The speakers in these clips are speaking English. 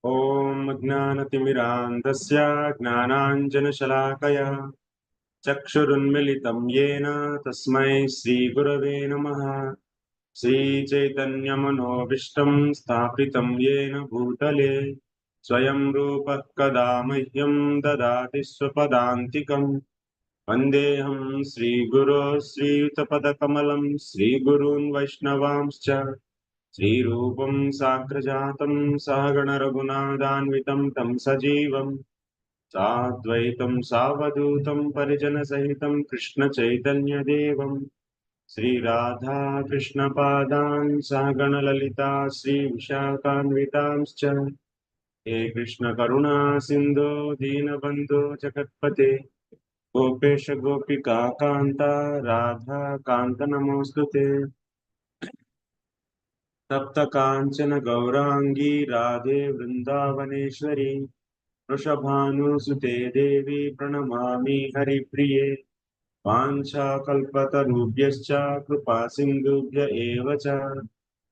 ॐ ज्ञानतिमिरान्धस्य ज्ञानाञ्जनशलाकया चक्षुरुन्मिलितं येन तस्मै श्रीगुरवे नमः। श्रीचैतन्यमनोभीष्टं स्थापितं येन भूतले स्वयं रूपः कदा मह्यं ददाति स्वपदान्तिकम्। वन्देऽहं श्रीगुरो श्रीयुतपदकमलं श्रीगुरून् वैष्णवांश्च श्रीरूपं साग्रजातं सहगणरघुनाथान्वितं तं सजीवं साद्वैतं सावधूतं परिजनसहितं कृष्णचैतन्यदेवं श्रीराधा कृष्णपादान् सहगणललिता श्रीविशाखान्वितांश्च हे कृष्णकरुणा सिन्धो दीनबन्धो जगत्पते गोपेश गोपिका कान्ता राधा कान्त नमोऽस्तुते। तप्त कांचन गौरांगी राधे वृंदावनेश्वरी वृषभानुसुते देवी प्रणमामि हरिप्रिये। वाञ्छाकल्पतरुभ्यश्च कृपा सिन्धुभ्य एव च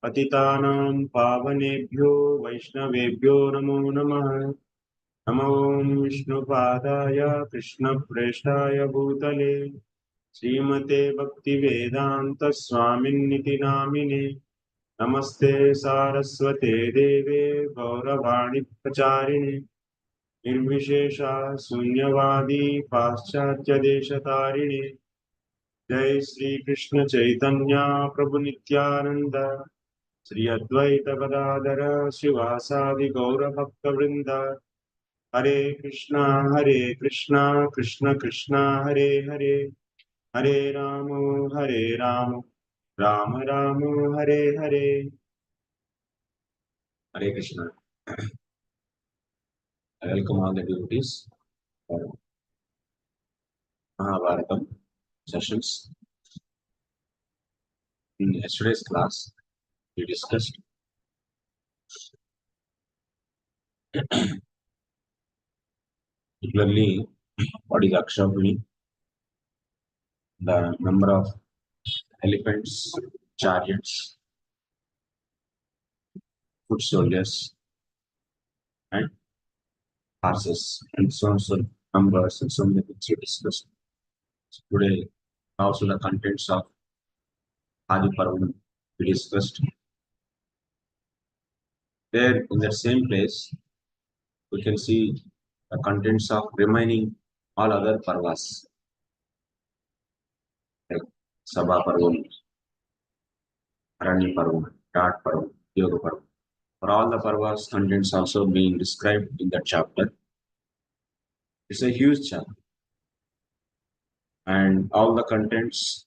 पतितानां पावनेभ्यो वैष्णवेभ्यो नमो नमः। नमो विष्णुपादाय कृष्णप्रेष्ठाय भूतले श्रीमते भक्तिवेदान्त स्वामिन्निति नामिने। नमस्ते सारस्वते देवे गौरवाणी प्रचारिणे निर्विशेषा शून्यवादी पाश्चात्य देशतारिणे। जय श्री कृष्ण चैतन्य प्रभु नित्यानंद श्री अद्वैत गदाधर शिवासादि गौर भक्त वृंद। हरे Krishna Krishna Krishna Hare Hare Hare Ram Ram Ram Hare Hare. Hare Krishna. I welcome all the devotees for Mahabharatam sessions. In yesterday's class, we discussed particularly what is Akshavani, the number of elephants, chariots, foot soldiers, and horses, and so on, so numbers and so many things we discussed. So today, also the contents of Adi Parvam we discussed. There, in that same place, we can see the contents of remaining all other parvas, like Sabha Parvam, Aruni Parvam, Tat Parvam, Yoga Parvam. For all the parvas, contents also being described in that chapter. It's a huge chapter, and all the contents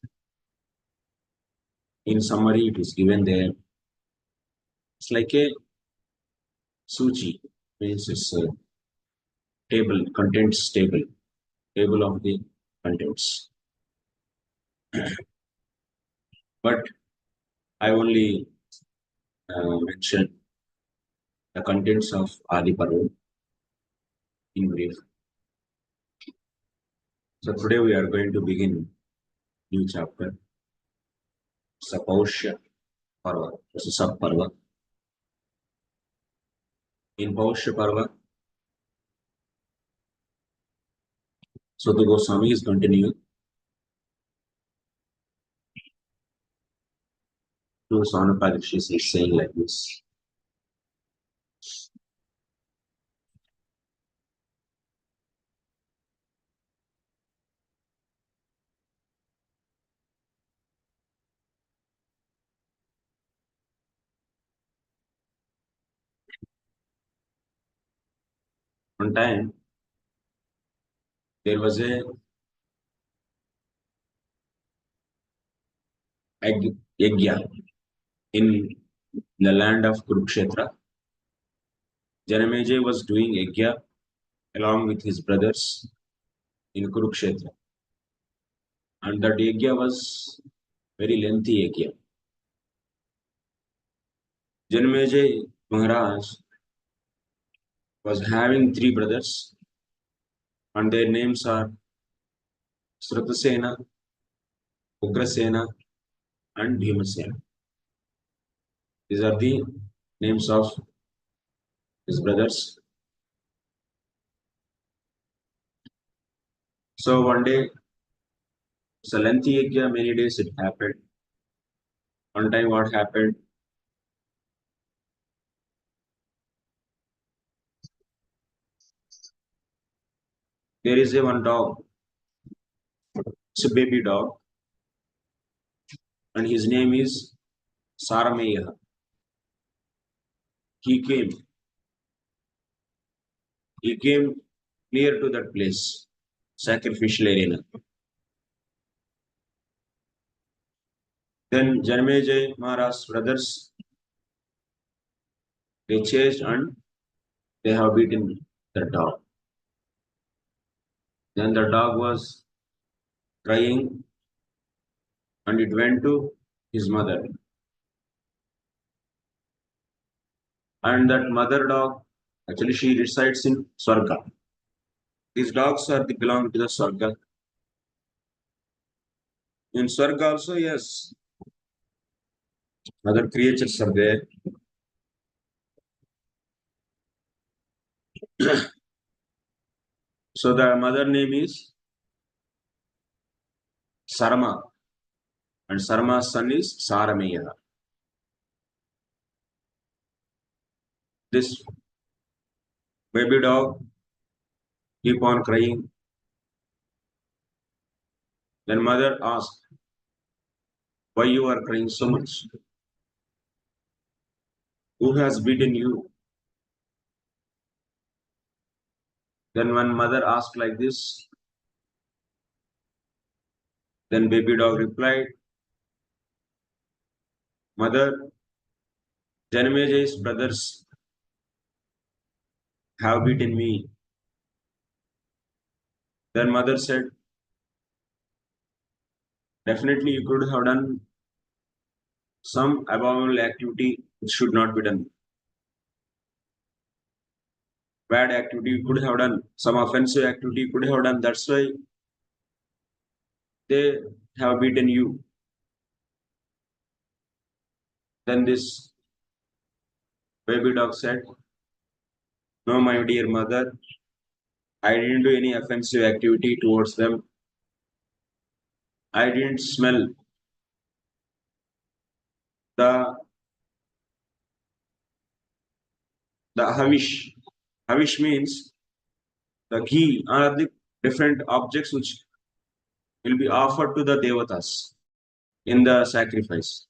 in summary it is given there. It's like a suchi, means it's a table, contents table of the contents. But I only mention the contents of Adi Parvam in brief. So today we are going to begin new chapter. It's a Pausya Parva. It's a sub Parva. In Pausya Parva, Suta Gosvami is continuing to Saunakadi. She is saying like this. One time, there was a Yajna in the land of Kuruksetra. Janamejaya was doing Yajna along with his brothers in Kuruksetra. And that Yajna was very lengthy Yajna. Janamejaya Maharaj was having three brothers, and their names are Srutasena, Ugrasena, and Bhimasena. These are the names of his brothers. So one day, it's a lengthy yajna, many days it happened. One time what happened? There is a one dog. It's a baby dog. And his name is Sarameya. He came. He came near to that place, sacrificial arena. Then Janamejaya Maharaj's brothers, they chased and they have beaten the dog. Then the dog was crying and it went to his mother. And that mother dog, actually she resides in Swarga. These dogs are belong to the Swarga. In Swarga also, yes, other creatures are there. So the mother name is Sarama. And Sarama's son is Sarameya. This baby dog keep on crying. Then mother asked, why you are crying so much? Who has beaten you? Then when mother asked like this, then baby dog replied, Mother, Janamajaya's brothers have beaten me. Then mother said, definitely you could have done some abominable activity which should not be done. Bad activity you could have done, some offensive activity you could have done. That's why they have beaten you. Then this baby dog said, no, my dear mother, I didn't do any offensive activity towards them. I didn't smell the havish. Havish means the ghee are the different objects which will be offered to the devatas in the sacrifice.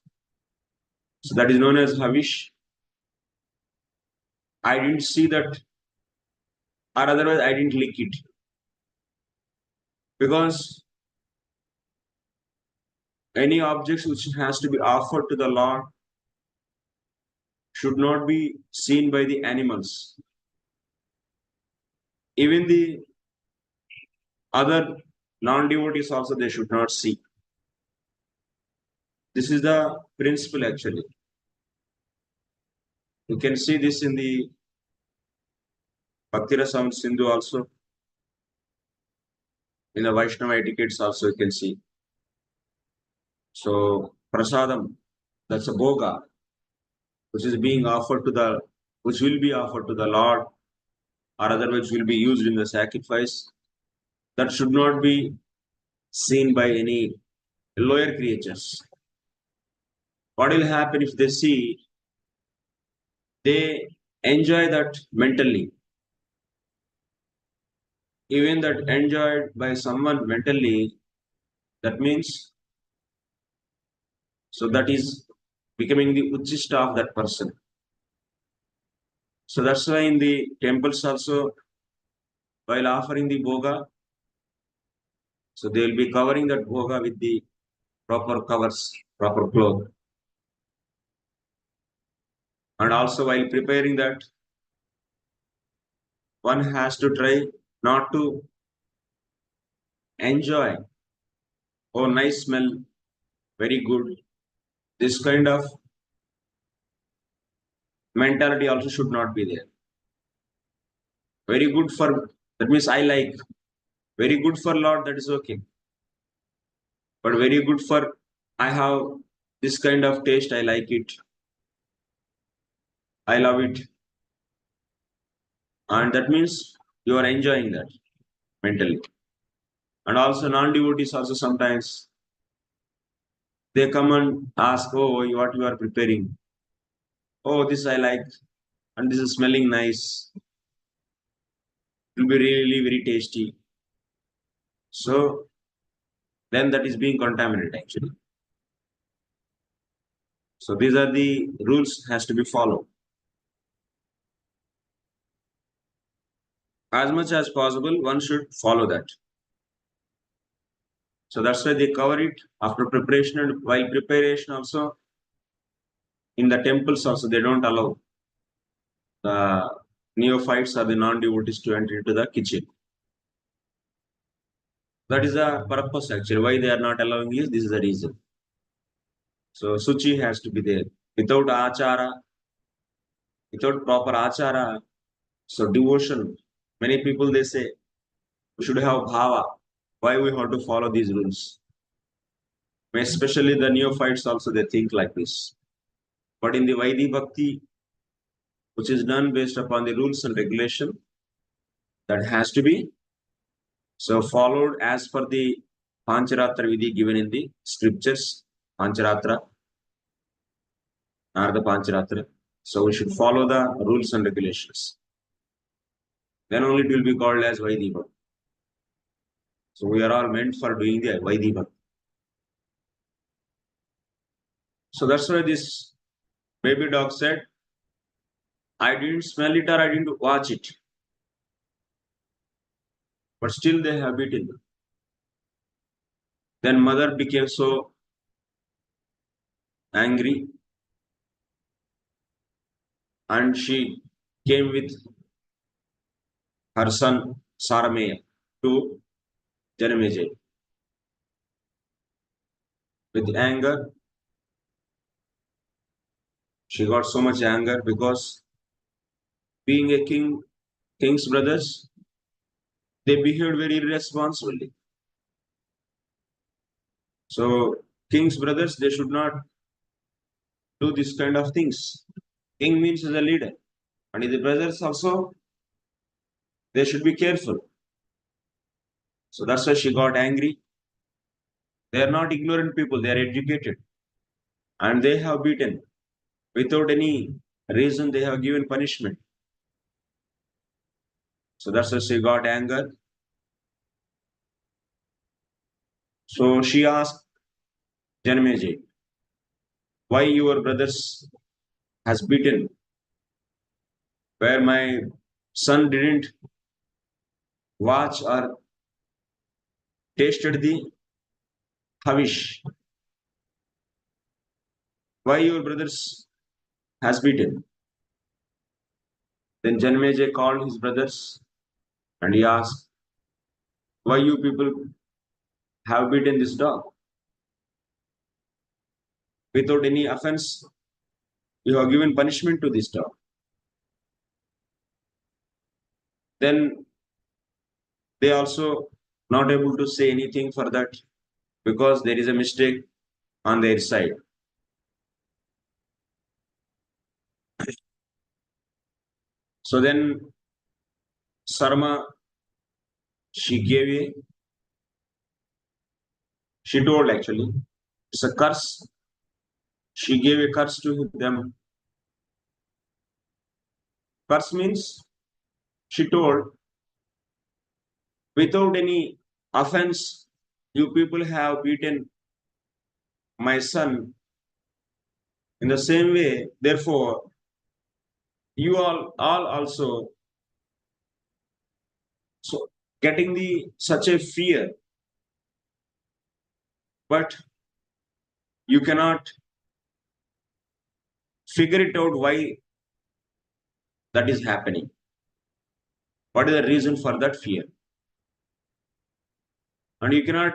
So that is known as havish. I didn't see that, or otherwise I didn't lick it. Because any objects which has to be offered to the Lord should not be seen by the animals. Even the other non-devotees also they should not see. This is the principle actually. You can see this in the Bhakti Rasam Sindhu also. In the Vaishnava etiquettes also you can see. So prasadam, that's a bhoga, which is being offered to the, which will be offered to the Lord, or otherwise will be used in the sacrifice. That should not be seen by any lower creatures. What will happen if they see? They enjoy that mentally. Even that enjoyed by someone mentally, that means, so that is becoming the uchishta of that person. So that's why in the temples also, while offering the bhoga, so they will be covering that bhoga with the proper covers, proper cloth. And also while preparing that, one has to try not to enjoy, oh nice smell, very good. This kind of mentality also should not be there. Very good for, that means I like. Very good for Lord, that is okay. But very good for, I have this kind of taste, I like it. I love it. And that means you are enjoying that mentally. And also non-devotees also sometimes they come and ask, oh, what you are preparing? Oh, this I like, and this is smelling nice. It will be really very tasty. So then that is being contaminated actually. So these are the rules has to be followed. As much as possible, one should follow that. So that's why they cover it after preparation, and while preparation also in the temples also they don't allow the neophytes or the non-devotees to enter into the kitchen. That is the purpose actually. Why they are not allowing is this is the reason. So suchi has to be there. Without achara, without proper achara, so devotion. Many people they say we should have bhava. Why we have to follow these rules? Especially the neophytes also they think like this. But in the Vaidhi Bhakti, which is done based upon the rules and regulation, that has to be so followed as per the Pancharatra Vidhi given in the scriptures, Pancharatra or the Pancharatra. So we should follow the rules and regulations. Then only it will be called as Vaidhi Bhakti. So we are all meant for doing the Vaidhi Bhakti. So that's why this baby dog said, I didn't smell it or I didn't watch it. But still they have beaten. Then mother became so angry and she came with her son Sarameya to Janamejaya. With anger, she got so much anger because being a king's brothers, they behaved very irresponsibly. So king's brothers, they should not do this kind of things. King means as a leader. And the brothers also, they should be careful. So that's why she got angry. They are not ignorant people, they are educated. And they have beaten. Without any reason, they have given punishment. So that's why she got anger. So she asked Janamejaya, why your brothers has beaten, where my son didn't watch or tasted the havish. Why your brothers has beaten? Then Janamejaya called his brothers and he asked, why you people have beaten this dog? Without any offense, you have given punishment to this dog. Then they also not able to say anything for that because there is a mistake on their side. So then Sarama, she told actually, it's a curse. She gave a curse to them. Curse means she told, without any offense, you people have beaten my son. In the same way, therefore, you all also so getting the such a fear, but you cannot figure it out why that is happening. What is the reason for that fear? And you cannot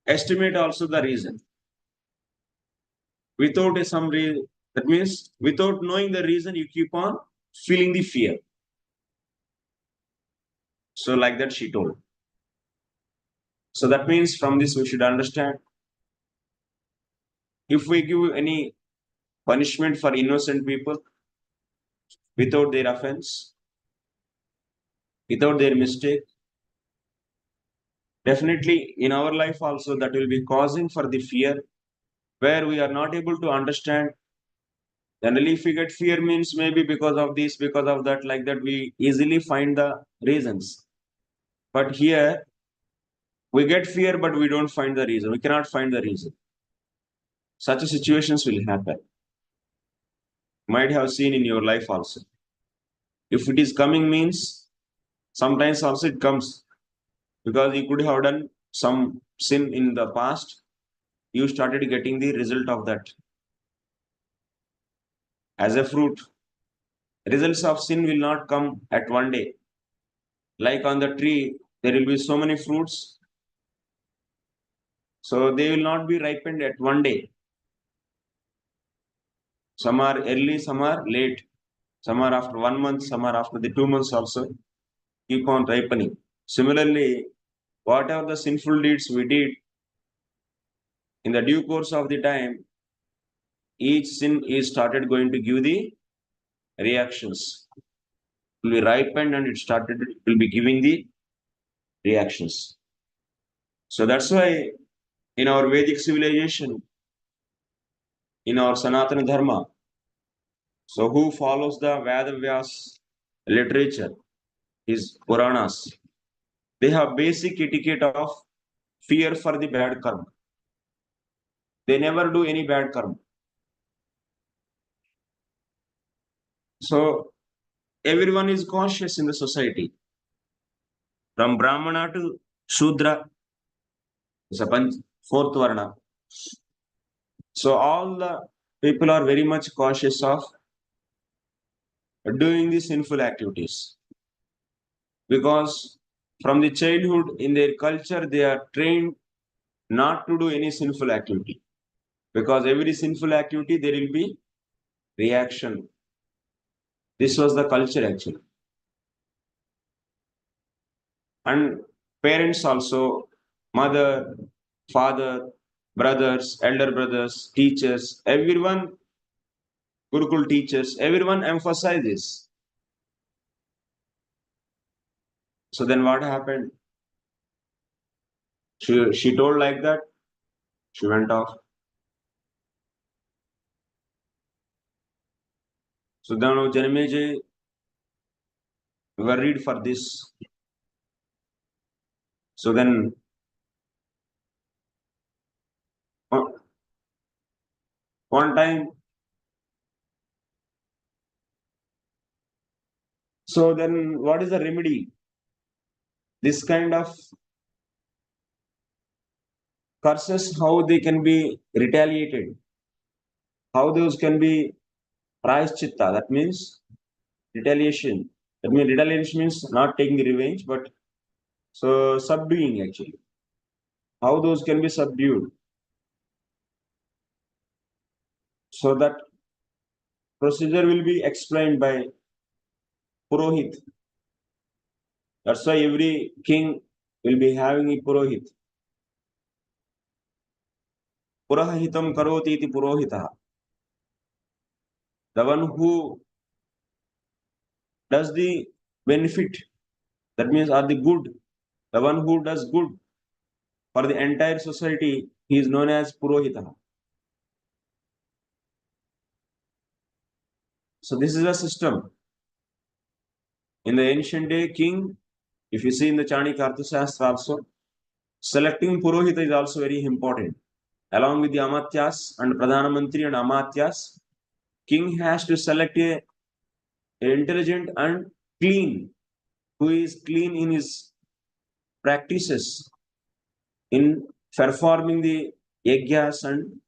estimate also the reason. Without a some reason, that means without knowing the reason, you keep on feeling the fear. So like that she told. So that means from this we should understand, if we give any punishment for innocent people, without their offense, without their mistake. Definitely in our life also that will be causing for the fear where we are not able to understand. Generally, if we get fear means maybe because of this, because of that, like that, we easily find the reasons. But here we get fear, but we don't find the reason. We cannot find the reason. Such situations will happen. Might have seen in your life also. If it is coming means sometimes also it comes because you could have done some sin in the past. You started getting the result of that as a fruit. Results of sin will not come at one day. Like on the tree, there will be so many fruits, so they will not be ripened at one day. Some are early, some are late. Some are after 1 month, some are after the 2 months also. Keep on ripening. Similarly, whatever the sinful deeds we did in the due course of the time, each sin is started going to give the reactions. It will be ripened and it will be giving the reactions. So that's why in our Vedic civilization, in our Sanatana Dharma, so who follows the Veda Vyas literature, is Puranas, they have basic etiquette of fear for the bad karma. They never do any bad karma. So everyone is cautious in the society. From Brahmana to Shudra, is a fourth Varna. So all the people are very much cautious of doing the sinful activities. Because from the childhood in their culture, they are trained not to do any sinful activity. Because every sinful activity, there will be reaction. This was the culture actually. And parents also, mother, father, brothers, elder brothers, teachers, everyone, Gurukul teachers, everyone emphasizes. So then what happened? She told like that, she went off. So then Janamejaya worried for this. So then one time, so then what is the remedy? This kind of curses, how they can be retaliated, how those can be prayaschitta, that means retaliation. That means retaliation means not taking revenge, but so subduing actually. How those can be subdued. So that procedure will be explained by purohit. That's why every king will be having a purohit. Purahitam karoti iti purohita. The one who does the benefit, that means are the good, the one who does good for the entire society, he is known as purohita. So this is a system. In the ancient day, king, if you see in the Chanakya Arthashastra also, selecting purohita is also very important. Along with the amatyas and pradhana mantri and amatyas, king has to select a intelligent and clean, who is clean in his practices, in performing the yajnas and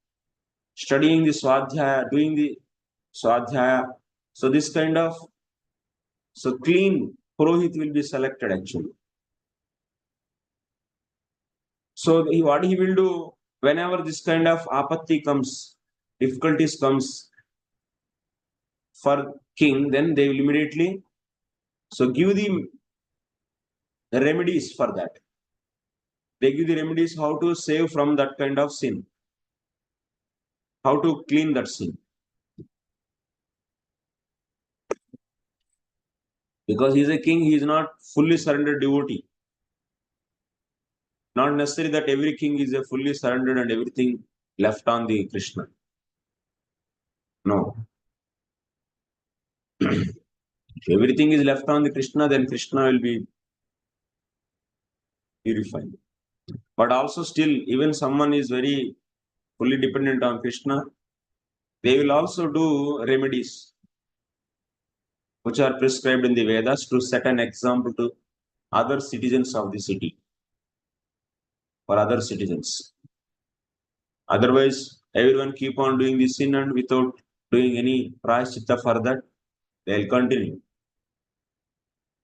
studying the swadhyaya, doing the swadhyaya. So this kind of clean purohit will be selected actually. So what he will do whenever this kind of apatti comes, difficulties comes for king, then they will immediately give the remedies for that. They give the remedies how to save from that kind of sin, how to clean that sin. Because he is a king, he is not fully surrendered devotee. Not necessary that every king is a fully surrendered and everything left on the Krishna. No. If everything is left on the Krishna, then Krishna will be purified. But also still, even someone is very fully dependent on Krishna, they will also do remedies which are prescribed in the Vedas to set an example to other citizens of the city or other citizens. Otherwise, everyone keep on doing the sin and without doing any prayaschitta for that, they will continue.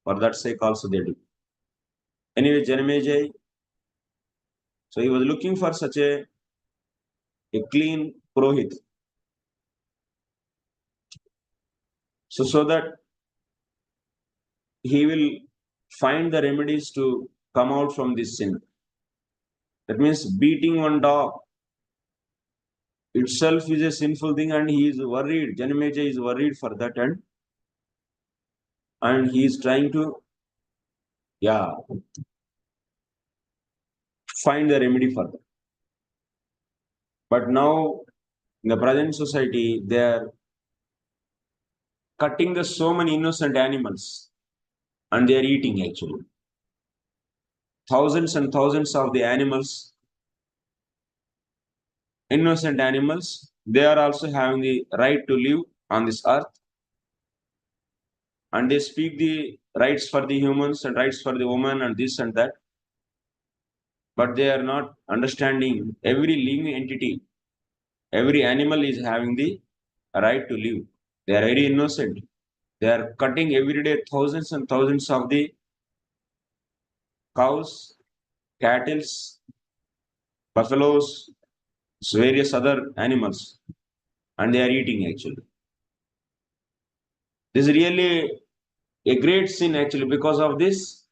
For that sake also they do. Anyway, Janamejaya, so he was looking for such a clean purohit. So that he will find the remedies to come out from this sin. That means beating one dog itself is a sinful thing, and he is worried. Janamejaya is worried for that, and he is trying to find the remedy for that. But now in the present society, they are cutting the so many innocent animals and they are eating actually. Thousands and thousands of the animals, innocent animals, they are also having the right to live on this earth. And they speak the rights for the humans and rights for the woman and this and that. But they are not understanding every living entity, every animal is having the right to live. They are very innocent. They are cutting every day thousands and thousands of the cows, cattle, buffaloes, various other animals, and they are eating actually. This is really a great sin actually. Because of this,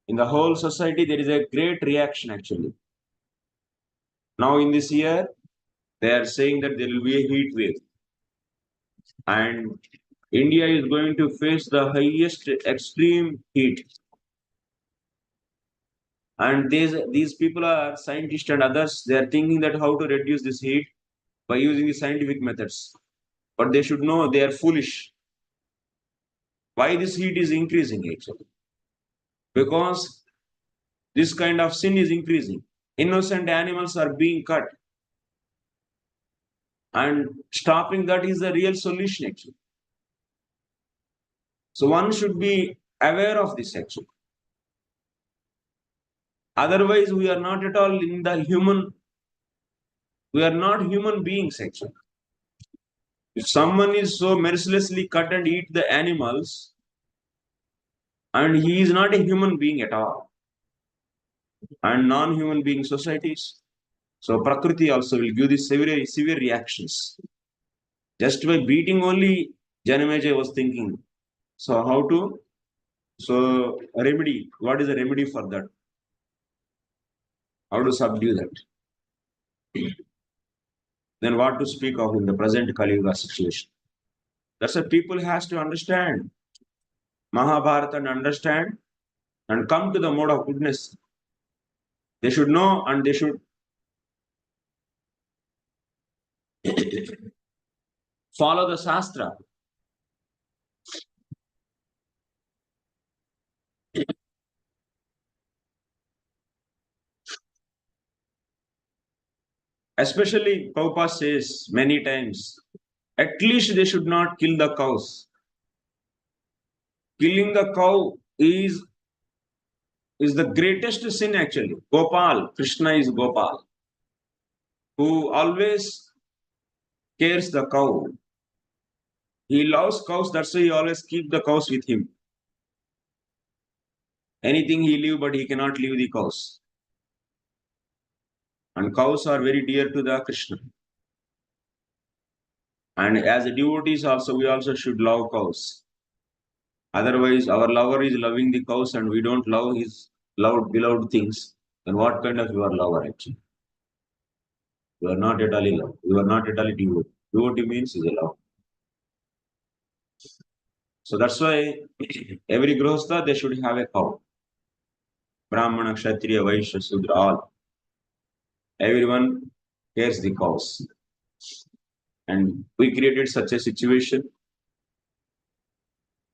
in the whole society, there is a great reaction actually. Now in this year, they are saying that there will be a heat wave. And India is going to face the highest extreme heat. And these people are scientists and others, they are thinking that how to reduce this heat by using the scientific methods. But they should know they are foolish. Why this heat is increasing actually? Because this kind of sin is increasing. Innocent animals are being cut. And stopping that is the real solution actually. So one should be aware of this actually. Otherwise, we are not at all in the human, we are not human beings actually. If someone is so mercilessly cut and eat the animals, and he is not a human being at all, and non-human being societies, so Prakriti also will give these severe reactions. Just by beating only, Janamejaya was thinking, so how to, so remedy, what is the remedy for that? How to subdue that? Then what to speak of in the present Kali Yuga situation? That's what people has to understand Mahabharata and understand and come to the mode of goodness. They should know and they should follow the Shastra. Especially Prabhupada says many times, at least they should not kill the cows. Killing the cow is the greatest sin actually. Gopal, Krishna is Gopal, who always cares the cow. He loves cows, that's why he always keep the cows with him. Anything he leave, but he cannot leave the cows. And cows are very dear to the Krishna. And as devotees also, we also should love cows. Otherwise, our lover is loving the cows and we don't love his beloved things. Then what kind of your lover actually? You are not at all love. You are not at all devotee. Devotee means is a love. So that's why every grihastha, they should have a cow. Brahmana, Kshatriya, Vaishya, Sudra, all. Everyone cares the cows. And we created such a situation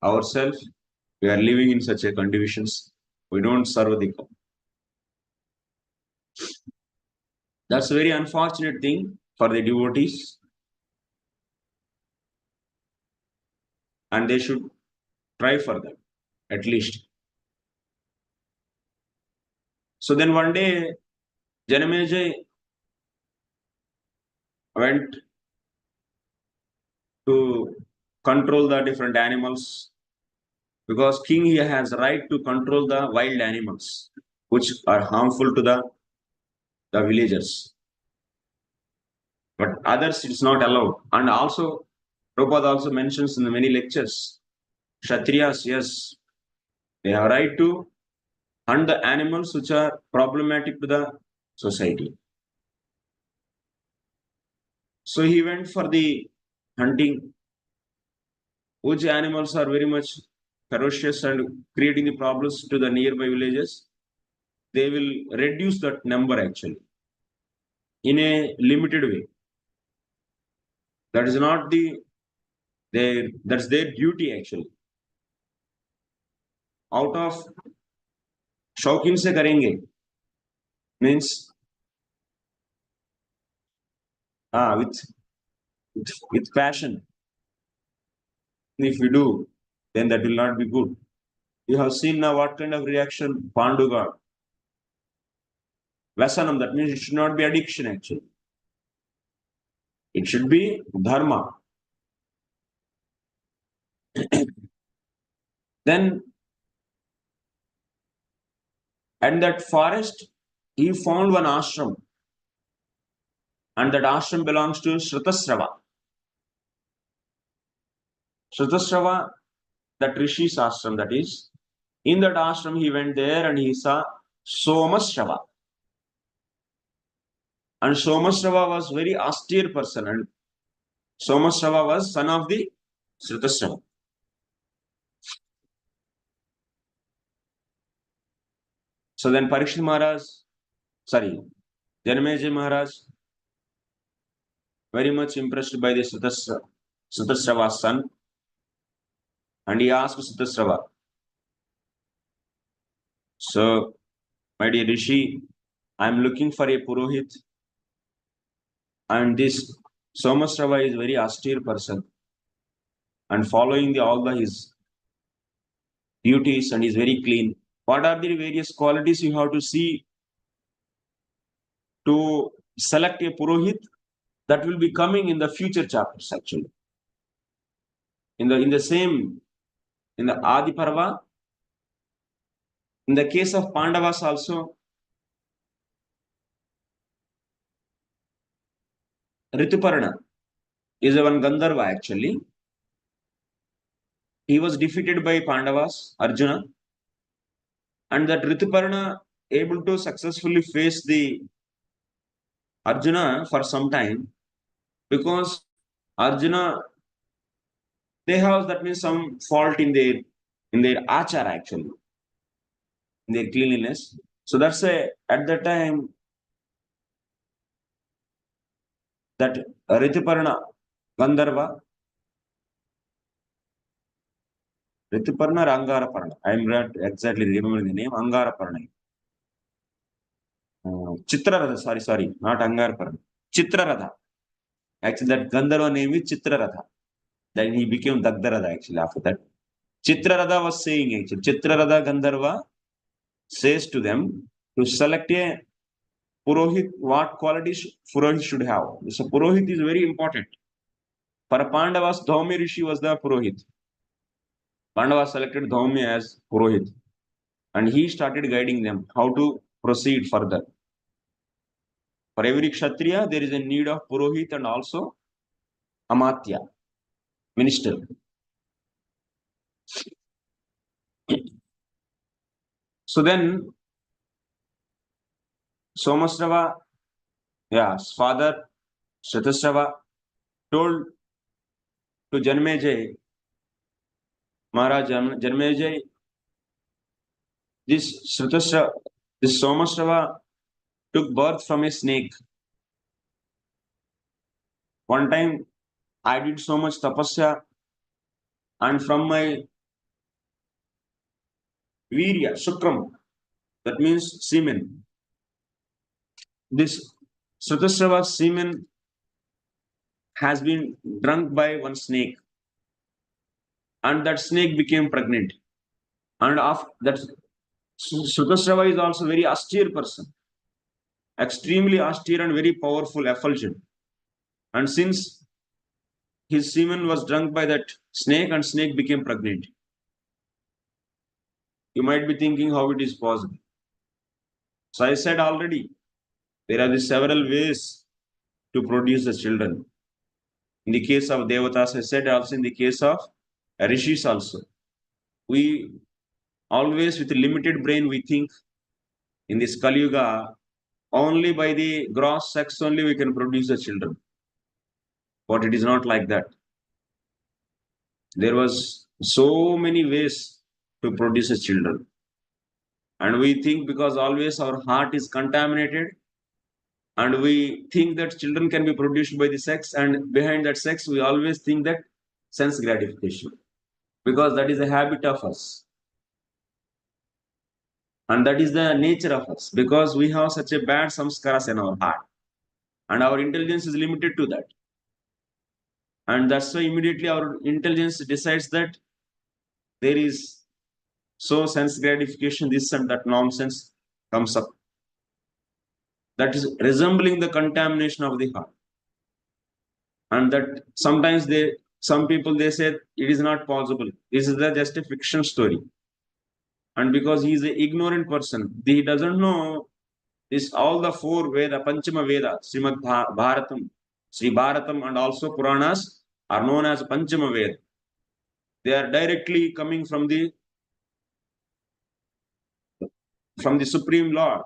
ourselves. We are living in such a conditions. We don't serve the cow. That's a very unfortunate thing for the devotees. And they should try for that, at least. So then one day, Janamejaya went to control the different animals because king he has right to control the wild animals which are harmful to the villagers. But others it's not allowed. And also, Prabhupada also mentions in the many lectures, Kshatriyas, yes, they have right to hunt the animals which are problematic to the society. So he went for the hunting, which animals are very much ferocious and creating the problems to the nearby villages. They will reduce that number actually in a limited way. That is not that's their duty actually. Out of शौकीन से करेंगे means with passion. If we do, then that will not be good. You have seen now what kind of reaction Pandu got. Vasanam, that means it should not be addiction actually. It should be dharma. Then, at that forest, he found one ashram. And that ashram belongs to Shrutasrava. Shrutasrava, that Rishi's ashram, that is. In that ashram, he went there and he saw Somasrava. And Somasrava was very austere person. And Somasrava was son of the Shrutasrava. So then Parikshit Maharaj, Janamejaya Maharaj, very much impressed by the Shrutasrava's son. And he asked Shrutasrava, so, my dear Rishi, I am looking for a purohit. And this Somasrava is very austere person. And following all his duties and is very clean. What are the various qualities you have to see to select a purohit? That will be coming in the future chapters actually. In the Adi Parva, in the case of Pandavas also, Rituparna is one Gandharva actually. He was defeated by Pandavas, Arjuna, and that Rituparna able to successfully face the Arjuna for some time because Arjuna, they have that means some fault in their achar actually, in their cleanliness. So that's at that time that Rituparna Gandharva, Rituparna or Angaraparna, I am not exactly remembering the name, Angaraparna. Chitraratha, sorry, not Angaraparna. Chitraratha. Actually, that Gandharva name is Chitraratha. Then he became Dagdaratha actually after that. Chitraratha was saying actually, Chitraratha Gandharva says to them to select a purohit, what qualities purohit should have. So purohit is very important. For Pandavas, Dhaumi Rishi was the purohit. Pandavas selected Dhaumi as purohit. And he started guiding them how to proceed further. For every Kshatriya, there is a need of purohit and also Amatya, minister. So then, Somasrava, his father, Shrutasrava, told to Janamejaya Maharaj Janamejaya, this Somasrava took birth from a snake. One time I did so much tapasya, and from my virya, shukram, that means semen, this Srutasrava semen has been drunk by one snake, and that snake became pregnant. And after that, Srutasrava is also very austere person, extremely austere and very powerful, effulgent. And since his semen was drunk by that snake, and snake became pregnant, you might be thinking how it is possible. So I said already, there are several ways to produce the children. In the case of Devatas, I said also in the case of rishis also. We always with a limited brain, we think in this Kali Yuga, only by the gross sex only we can produce the children. But it is not like that. There was so many ways to produce the children. And we think because always our heart is contaminated, and we think that children can be produced by the sex, and behind that sex, we always think that sense gratification, because that is a habit of us. And that is the nature of us, because we have such a bad samskaras in our heart. And our intelligence is limited to that. And that's why immediately our intelligence decides that there is so sense gratification, this and that nonsense comes up. That is resembling the contamination of the heart. And that sometimes some people they say it is not possible. This is just a fiction story. And because he is an ignorant person, he doesn't know this all the four Veda, Panchama Veda, Srimad Bharatam, Sri Bharatam, and also Puranas are known as Panchama Veda. They are directly coming from the Supreme Lord,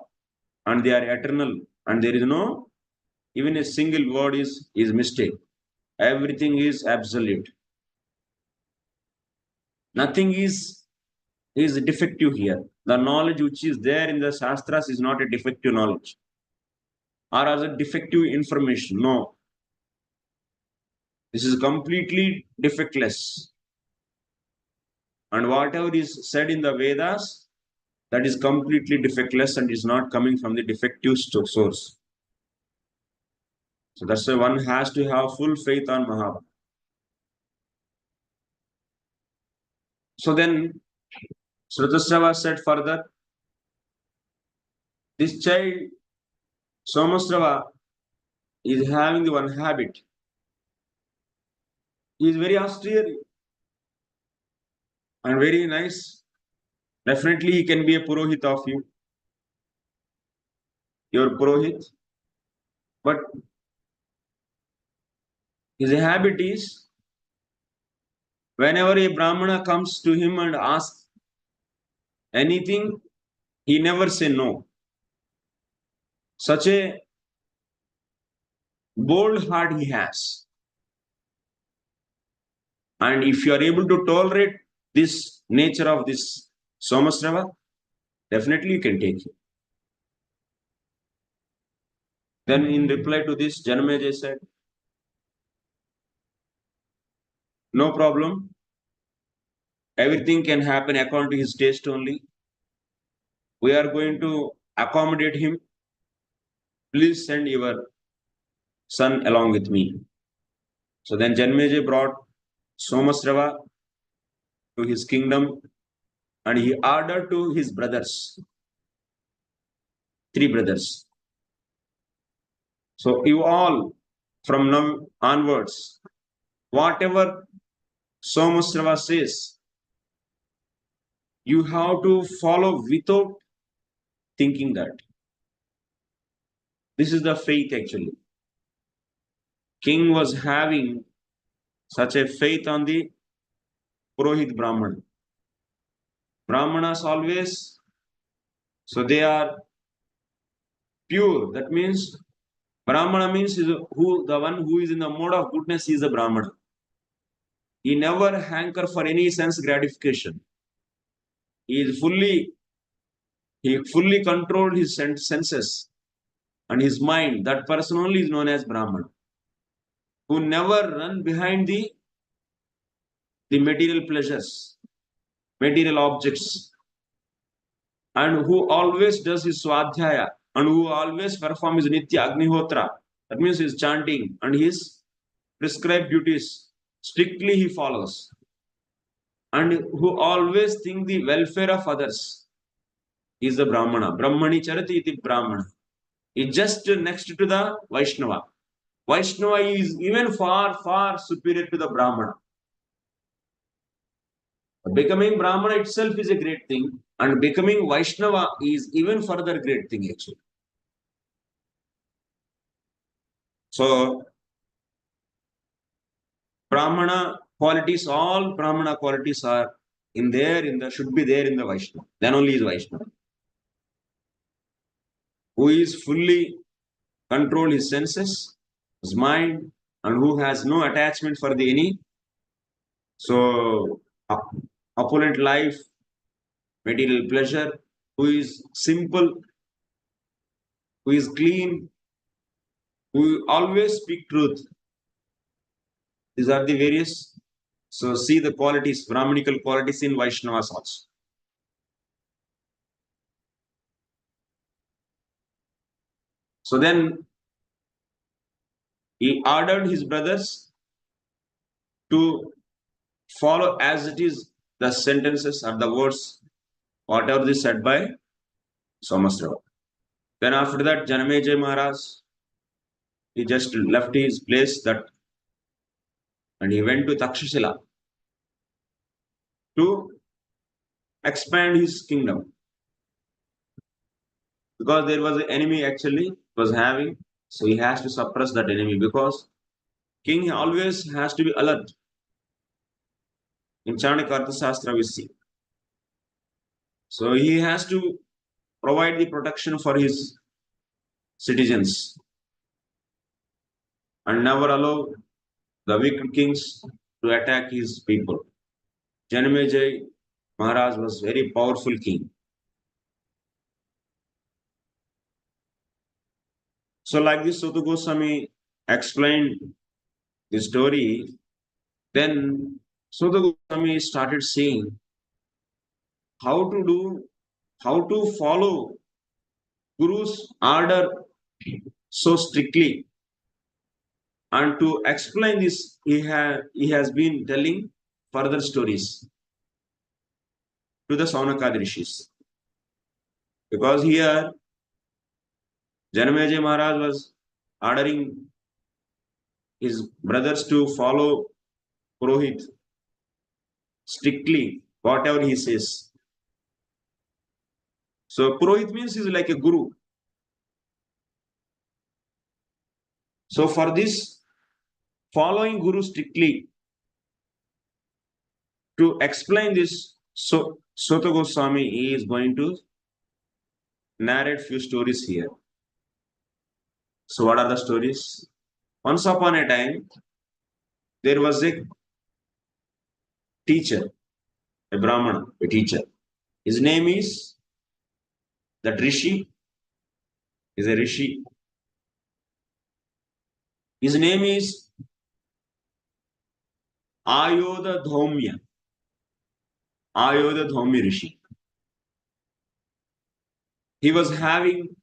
and they are eternal, and there is no even a single word is mistake. Everything is absolute. Nothing is defective here. The knowledge which is there in the Shastras is not a defective knowledge or as a defective information. No. This is completely defectless. And whatever is said in the Vedas, that is completely defectless and is not coming from the defective source. So that's why one has to have full faith on Mahabharata. So then Srutasrava said further, this child Somasrava is having the one habit. He is very austere and very nice. Definitely he can be a purohit of you, your purohit. But his habit is, whenever a Brahmana comes to him and asks anything, he never say no. Such a bold heart he has. And if you are able to tolerate this nature of this Somasrava, definitely you can take it. Then in reply to this, Janamejaya said, no problem. Everything can happen according to his taste only. We are going to accommodate him. Please send your son along with me. So then Janamejaya brought Somasrava to his kingdom, and he ordered to his brothers, 3 brothers. So you all, from now onwards, whatever Somasrava says, you have to follow without thinking that. This is the faith actually. King was having such a faith on the Purohit Brahman. Brahmanas always, so they are pure. That means Brahmana means the one who is in the mode of goodness is a Brahmana. He never hanker for any sense gratification. He fully controlled his senses and his mind. That person only is known as Brahman, who never run behind the material pleasures, material objects, and who always does his swadhyaya, and who always performs his nitya agnihotra. That means his chanting and his prescribed duties strictly he follows, and who always think the welfare of others is the Brahmana. Brahmani charati iti Brahmana. Is just next to the Vaishnava. Vaishnava is even far, far superior to the Brahmana. Becoming Brahmana itself is a great thing, and becoming Vaishnava is even further great thing actually. So, Brahmana qualities, all Brahmana qualities are should be there in the Vaishnava. Then only is Vaishnava. Who is fully control his senses, his mind, and who has no attachment for the any. So, opulent life, material pleasure, who is simple, who is clean, who always speak truth. These are the various. So see the qualities, Brahmanical qualities in Vaishnavas also. So then he ordered his brothers to follow as it is the sentences or the words, whatever is said by Somasrava. Then after that, Janamejaya Maharaj, he just left his place and he went to Takshashila to expand his kingdom. Because there was an enemy actually was having, so he has to suppress that enemy because king always has to be alert. In Chanakya Arthashastra we see. So he has to provide the protection for his citizens and never allow the weak kings to attack his people. Janamejaya Maharaj was very powerful king. So like this Suta Gosvami explained the story, then Suta Goswami started saying how to follow Guru's order so strictly. And to explain this, he has been telling further stories to the Saunakadi rishis. Because here, Janamejaya Maharaj was ordering his brothers to follow purohit strictly, whatever he says. So purohit means he's like a guru. So for this, following guru strictly, to explain this, so Suta Goswami is going to narrate few stories here. So what are the stories? Once upon a time, there was a teacher, a Brahmana, a teacher. His name is, that Rishi is a Rishi. His name is Ayodha Dhaumya. Ayodha Dhaumya Rishi. He was having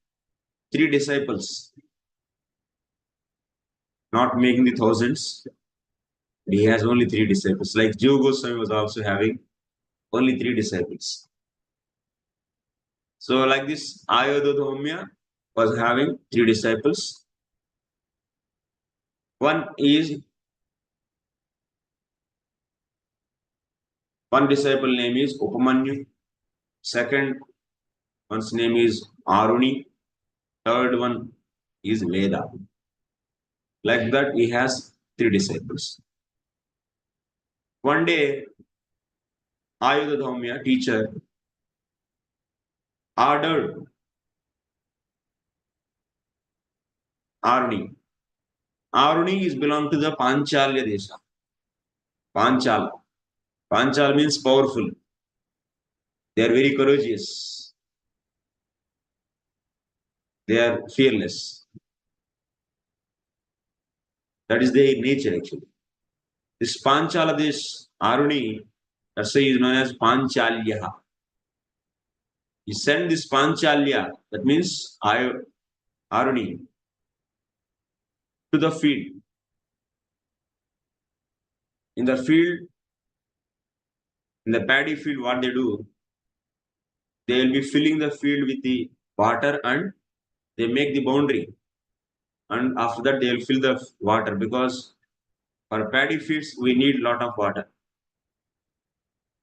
3 disciples, not making the thousands. He has only 3 disciples. Like Jiva Goswami was also having only 3 disciples. So like this, Ayodha Dhaumya was having 3 disciples. One disciple name is Upamanyu. Second one's name is Aruni. Third one is Veda. Like that, he has 3 disciples. One day, Ayodha Dhaumya, teacher, ordered Aruni. Aruni is belong to the Panchalya Desha. Panchal. Panchal means powerful. They are very courageous. They are fearless. That is their nature actually. This Panchala, this Aruni, that's why he is known as Panchalya. He sent this Panchalya, that means Aruni, to the field. In the field, in the paddy field, what they do, they will be filling the field with the water and they make the boundary. And after that, they will fill the water because for paddy fields, we need a lot of water.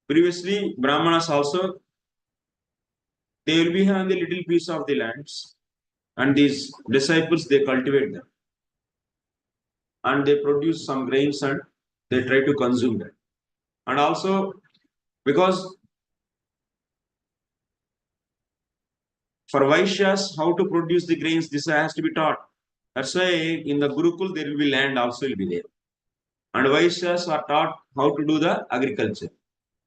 Previously, Brahmanas also, they will be having the little piece of the lands and these disciples, they cultivate them. And they produce some grains and they try to consume them. And also, because for Vaishyas, how to produce the grains, this has to be taught. That's why in the Gurukul, there will be land also will be there. And Vaishyas are taught how to do the agriculture.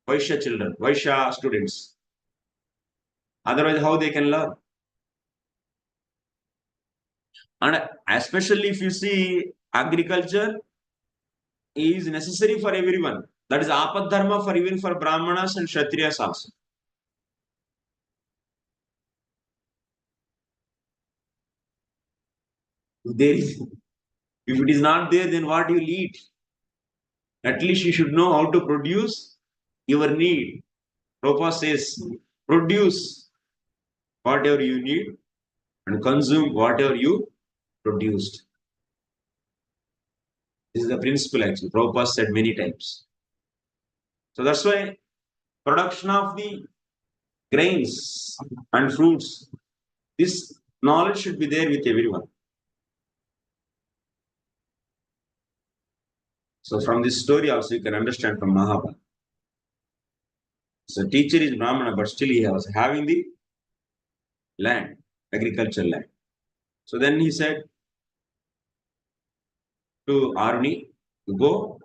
Vaishya children, Vaishya students. Otherwise, how they can learn? And especially if you see agriculture is necessary for everyone. That is apad dharma for even for Brahmanas and Kshatriyas also. There is, if it is not there, then what you will eat? At least you should know how to produce your need. Prabhupada says, produce whatever you need and consume whatever you produced. This is the principle actually. Prabhupada said many times. So that's why production of the grains and fruits, this knowledge should be there with everyone. So from this story also you can understand from Mahabharata. So teacher is Brahmana, but still he was having the land, agricultural land. So then he said to Aruni to go,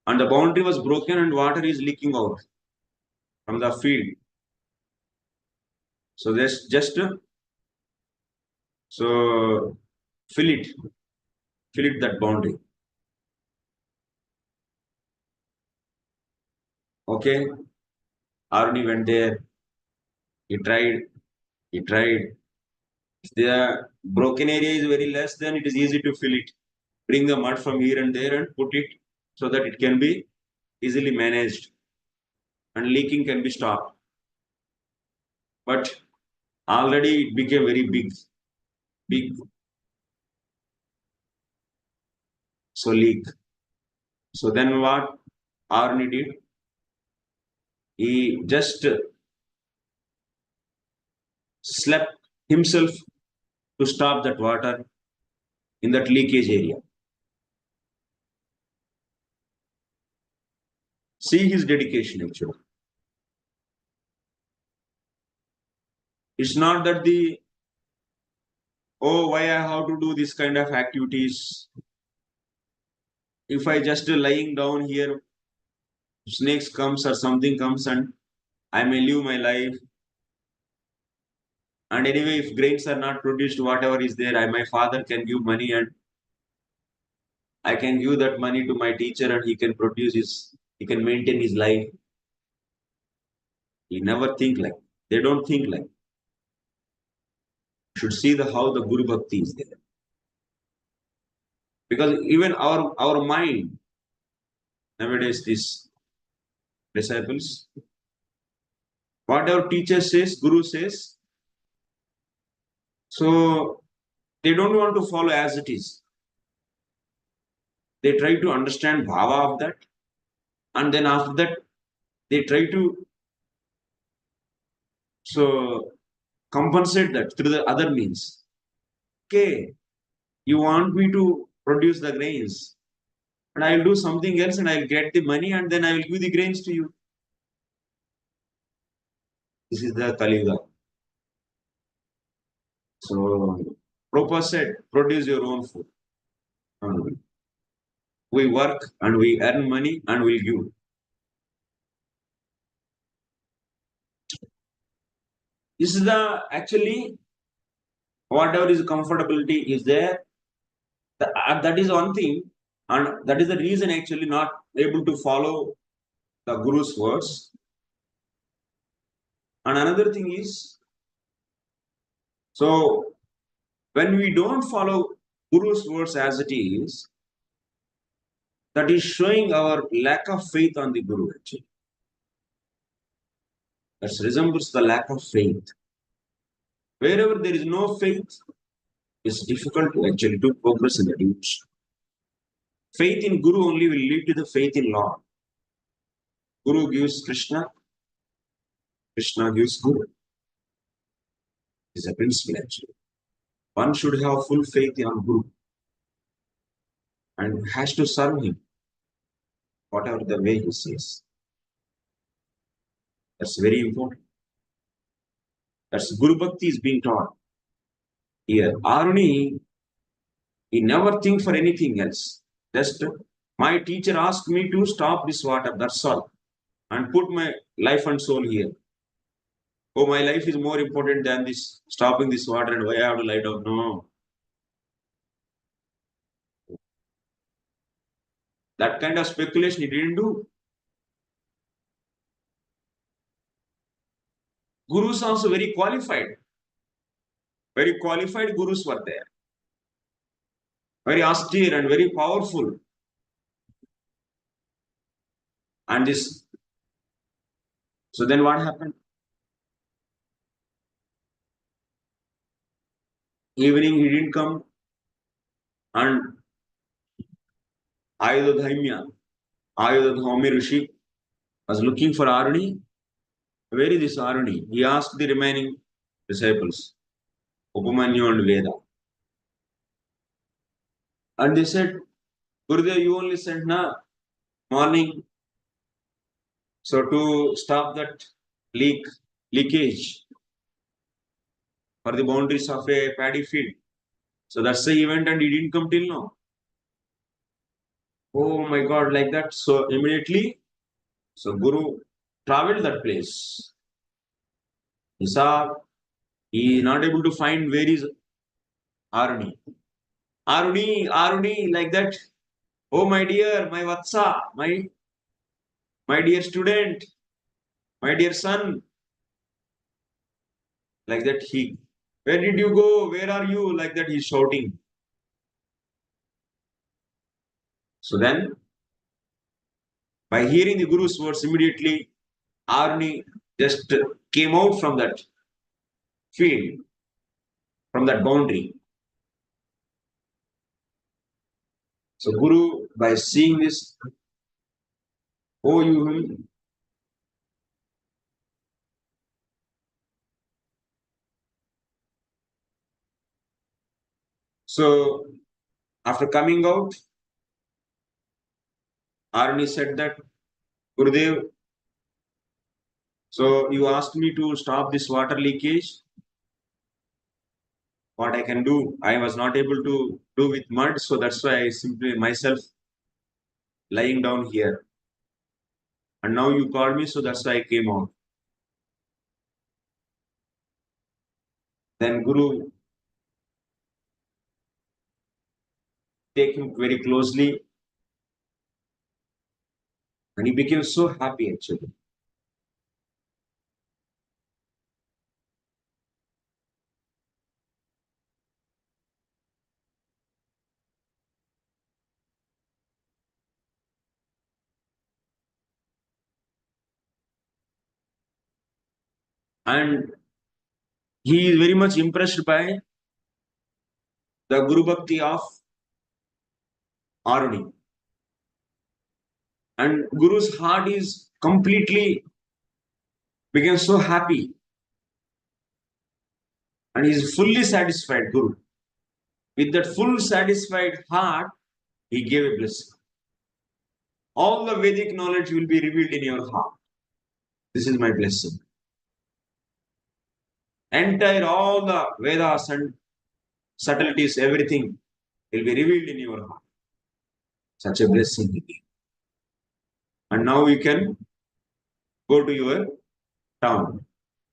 and the boundary was broken and water is leaking out from the field. So there's just so fill it that boundary. Okay, Aruni went there. He tried. If the broken area is very less, then it is easy to fill it. Bring the mud from here and there and put it so that it can be easily managed and leaking can be stopped. But already it became very big. So leak. So then what Aruni did? He just slept himself to stop that water in that leakage area. See his dedication actually. It's not that why I have to do this kind of activities. If I just lying down here, snakes comes or something comes and I may live my life. And anyway, if grains are not produced, whatever is there, my father can give money and I can give that money to my teacher and he can he can maintain his life. He never think like, they don't think like. You should see how the Gurubhakti is there. Because even our mind, nowadays, these disciples, whatever teacher says, Guru says, so they don't want to follow as it is. They try to understand bhava of that, and then after that, they try to compensate that through the other means. Okay, you want me to produce the grains, and I'll do something else, and I'll get the money, and then I will give the grains to you. This is the Kali Yuga. So, Prabhupada said, produce your own food. we work and we earn money and we'll give. This is the actually whatever is comfortability is there. That is one thing, and that is the reason actually not able to follow the Guru's words. And another thing is, so when we don't follow Guru's words as it is, that is showing our lack of faith on the Guru actually. That resembles the lack of faith. Wherever there is no faith, it's difficult to actually to progress in the devotion. Faith in Guru only will lead to the faith in Lord. Guru gives Krishna, Krishna gives Guru. It's a principle actually. One should have full faith in Guru and has to serve him, whatever the way he says. That's very important. That's Gurubhakti is being taught here. Aruni, he never think for anything else. Just my teacher asked me to stop this water, that's all, and put my life and soul here. Oh, my life is more important than this stopping this water, and why I have to lie down? No. That kind of speculation he didn't do. Gurus also very qualified. Very qualified gurus were there. Very austere and very powerful. And this. So then what happened? Evening he didn't come. And Ayodhya Rishi was looking for Aruni. Where is this Aruni? He asked the remaining disciples, Upamanyu and Veda. And they said, Gurudev, you only sent na morning. So to stop that leakage for the boundaries of a paddy field. So that's the event and he didn't come till now. Oh my God, like that. So immediately, so Guru traveled that place. He saw, he is not able to find where is Aruni. Aruni, like that. Oh my dear, my Vatsa, my dear student, my dear son. Like that he, where did you go? Where are you? Like that he's shouting. So then, by hearing the Guru's words, immediately Aruni just came out from that field, from that boundary. So Guru, by seeing this, oh you, so after coming out, Aruni said that, Gurudev, so you asked me to stop this water leakage. What I can do, I was not able to do with mud, so that's why I simply myself lying down here. And now you called me, so that's why I came out. Then Guru take him very closely and he became so happy actually. And he is very much impressed by the Guru Bhakti of Aruni. And Guru's heart is completely became so happy. And he is fully satisfied, Guru. With that full satisfied heart, he gave a blessing. All the Vedic knowledge will be revealed in your heart. This is my blessing. Entire all the Vedas and subtleties, everything will be revealed in your heart. Such a blessing. And now you can go to your town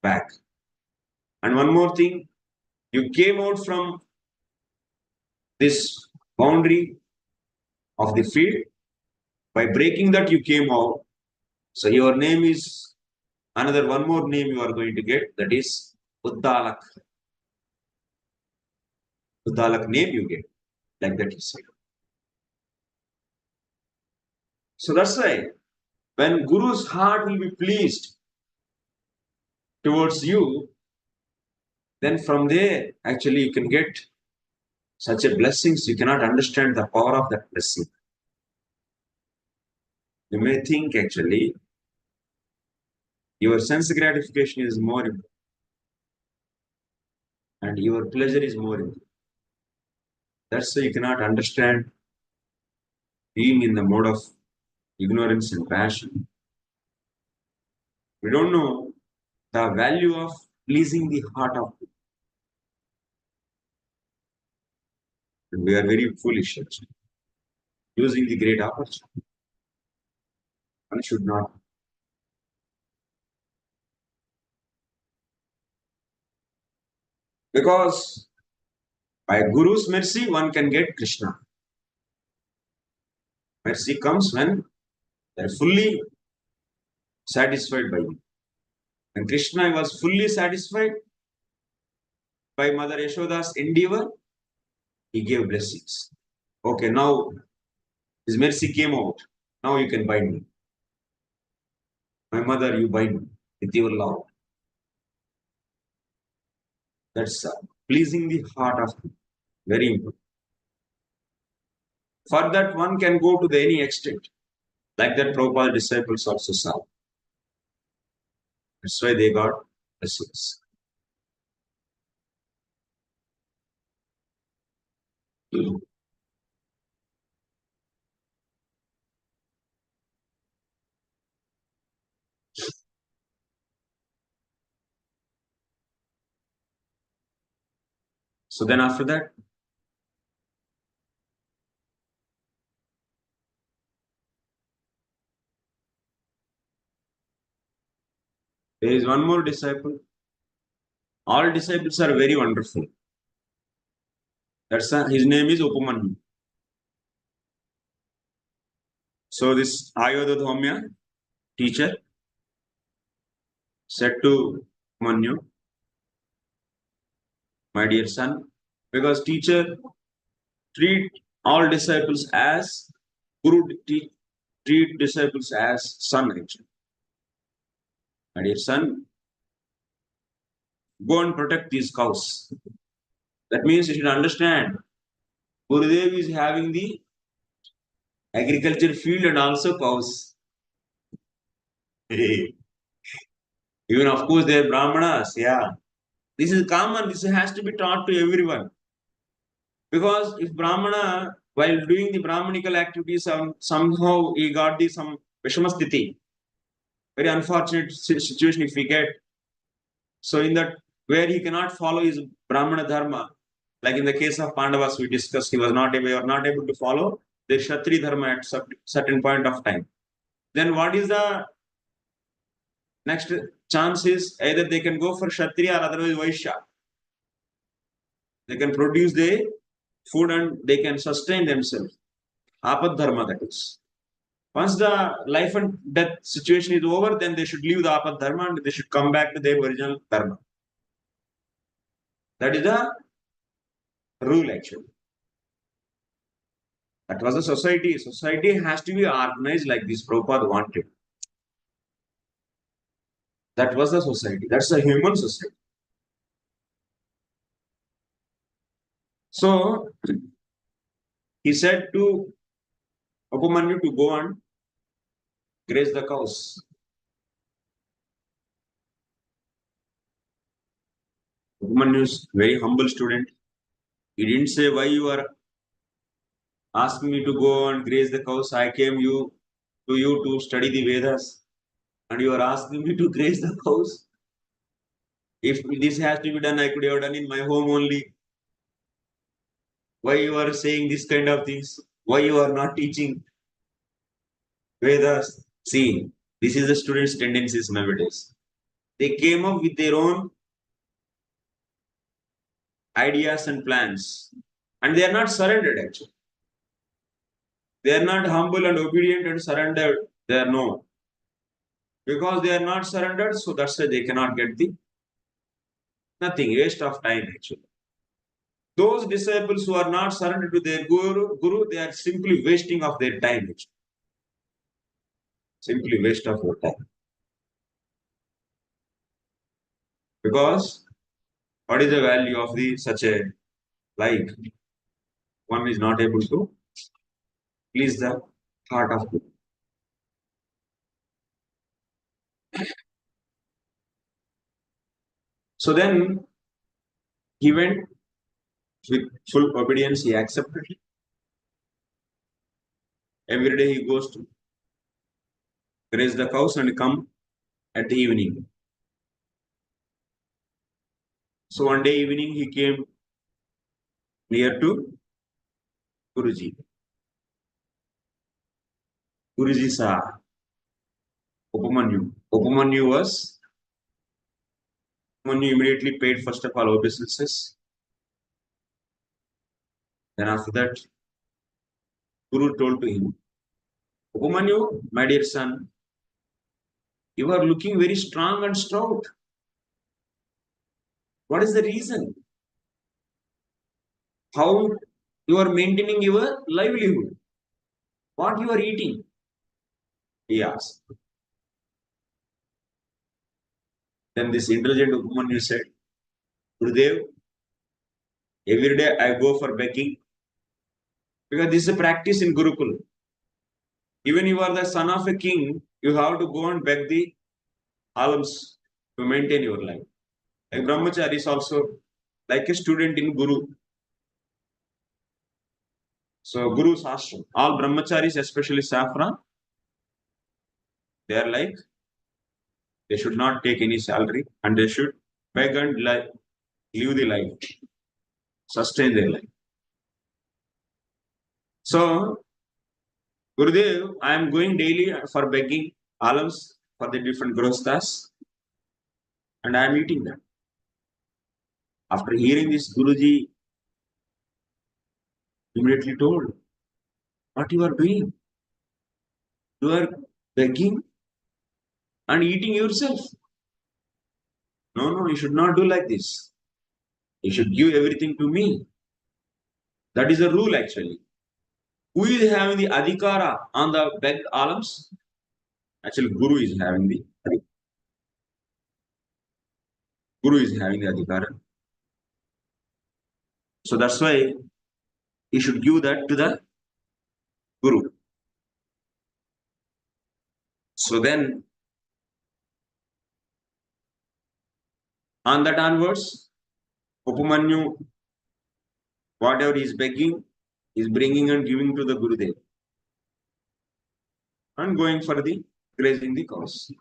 back. And one more thing, you came out from this boundary of the field. By breaking that, you came out. So your name is another one more name you are going to get, that is Uddalak. Uddalak name you get. Like that you say. So that's why when Guru's heart will be pleased towards you, then from there actually you can get such a blessings. You cannot understand the power of that blessing. You may think actually your sense gratification is more important and your pleasure is more important. That's why you cannot understand being in the mode of ignorance and passion. We don't know the value of pleasing the heart of people. And we are very foolish actually. Using the great opportunity. One should not. Because by Guru's mercy, one can get Krishna. Mercy comes when they are fully satisfied by you. And Krishna was fully satisfied by Mother Yashoda's endeavor, he gave blessings. Okay, now his mercy came out. Now you can bind me. My mother, you bind me with your love. That's pleasing the heart of God. Very important. For that, one can go to any extent. Like that, Prabhupada's disciples also saw. That's why they got blessings. So then after that, there is one more disciple. All disciples are very wonderful. His name is Upamanyu. So this Ayodhya teacher said to Manyu, my dear son, because teacher treat all disciples as Guru, treat disciples as son actually. My dear son, go and protect these cows. That means you should understand, Gurudev is having the agriculture field and also cows. Even of course they are Brahmanas, yeah. This is common, this has to be taught to everyone. Because if Brahmana, while doing the Brahmanical activities, somehow he got some Vishamastiti, very unfortunate situation if we get. So in that, where he cannot follow his Brahmana Dharma, like in the case of Pandavas we discussed, they were not able to follow their Kshatri Dharma at certain point of time. Then what is the next chance is either they can go for Kshatriya or otherwise Vaishya. They can produce the food and they can sustain themselves. Apad Dharma, that is. Once the life and death situation is over, then they should leave the Apad Dharma and they should come back to their original Dharma. That is the rule actually. That was the society. Society has to be organized like this Prabhupada wanted. That was the society. That's a human society. So, he said to Upamanyu to go and graze the cows. Upamanyu is very humble student. He didn't say why you are asking me to go and graze the cows. I came to you to study the Vedas and you are asking me to graze the cows. If this has to be done, I could have done in my home only. Why you are saying this kind of things? Why you are not teaching Vedas? See, this is the students' tendencies nowadays. They came up with their own ideas and plans, and they are not surrendered actually. They are not humble and obedient and surrendered. They are no. Because they are not surrendered, so that's why they cannot get the nothing, waste of time actually. Those disciples who are not surrendered to their guru, they are simply wasting of their time actually. Simply waste of your time. Because what is the value of the such a life? One is not able to please the heart of Guru. So then he went with full obedience, he accepted it. Every day he goes to graze the cows and come at the evening. So one day evening he came near to Guruji. Guruji saw Upamanyu. Upamanyu immediately paid first of all obeisances. Then after that, Guru told to him, Upamanyu, my dear son, you are looking very strong and stout. What is the reason? How you are maintaining your livelihood? What you are eating? He asked. Then this intelligent Upamanyu said, Gurudev, every day I go for begging because this is a practice in Gurukul. Even you are the son of a king, you have to go and beg the alms to maintain your life. Like brahmachari is also like a student in Guru. So Guru's ashram. All brahmacharis, especially saffron, they are like they should not take any salary and they should beg and live the life, sustain their life. So Gurudev, I am going daily for begging alms for the different grostas and I am eating them. After hearing this, Guruji immediately told, what you are doing? You are begging and eating yourself. No, you should not do like this. You should give everything to me. That is the rule actually. Who is having the adhikara on the begged alms? Actually, Guru is having the adhikara. So that's why he should give that to the Guru. So then, on that onwards, Upamanyu, whatever he is begging, is bringing and giving to the Gurudev. And going for the grazing the cows.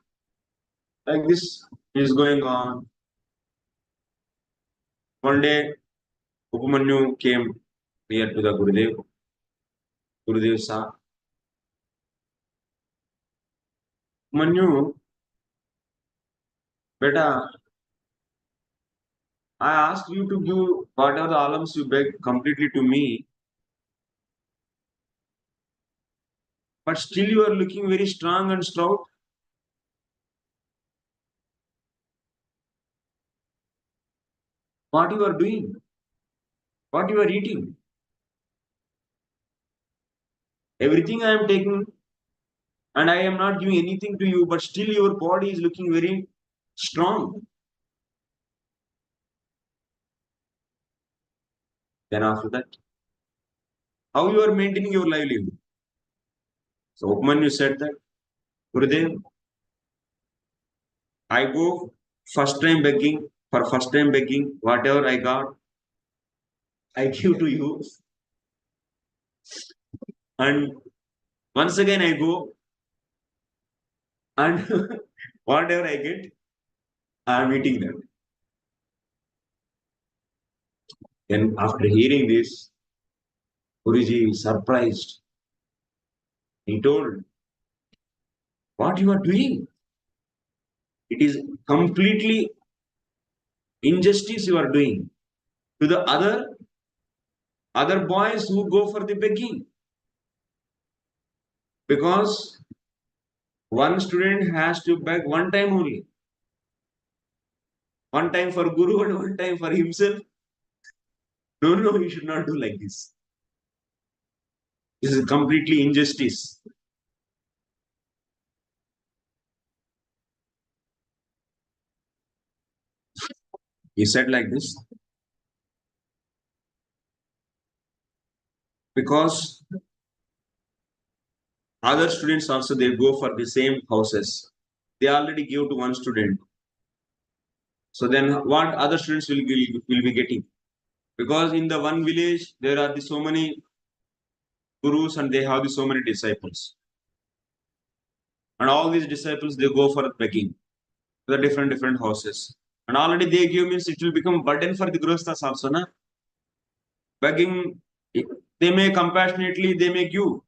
Like this is going on. One day, Upamanyu came near to the Gurudev. Gurudev saw, Upamanyu, beta, I asked you to give whatever the alms you beg completely to me, but still you are looking very strong and stout. What you are doing? What you are eating? Everything I am taking and I am not giving anything to you, but still your body is looking very strong. Then after that, how you are maintaining your livelihood? So Upamanyu said that, Gurudev, I go first time begging, whatever I got, I give to you. And once again I go and whatever I get, I am eating them. Then after hearing this, Guruji surprised. He told, what you are doing? It is completely injustice you are doing to the other boys who go for the begging. Because one student has to beg one time only. One time for Guru and one time for himself. No, you should not do like this. This is completely injustice. He said like this because other students also they go for the same houses. They already give to one student. So then what other students will be getting? Because in the one village there are so many gurus and they have so many disciples. And all these disciples they go for begging to the different houses. And already they give means it will become burden for the grosthas also. Na? Begging, they may compassionately, they may give,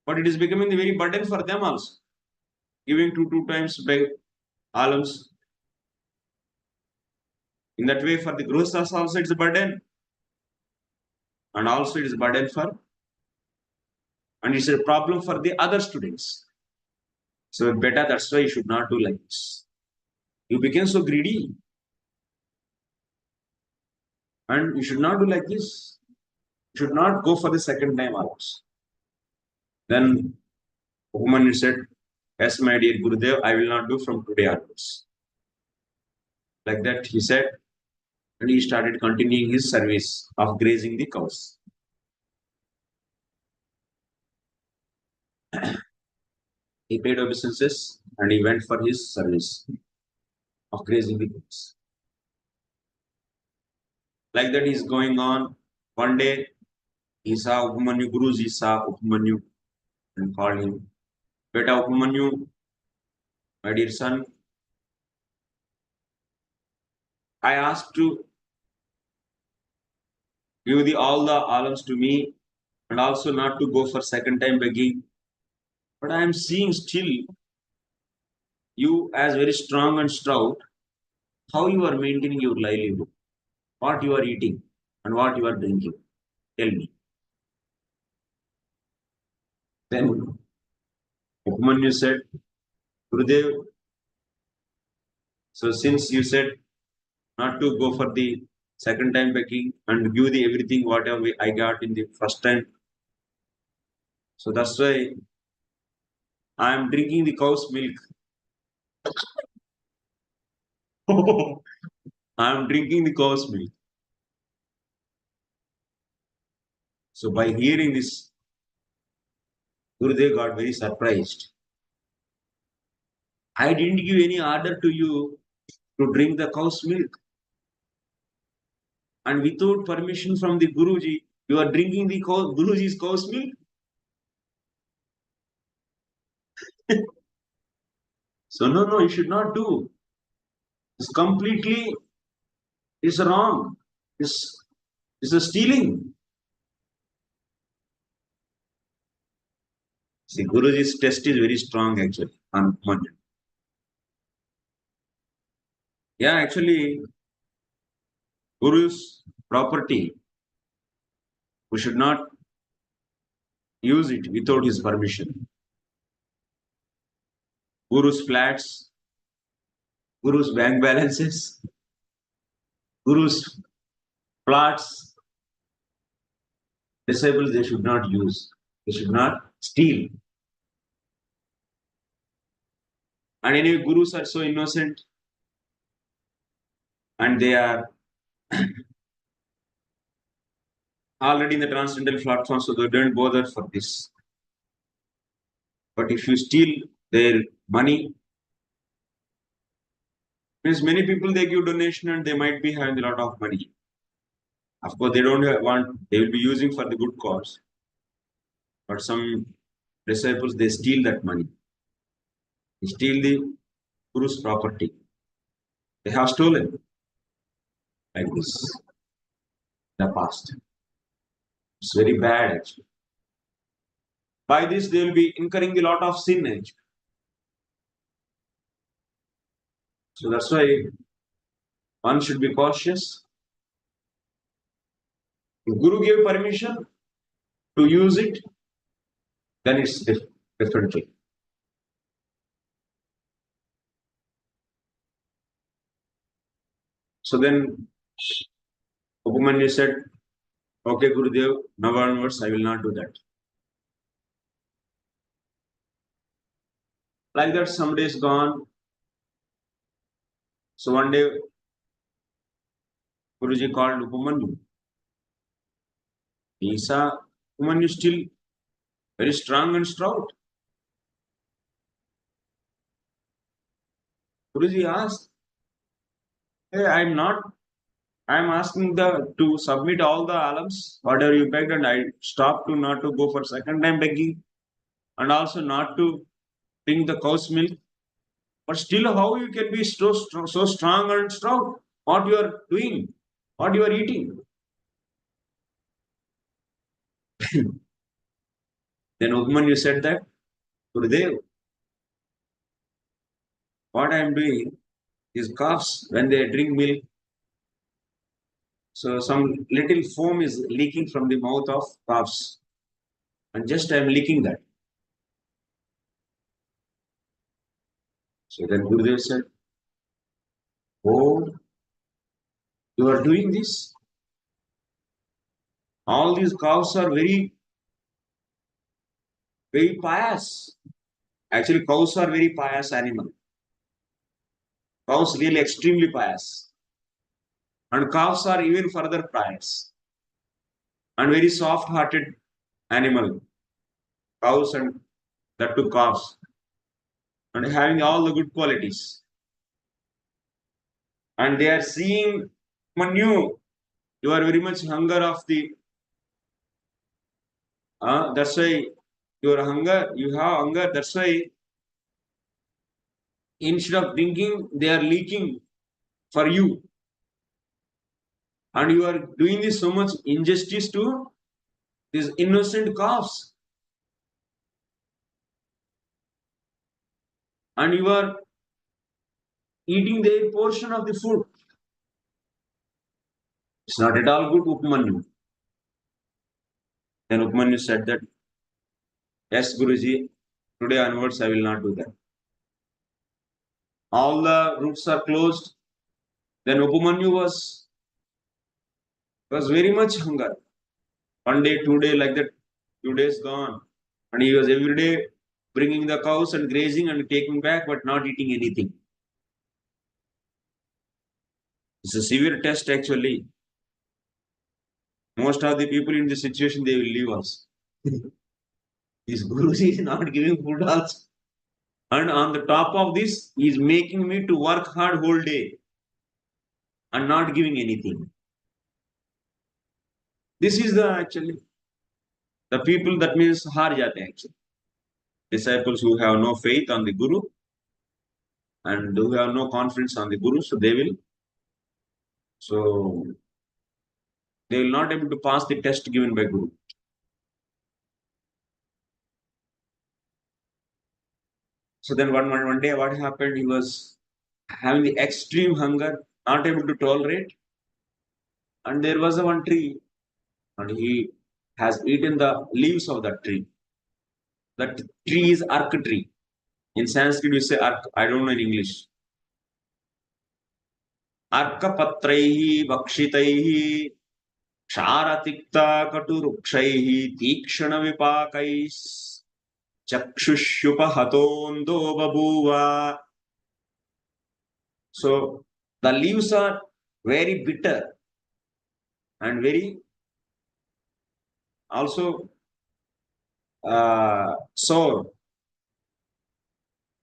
but it is becoming the very burden for them also. Giving two times beg alms. In that way, for the grosthas also it's a burden. And also it is a burden for, and it's a problem for the other students. So better, that's why you should not do like this. You became so greedy. And you should not do like this. You should not go for the second time alms. Then Upamanyu said, yes, my dear Gurudev, I will not do from today onwards. Like that, he said, and he started continuing his service of grazing the cows. He paid obeisances and he went for his service of grazing the cows. Like that, he's going on. One day, he saw Upamanyu, Guruji saw Upamanyu and called him, Beta Upamanyu, my dear son, I asked to give all the alms to me and also not to go for second time begging. But I am seeing still you as very strong and stout, how you are maintaining your livelihood, what you are eating and what you are drinking. Tell me. Then Upamanyu said, Gurudev, so since you said not to go for the second time begging and give the everything whatever I got in the first time, so that's why I am drinking the cow's milk. I am drinking the cow's milk. So by hearing this, Gurudev got very surprised. I didn't give any order to you to drink the cow's milk. And without permission from the Guruji, you are drinking the Guruji's cow's milk. So no, you should not do. It's completely is wrong. It's a stealing. See, Guruji's test is very strong actually on Monday. Yeah, actually, Guru's property, we should not use it without his permission. Guru's flats, Guru's bank balances, Guru's plots, disciples they should not use. They should not steal. And anyway, Gurus are so innocent and they are already in the transcendental platform, so they don't bother for this. But if you steal their money, means many people they give donation and they might be having a lot of money. Of course, they don't want, they will be using for the good cause. But some disciples they steal that money. They steal the Guru's property. They have stolen like this, the past. It's very bad actually. By this, they will be incurring a lot of sin actually. So that's why one should be cautious. If Guru gave permission to use it, then it's different thing. So then Upamanyu said, okay, Gurudev, now onwards I will not do that. Like that, some days gone. So one day, Guruji called Upamanyu. He saw Upamanyu still very strong and stout. Guruji asked, hey, I'm asking to submit all the alms, whatever you begged, and I stopped to not to go for second time begging, and also not to drink the cow's milk. But still, how you can be so strong and stout? What you are doing? What you are eating? Then Upamanyu said that, Gurudev, what I am doing is calves when they drink milk. So some little foam is leaking from the mouth of calves, and just I am leaking that. So then Gurudev said, oh, you are doing this? All these cows are very, very pious. Actually, cows are very pious animal. Cows really extremely pious. And calves are even further pious. And very soft-hearted animal. Cows and that too calves. And having all the good qualities. And they are seeing Manu, you are very much hunger of the that's why you have hunger, that's why instead of drinking, they are leaking for you. And you are doing this so much injustice to these innocent calves. And you are eating their portion of the food. It's not at all good, Upamanyu. Then Upamanyu said that, yes, Guruji, today onwards I will not do that. All the routes are closed. Then Upamanyu was very much hunger. One day, 2 days, like that, 2 days gone. And he was every day bringing the cows and grazing and taking back, but not eating anything. It's a severe test actually. Most of the people in this situation, they will leave us. This Guruji is not giving food also. And on the top of this, he is making me to work hard whole day and not giving anything. This is actually the people, that means Harjate actually. Disciples who have no faith on the Guru and who have no confidence on the Guru, so they will not able to pass the test given by Guru. So then one day what happened, he was having the extreme hunger, not able to tolerate. And there was a one tree and he has eaten the leaves of that tree. That tree is ark tree. In Sanskrit we say ark, I don't know in English. Arkapatraihi vakshitaihi Sharatikta katurukshaihi Tikshana vipakais Chakshushyupahato babuva. So the leaves are very bitter and very also sour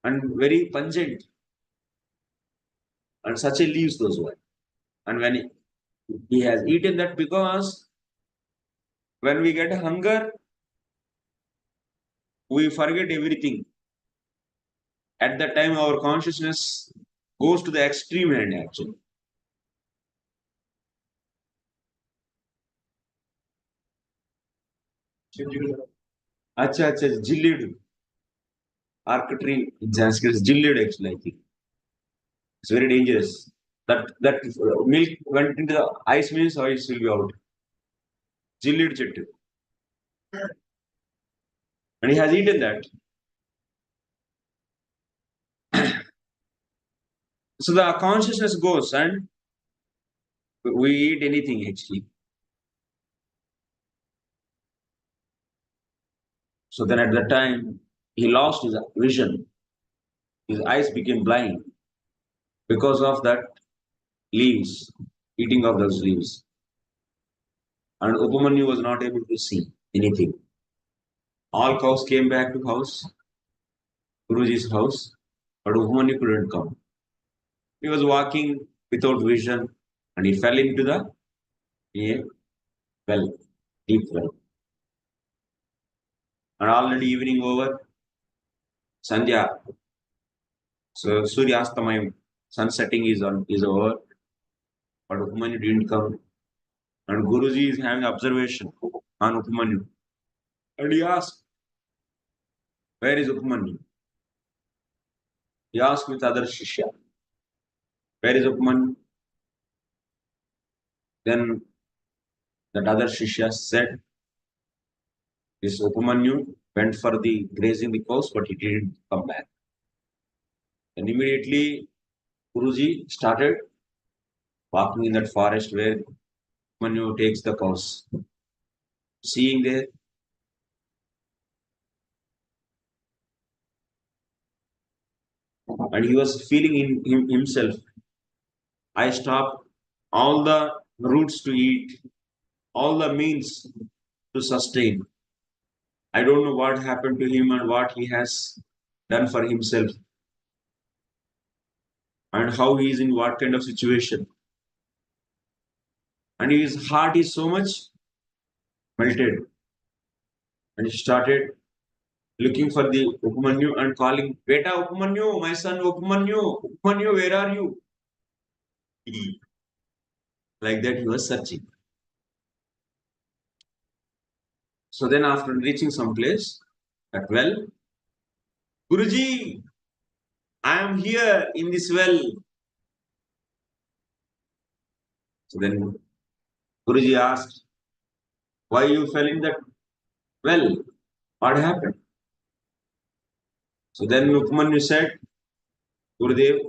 and very pungent. And such a leaves those were. And when he has eaten that, because when we get hunger, we forget everything. At that time, our consciousness goes to the extreme end actually. Acha, acha, jillid. Archery in Sanskrit is jillid actually, I think. It's very dangerous. That milk went into the ice means ice will be out. Jillid chettu. And he has eaten that. So the consciousness goes and we eat anything actually. So then at that time, he lost his vision. His eyes became blind because of that leaves, eating of those leaves. And Upamanyu was not able to see anything. All cows came back to house, Guruji's house, but Upamanyu couldn't come. He was walking without vision and he fell into the well, deep well. And already evening over, Sandhya, so Suryastamayam, sun setting is over, but Upamanyu didn't come. And Guruji is having observation on Upamanyu. And he asked, where is Upamanyu? He asked with other Shishya, where is Upamanyu? Then that other Shishya said, this Upamanyu went for the grazing the cows, but he didn't come back. And immediately Guruji started walking in that forest where Upamanyu takes the cows. Seeing there, and he was feeling in himself, I stopped all the roots to eat, all the means to sustain. I don't know what happened to him and what he has done for himself and how he is in what kind of situation. And his heart is so much melted. And he started looking for the Upamanyu and calling, Beta Upamanyu, my son Upamanyu, Upamanyu, where are you? Like that he was searching. So then after reaching some place, at well, Guruji, I am here in this well. So then Guruji asked, why you fell in that well? What happened? So then Upamanyu said, Gurudev,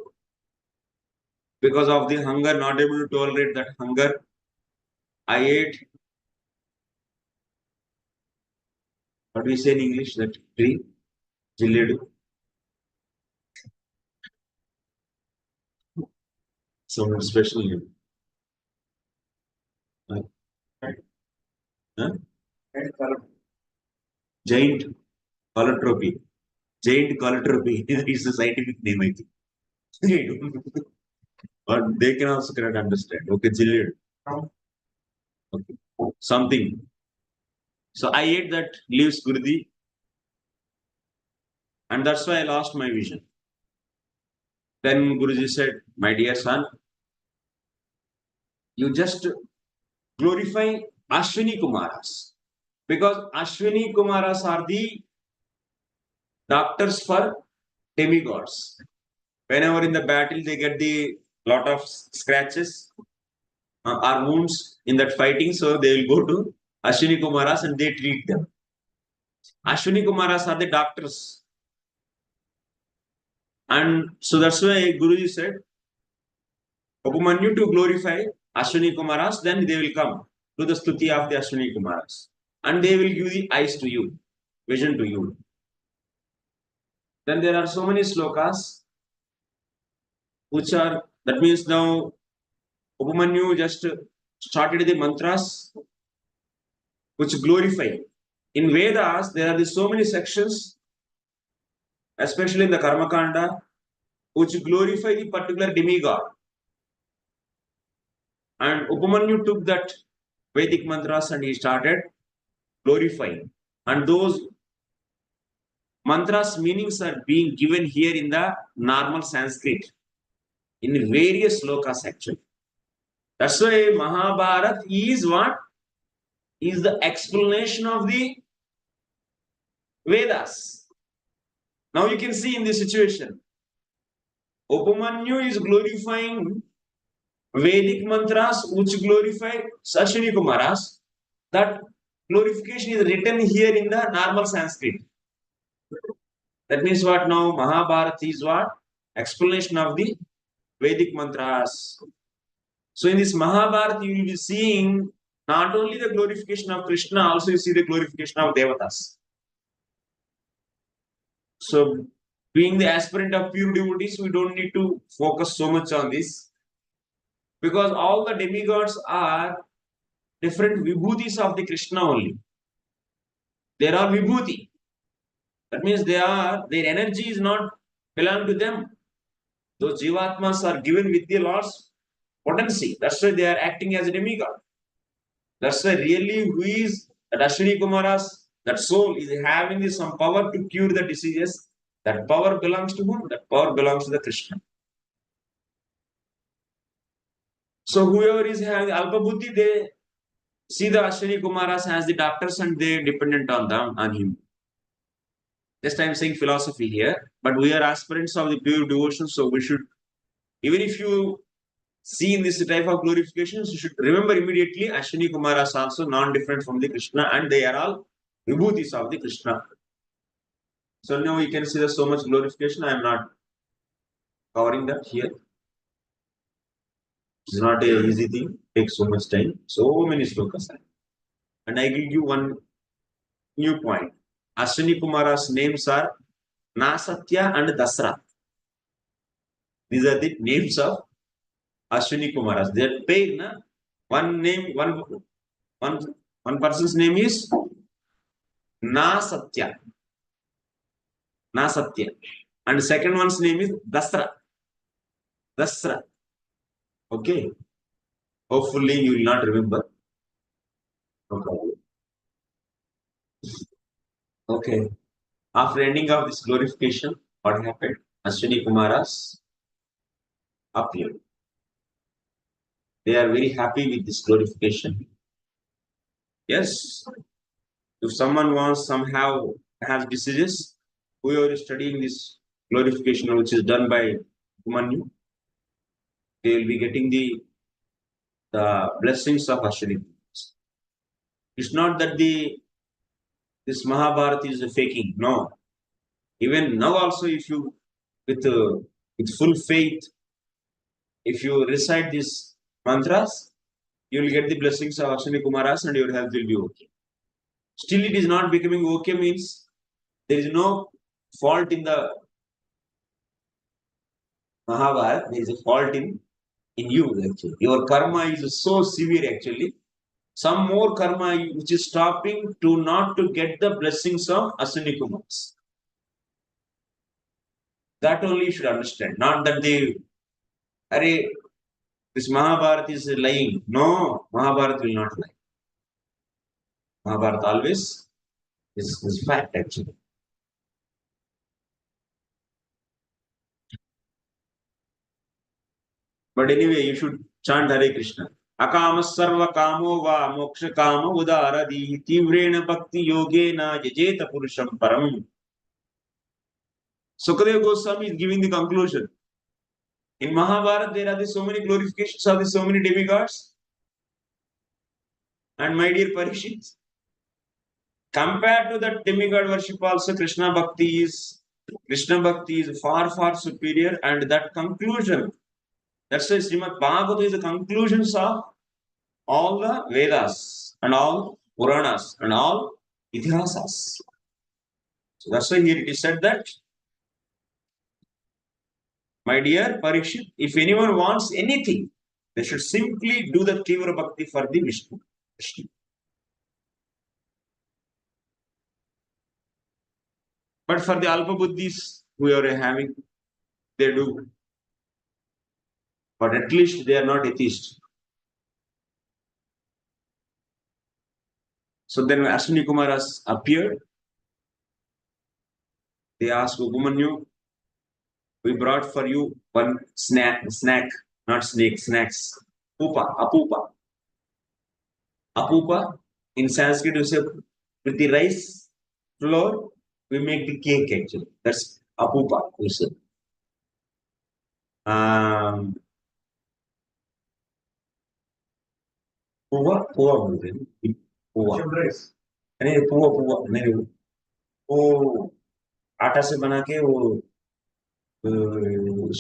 because of the hunger, not able to tolerate that hunger, I ate, what do we say in English, that tree, jilledu. Some special name. Giant colotropy. Giant colotropy is a scientific name, I think. But they can also cannot understand. Okay, jilledu. Okay. Something. So I ate that leaves, Guruji, and that's why I lost my vision. Then Guruji said, my dear son, you just glorify Ashwini Kumaras. Because Ashwini Kumaras are the doctors for demigods. Whenever in the battle they get the lot of scratches or wounds in that fighting, so they will go to Ashwini Kumaras and they treat them. Ashwini Kumaras are the doctors. And so that's why Guruji said, Upamanyu to glorify Ashwini Kumaras, then they will come to the stuti of the Ashwini Kumaras. And they will give the eyes to you, vision to you. Then there are so many slokas which are, that means now Upamanyu just started the mantras which glorify. In Vedas, there are so many sections, especially in the Karma Kanda, which glorify the particular demigod. And Upamanyu took that Vedic mantras and he started glorifying. And those mantras meanings are being given here in the normal Sanskrit, in various slokas actually. That's why Mahabharata is what? Is the explanation of the Vedas. Now you can see in this situation, Upamanyu is glorifying Vedic mantras which glorify Ashwini Kumaras. That glorification is written here in the normal Sanskrit. That means what now? Mahabharata is what? Explanation of the Vedic mantras. So in this Mahabharata, you will be seeing not only the glorification of Krishna, also you see the glorification of Devatas. So being the aspirant of pure devotees, we don't need to focus so much on this, because all the demigods are different vibhutis of the Krishna only. They are vibhuti. That means their energy is not belong to them. Those jivatmas are given with the Lord's potency. That's why they are acting as a demigod. That's why really who is that Ashwini Kumaras, that soul is having some power to cure the diseases. That power belongs to whom? That power belongs to the Krishna. So whoever is having Alpa Buddhi, they see the Ashwini Kumaras as the doctors and they dependent on them, on him. Just I am saying philosophy here, but we are aspirants of the pure devotion, so we should, even if you see in this type of glorifications, you should remember immediately Ashwini Kumaras also non-different from the Krishna, and they are all vibhutis of the Krishna. So now you can see there's so much glorification. I am not covering that here. It's not an easy thing. It takes so much time. So many slokas. And I will give you one new point. Ashwini Kumara's names are Nasatya and Dasra. These are the names of Ashwini Kumaras. They are pair, na? One person's name is Nasatya. Nasatya. And the second one's name is Dasra. Dasra. Okay. Hopefully you will not remember. Okay. After ending of this glorification, what happened? Ashwini Kumaras appeared. They are very happy with this glorification. Yes. If someone wants somehow has diseases, whoever is studying this glorification, which is done by Upamanyu, they will be getting the blessings of Ashwini. It's not that this Mahabharata is a faking. No. Even now also, if you with full faith, if you recite these mantras, you will get the blessings of Ashwini Kumaras and your health will be okay. Still, it is not becoming okay means there is no fault in the Mahabharata. There is a fault in you actually. Your karma is so severe actually. Some more karma which is stopping to not to get the blessings of Ashwini Kumaras. That only you should understand. Not that this Mahabharata is lying. No, Mahabharata will not lie. Mahabharata always is fact actually. But anyway, you should chant Hare Krishna. Akama sarva kamo va moksha kama udaradi tivrena bhakti yogena yajeta purusham param. Suta Gosvami is giving the conclusion. In Mahabharata, there are so many glorifications of so many demigods. And my dear Parikshit, compared to that demigod worship also, Krishna Bhakti is far, far superior. And that conclusion, that's why Srimad Bhagavatam is the conclusions of all the Vedas and all Puranas and all Itihasas. So that's why here it is said that, my dear Parikshit, if anyone wants anything, they should simply do the Tivra Bhakti for the Vishnu. But for the Alpa Buddhis who are having, they do. But at least they are not atheists. So then when Ashwini Kumaras appeared, they asked Upamanyu, we brought for you one snack, not snake, snacks. Apupa. Apupa, in Sanskrit, you say with the rice flour we make the cake actually. That's apupa, we say. पुआ पुआ बोलते हैं पुआ अरे पुआ पुआ नहीं वो आटा से बना के वो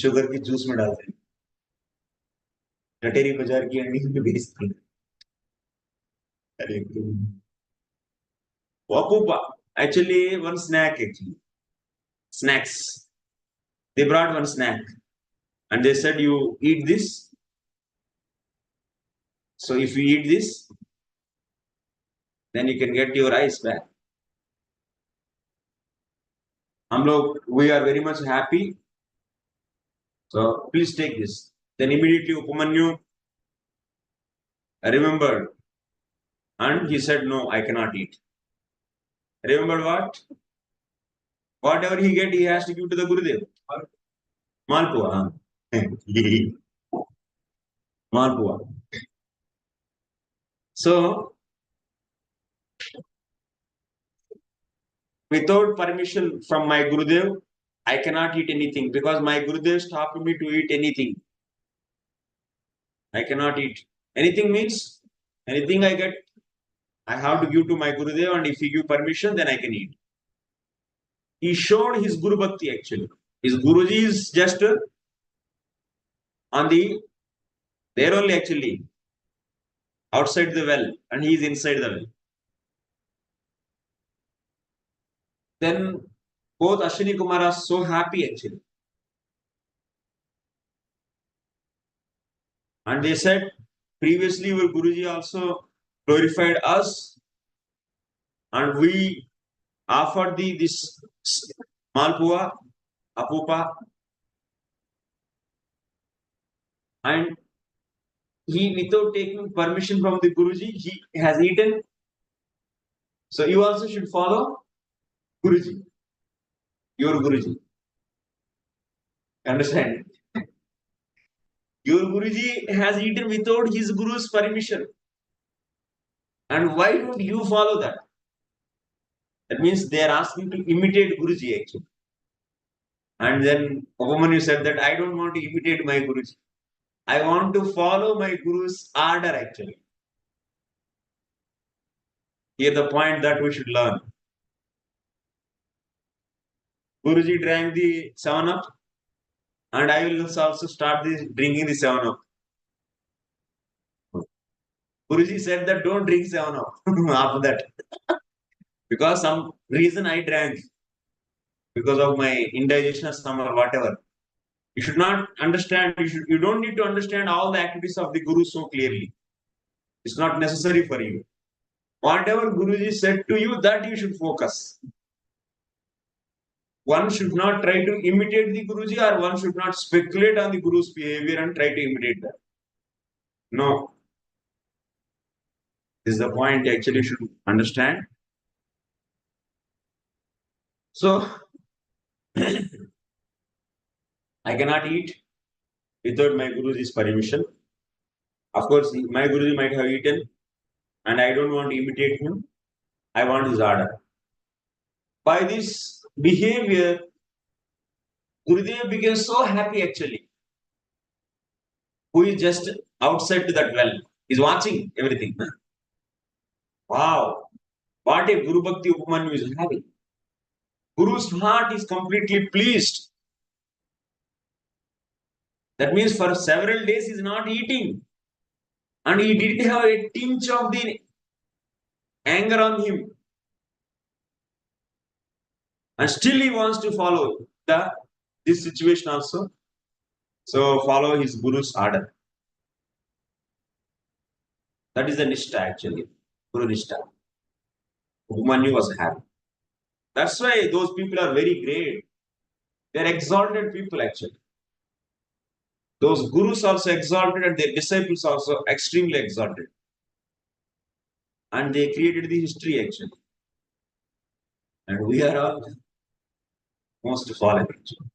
शुगर की जूस में डालते हैं लटेरी बाजार की अंडी में बेचते हैं अरे पुआ actually one snack actually snacks they brought one snack and they said you eat this so if you eat this then you can get your eyes back हम लोग we are very much happy so please take this then immediately Upamanyu remembered and he said no I cannot eat remembered what whatever he get he has to give to the Gurudev malpua malpua so without permission from my Gurudev, I cannot eat anything because my Gurudev stopped me to eat anything. I cannot eat. Anything means anything I get, I have to give to my Gurudev, and if he give permission, then I can eat. He showed his Gurubhakti actually. His Guruji is just on the there only actually outside the well, and he is inside the well. Then both Ashwini Kumar are so happy actually. And they said, previously our Guruji also glorified us and we offered this malpua, apupa, and he, without taking permission from the Guruji, he has eaten. So you also should follow Guruji, your Guruji. Understand? Your Guruji has eaten without his Guru's permission. And why don't you follow that? That means they are asking to imitate Guruji actually. And then Upamanyu said that I don't want to imitate my Guruji. I want to follow my Guru's order actually. Here the point that we should learn. Guruji drank the 7-Up and I will also start drinking the 7-Up. Guruji said that don't drink 7-Up after that. Because some reason I drank. Because of my indigestion or some or whatever. You should not understand, you don't need to understand all the activities of the Guru so clearly. It's not necessary for you. Whatever Guruji said to you, that you should focus. One should not try to imitate the Guruji or one should not speculate on the Guru's behavior and try to imitate that. No. This is the point actually you should understand. So, I cannot eat without my Guruji's permission. Of course, my Guruji might have eaten and I don't want to imitate him. I want his order. By this behavior, Gurudev became so happy actually. Who is just outside to that well. He's watching everything. Wow. What a Gurubhakti Upamanyu is having. Guru's heart is completely pleased. That means for several days he's not eating. And he didn't have a tinge of the anger on him. And still he wants to follow this situation also. So follow his Guru's order. That is the Nishtha actually. Guru Nishtha. Upamanyu was happy. That's why those people are very great. They are exalted people actually. Those gurus also exalted and their disciples also extremely exalted. And they created the history actually. And we are all most fallen actually.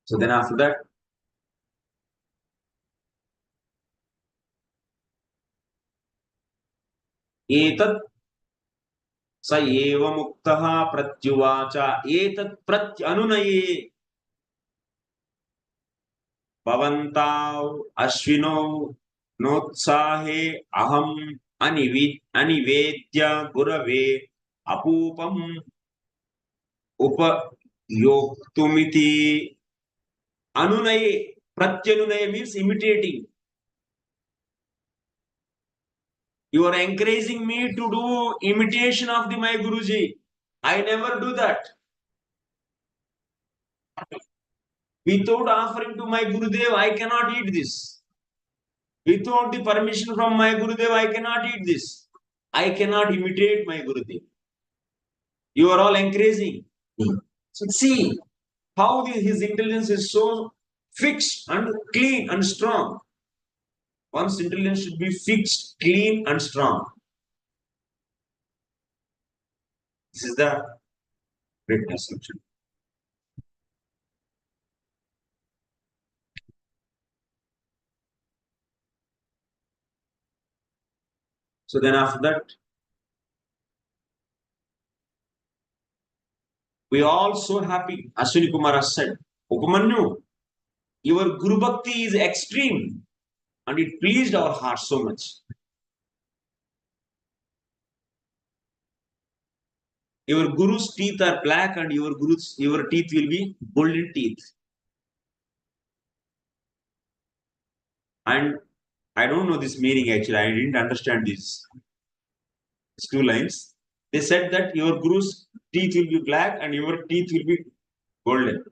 So then after that, एतत् स एव मुक्तः प्रत्युवाच एतत् प्रत्यनुनये भवन्ताव अश्विनौ नोत्साहे अहम् अनिवेद्य गुरवे अपूपम् उपयोक्तुमिति. Anunaye, pratyanunaye means imitating. You are encouraging me to do imitation of my Guruji. I never do that. Without offering to my Gurudev, I cannot eat this. Without the permission from my Gurudev, I cannot eat this. I cannot imitate my Gurudev. You are all encouraging me. So see how his intelligence is so fixed and clean and strong. One's intelligence should be fixed, clean and strong. This is the greatness section. So then after that, we are all so happy. Ashwini Kumara said, Upamanyu, your Gurubhakti is extreme and it pleased our heart so much. Your Guru's teeth are black and your teeth will be golden teeth. And I don't know this meaning actually. I didn't understand these two lines. They said that your Guru's teeth will be black and your teeth will be golden.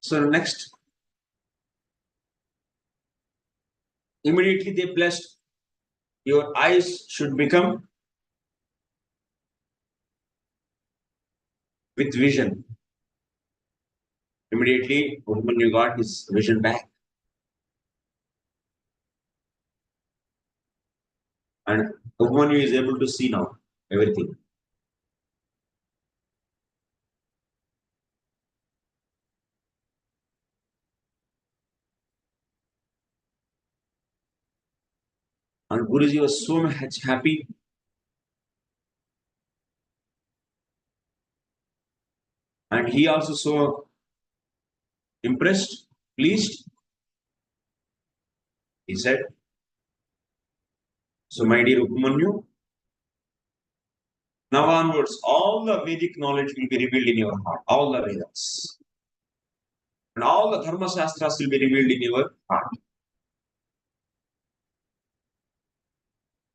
So next, immediately they blessed, your eyes should become with vision. Immediately, Upamanyu got his vision back. And Upamanyu is able to see now everything. And Guruji was so much happy. And he also so impressed, pleased. He said, so my dear Upamanyu, now onwards, all the Vedic knowledge will be revealed in your heart, all the Vedas. And all the Dharma Shastras will be revealed in your heart.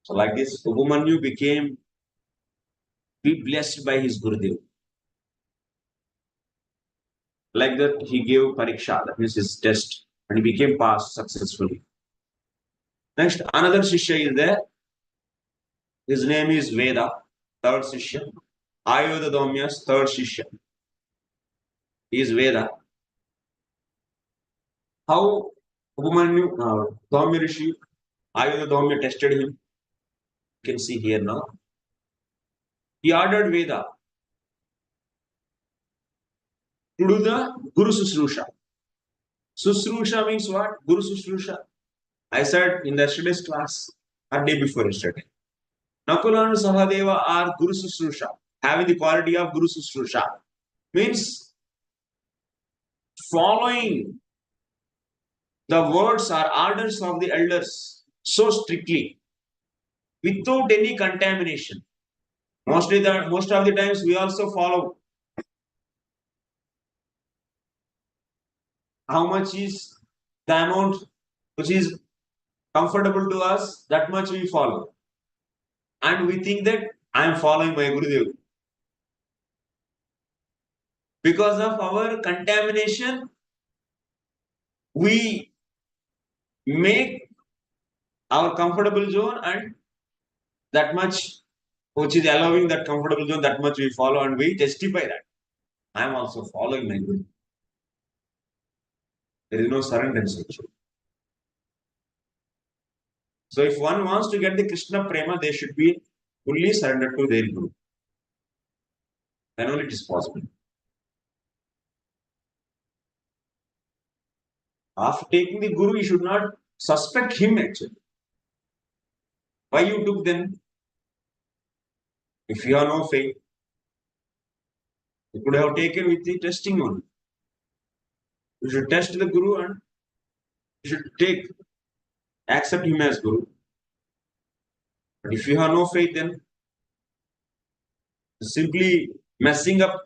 So like this, Upamanyu became be blessed by his Gurudev. Like that, he gave Pariksha, that means his test, and he became passed successfully. Next, another Shishya is there. His name is Veda, third Shishya. Ayodha Dhaumya's third Shishya. He is Veda. How Upamanyu, Dhaumya Rishi, Ayodha Dhaumya tested him. You can see here now. He ordered Veda to do the Guru Susrusha. Susrusha means what? Guru Susrusha. I said in yesterday's class, or day before yesterday. Nakula and Sahadeva are Guru Susrusha, having the quality of Guru Susrusha. Means following the words or orders of the elders so strictly, without any contamination. Most of the times we also follow how much is the amount which is comfortable to us, that much we follow. And we think that I am following my Gurudev. Because of our contamination, we make our comfortable zone, and that much which is allowing that comfortable zone, that much we follow, and we justify that I am also following my Guru. There is no surrender actually. So if one wants to get the Krishna Prema, they should be fully surrendered to their Guru. Then only it is possible. After taking the Guru, you should not suspect him actually. Why you took then? If you have no faith, you could have taken with the testing one. You should test the Guru and you should accept him as Guru. But if you have no faith, then simply messing up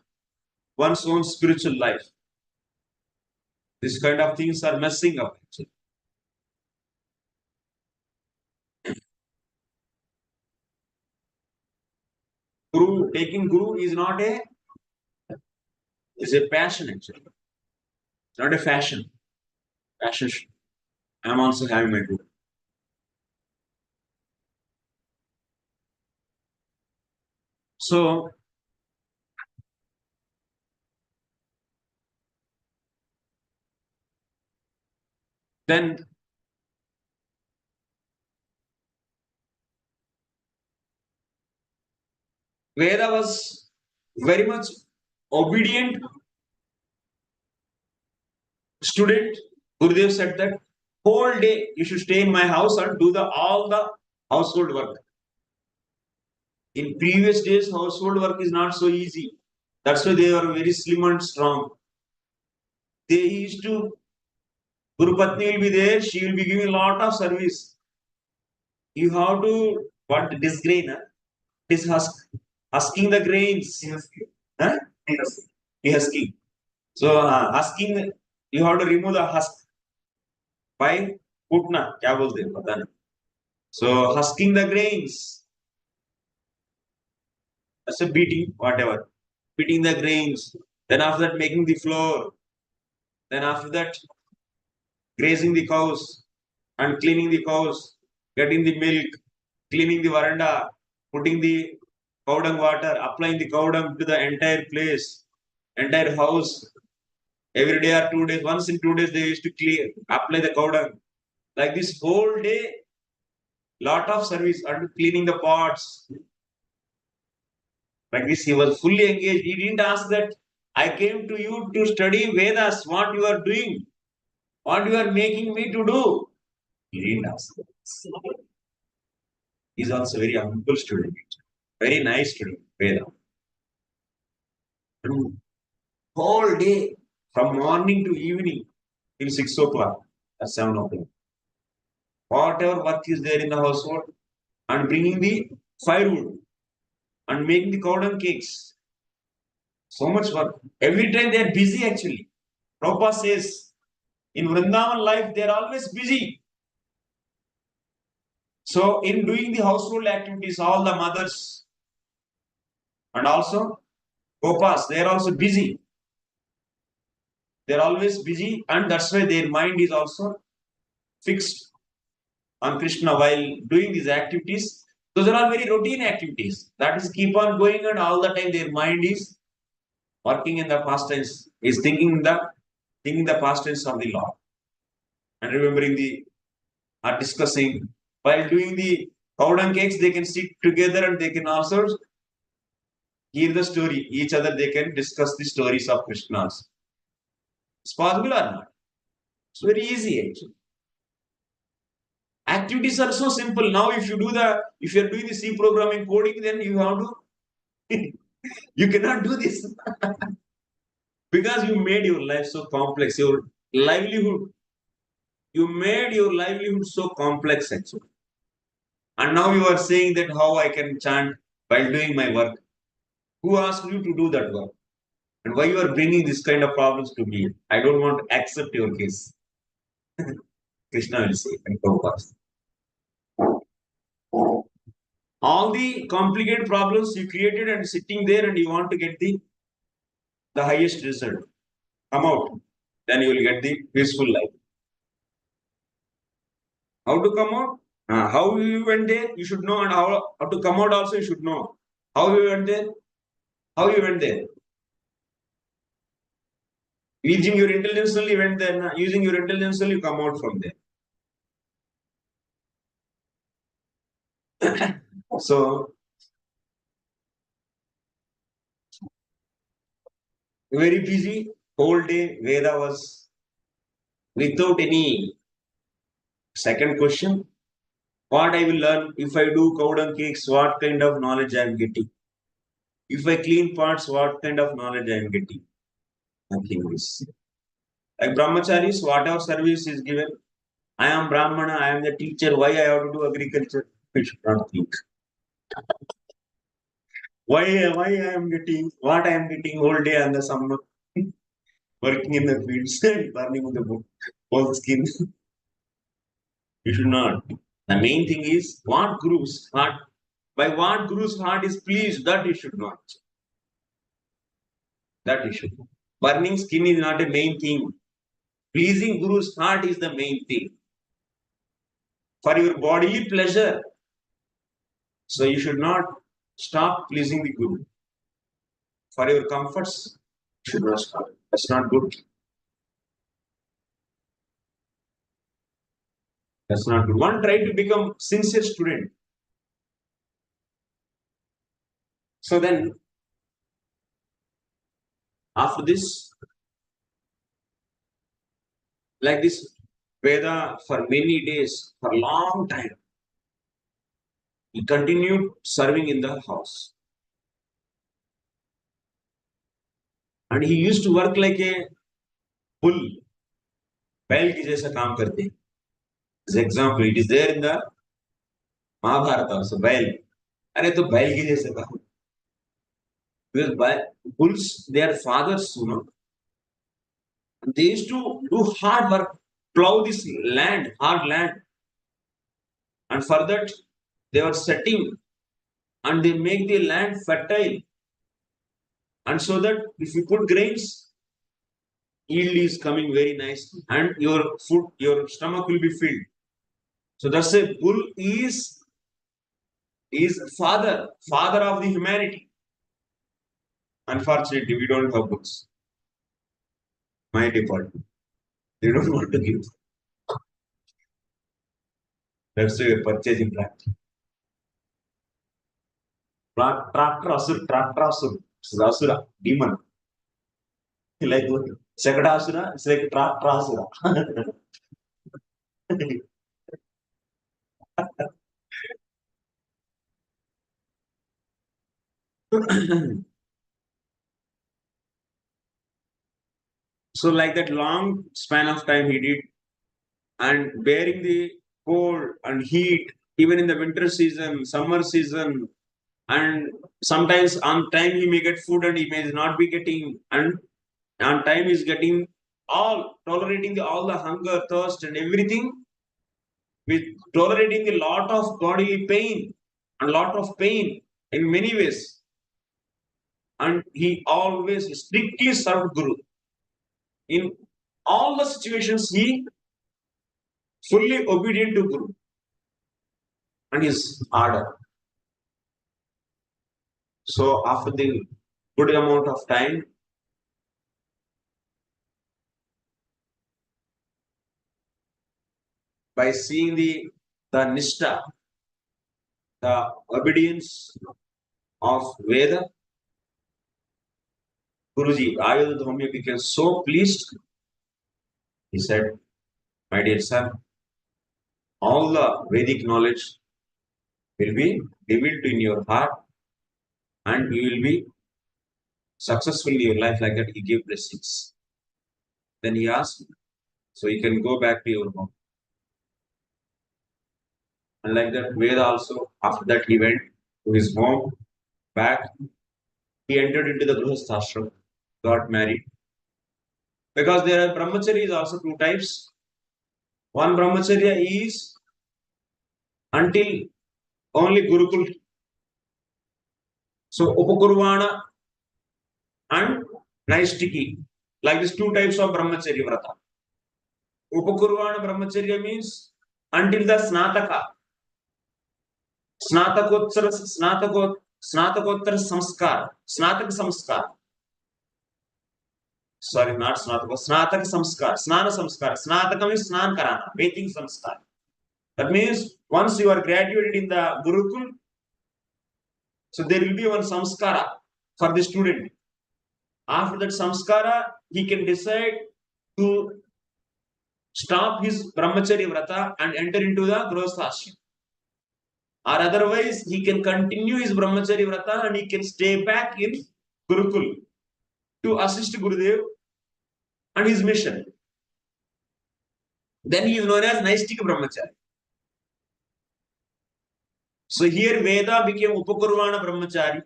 one's own spiritual life. This kind of things are messing up actually. Taking Guru is not is a passion actually. It's not a fashion. Fashion. I'm also having my Guru. So then Veda was very much obedient student. Gurudev said that whole day you should stay in my house and do all the household work. In previous days, household work is not so easy. That's why they are very slim and strong. They used to, Guru Patni will be there, she will be giving a lot of service. You have to, what, disgrain, huh? It is husking the grains. Huh? Husking. So, husking, you have to remove the husk. By putna, kya bolte hain, pata nahi. So, husking the grains. That's a beating, whatever. Beating the grains. Then after that, making the flour. Then after that, grazing the cows and cleaning the cows, getting the milk, cleaning the veranda, putting the cow dung water, applying the cow dung to the entire place, entire house. Every day or 2 days, once in 2 days, they used to apply the cow dung. Like this whole day, lot of service and cleaning the pots. Like this, he was fully engaged. He didn't ask that, I came to you to study Vedas, what you are doing, what you are making me to do. He didn't ask that. He's also very humble student, very nice student, Veda. And whole day, from morning to evening, till 6 o'clock or 7 o'clock. Whatever work is there in the household, and bringing the firewood, and making the cow dung cakes. So much work. Every time they are busy actually. Prabhupada says, in Vrindavan life, they are always busy. So, in doing the household activities, all the mothers and also Gopas, they are also busy. They are always busy, and that's why their mind is also fixed on Krishna while doing these activities. Those are all very routine activities. That is keep on going, and all the time their mind is working in the past tense, is thinking the past tense of the Lord. And remembering discussing. While doing the cow dung cakes, they can sit together and they can also hear the story. Each other they can discuss the stories of Krishna's. It's possible or not? It's very easy actually. Activities are so simple. Now, if you're doing the C programming coding, then you have to you cannot do this. Because you made your life so complex. Your livelihood. You made your livelihood so complex actually. And now you are saying that how I can chant while doing my work. Who asked you to do that work? And why you are bringing this kind of problems to me? I don't want to accept your case. Krishna will say, and Prabhupada. All the complicated problems you created and sitting there and you want to get the highest result. Come out. Then you will get the peaceful life. How to come out? How you went there, you should know, and how to come out also, you should know. How you went there? How you went there? Using your intelligence only went there. Using your intelligence only come out from there. So, very busy whole day. Veda was without any second question. What I will learn if I do cow dung cakes, what kind of knowledge I am getting? If I clean pots, what kind of knowledge I am getting? Nothing is. Like brahmacharis, whatever service is given, I am Brahmana, I am the teacher, why I have to do agriculture? We should not think. Why I am getting, what I am getting whole day on the summer, working in the fields, burning the whole skin. You should not. The main thing is what Guru's heart, by what Guru's heart is pleased, that you should not. That you should not. Burning skin is not a main thing. Pleasing Guru's heart is the main thing. For your bodily pleasure. So you should not stop pleasing the Guru. For your comforts, you should not stop. That's not good. That's not good. One try to become sincere student. So then, after this, like this, Veda for many days, for a long time, he continued serving in the house. And he used to work like a bull. बैल की जैसा काम करते हैं. As an example, it is there in the Mahabharata also. बैल, अरे तो बैल की जैसा काम. Because bulls, they are fathers, you know. They used to do hard work, plow this land, hard land. And for that, they were setting and they make the land fertile. And so that if you put grains, yield is coming very nice and your food, your stomach will be filled. So that's a bull is father of the humanity. Unfortunately, we don't have bulls. My department. They don't want to give. That's why we're purchasing tractor. Tractor asura. Asura, demon. Like Sakada asura, it's like tractor asura. So like that long span of time he did, and bearing the cold and heat, even in the winter season, summer season, and sometimes on time he may get food and he may not be getting, and on time is getting all, tolerating all the hunger, thirst and everything, with tolerating a lot of bodily pain and lot of pain in many ways. And he always strictly served Guru. In all the situations, he fully obedient to Guru and his order. So after the good amount of time, by seeing the Nishta, the obedience of Veda, Guruji, Ayodhya Dhamya became so pleased. He said, my dear son, all the Vedic knowledge will be revealed in your heart and you will be successful in your life. Like that, he gave blessings. Then he asked, so you can go back to your home. And like that, Veda also, after that, he went to his home, back. He entered into the Grihastha ashram, got married. Because there are brahmacharis also two types. One brahmacharya is until only Gurukul. So Upakurvana and Naistiki. Like these two types of brahmacharya vrata. Upakurvana brahmacharya means until the Snataka. Snatakottara samskar. Snatak samskar. Sorry, not Snataka. Snatak samskar. Snana samskar. Snataka means Snan Karana. Bathing samskar. That means once you are graduated in the Gurukul, so there will be one samskara for the student. After that samskara, he can decide to stop his brahmacharya vrata and enter into the grihastha ashram. or otherwise he can continue his brahmachari vrata and he can stay back in Gurukul to assist Gurudev and his mission. Then he is known as Naistika Brahmachari. So here Veda became Upakurvana Brahmachari.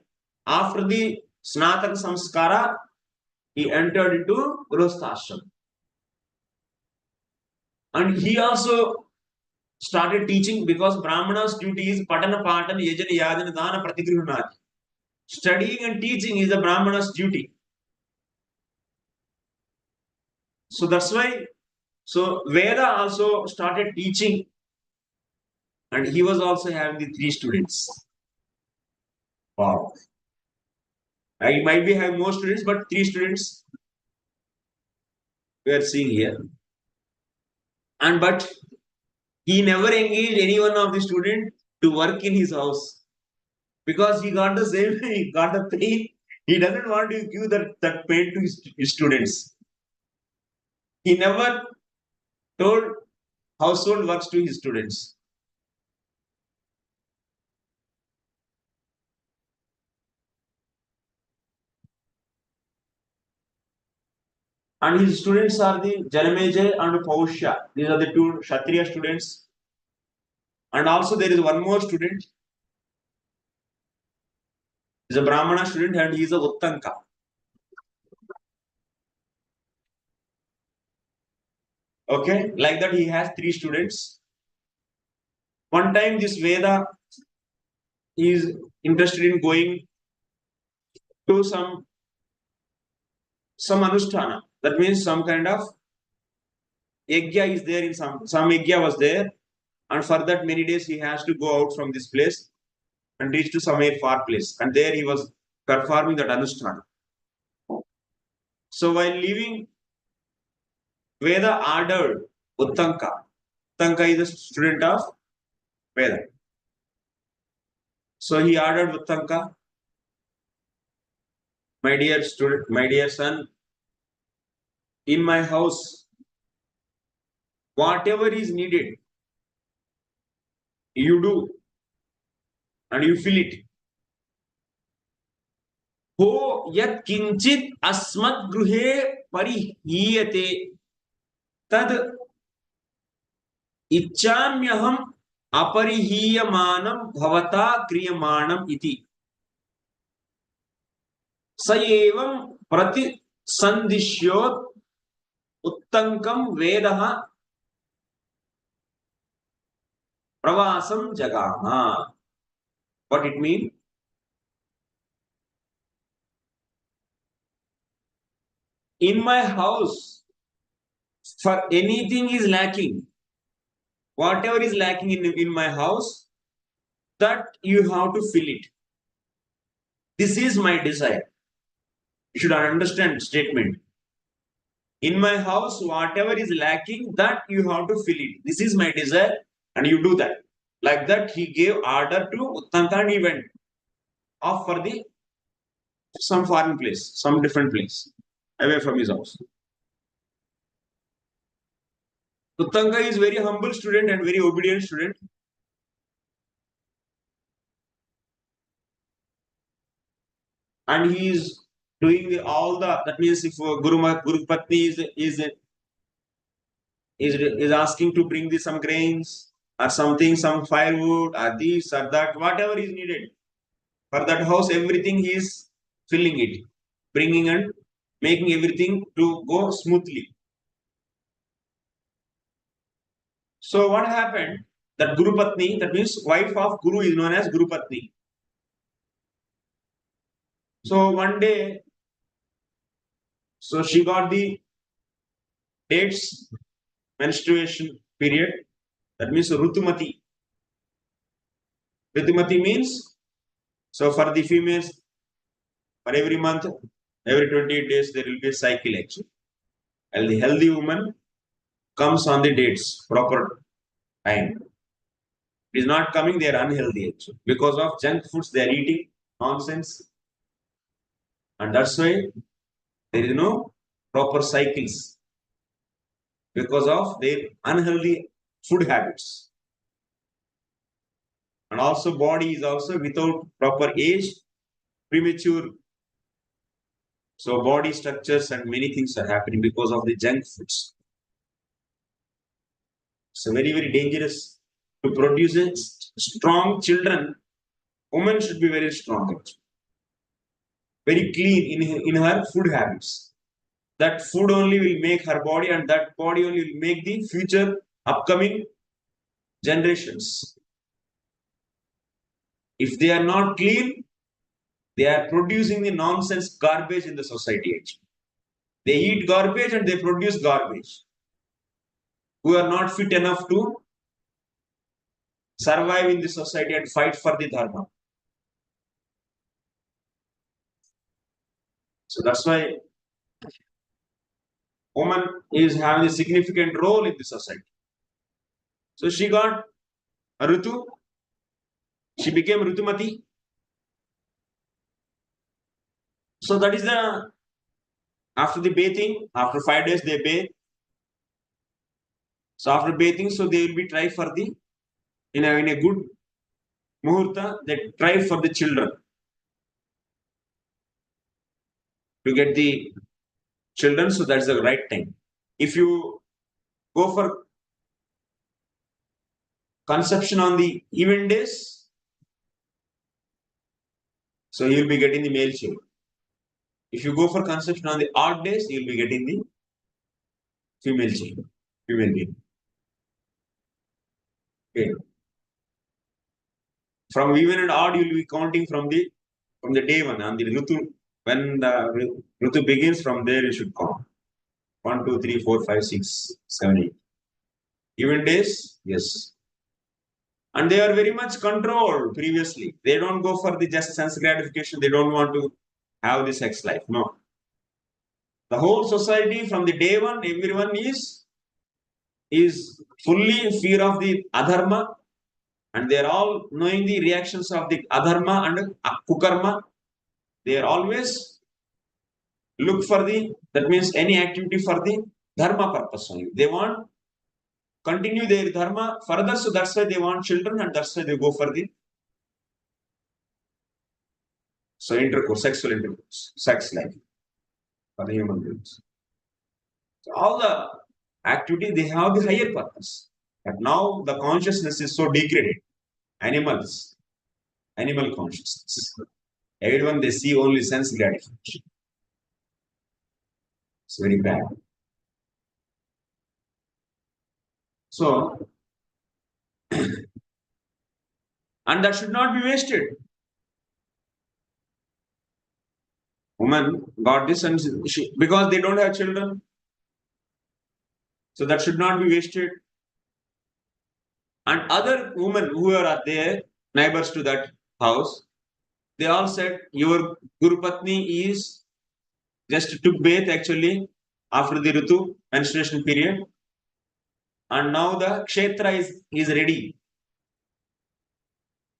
After the Snataka Samskara, he entered into Grosthashram. And he also started teaching because Brahmana's duty is Patana Patana Yajna Yajna Dana Pratigruhanati. Studying and teaching is a Brahmana's duty. So that's why, so Veda also started teaching, and he was also having the 3 students. Wow. I might be having more students, but 3 students we are seeing here. And but he never engaged any one of the students to work in his house because he got the same, he got the pain. He doesn't want to give that pain to his students. He never told household works to his students. And his students are the Janamejaya and PAUSYA. These are the 2 Kshatriya students. And also there is one more student. He is a Brahmana student and he is a Uttanka. Okay, like that he has 3 students. One time this Veda is interested in going to some anusthana. That means some kind of yajna is there in some yajna was there, and for that many days he has to go out from this place and reach to some far place, and there he was performing that anusthana. So while leaving, Veda ordered Uttanka. Uttanka is a student of Veda. So he ordered Uttanka, my dear student, my dear son, in my house, whatever is needed, you do and you fill it. Ho yat kinchit asmat gruhe parihiyate tad icchamyaham aparihiyamanam bhavata kriyamanam iti. Sayevam prati sandishyot Uttankam Vedaha Pravasam Jagama. What it means? In my house, for anything is lacking, whatever is lacking in my house, that you have to fill it. This is my desire. You should understand statement. In my house, whatever is lacking, that you have to fill it. This is my desire, and you do that. Like that, he gave order to Uttanka and he went off for some foreign place, some different place, away from his house. Uttanka is very humble student and very obedient student. And he is doing that means if Gurubhakti is asking to bring some grains or something, some firewood or this or that, whatever is needed for that house, everything he is filling it, bringing and making everything to go smoothly. So what happened? That Guru Patni, that means wife of Guru, is known as Guru Patni. So one day, so she got the dates, menstruation period. That means Rutumati. Rutumati means, so for the females, for every month, every 28 days, there will be a cycle actually. And the healthy woman comes on the dates, proper time. It is not coming, they are unhealthy actually. Because of junk foods they are eating, nonsense. And that's why there is no proper cycles. Because of their unhealthy food habits. And also body is also without proper age, premature. So body structures and many things are happening because of the junk foods. So very, very dangerous to produce strong children. Woman should be very strong, very clean in her food habits. That food only will make her body, and that body only will make the future upcoming generations. If they are not clean, they are producing the nonsense garbage in the society. They eat garbage and they produce garbage. Who are not fit enough to survive in the society and fight for the dharma. So that's why woman is having a significant role in the society. So she got Ritu. She became Ritumati. So that is the after the bathing. After 5 days they bathe. So after bathing, so they will be try for the in a good muhurta. They try for the children to get the children. So that's the right time. If you go for conception on the even days, so you'll be getting the male child. If you go for conception on the odd days, you'll be getting the female child, female being. Okay. From even and odd, you'll be counting from the day one on the Ritu. When the Ritu begins, from there you should count. 1, 2, 3, 4, 5, 6, 7, 8. Even days, yes. And they are very much controlled previously. They don't go for the just sense gratification. They don't want to have the sex life. No. The whole society from the day one, everyone is fully fear of the adharma, and they are all knowing the reactions of the adharma and kukarma. They are always look for that means any activity for the dharma purpose only. They want continue their dharma further, so that's why they want children, and that's why they go for the intercourse, sexual intercourse, sex life for the human beings. So all the activity they have the higher purpose. But now the consciousness is so degraded. Animal consciousness. Everyone they see only sense gratification. It's very bad. So, and that should not be wasted. Woman got this, and because they don't have children, so that should not be wasted. And other women who are there, neighbors to that house, they all said, your Guru Patni is just took bath actually after the Ritu menstruation period, and now the Kshetra is ready.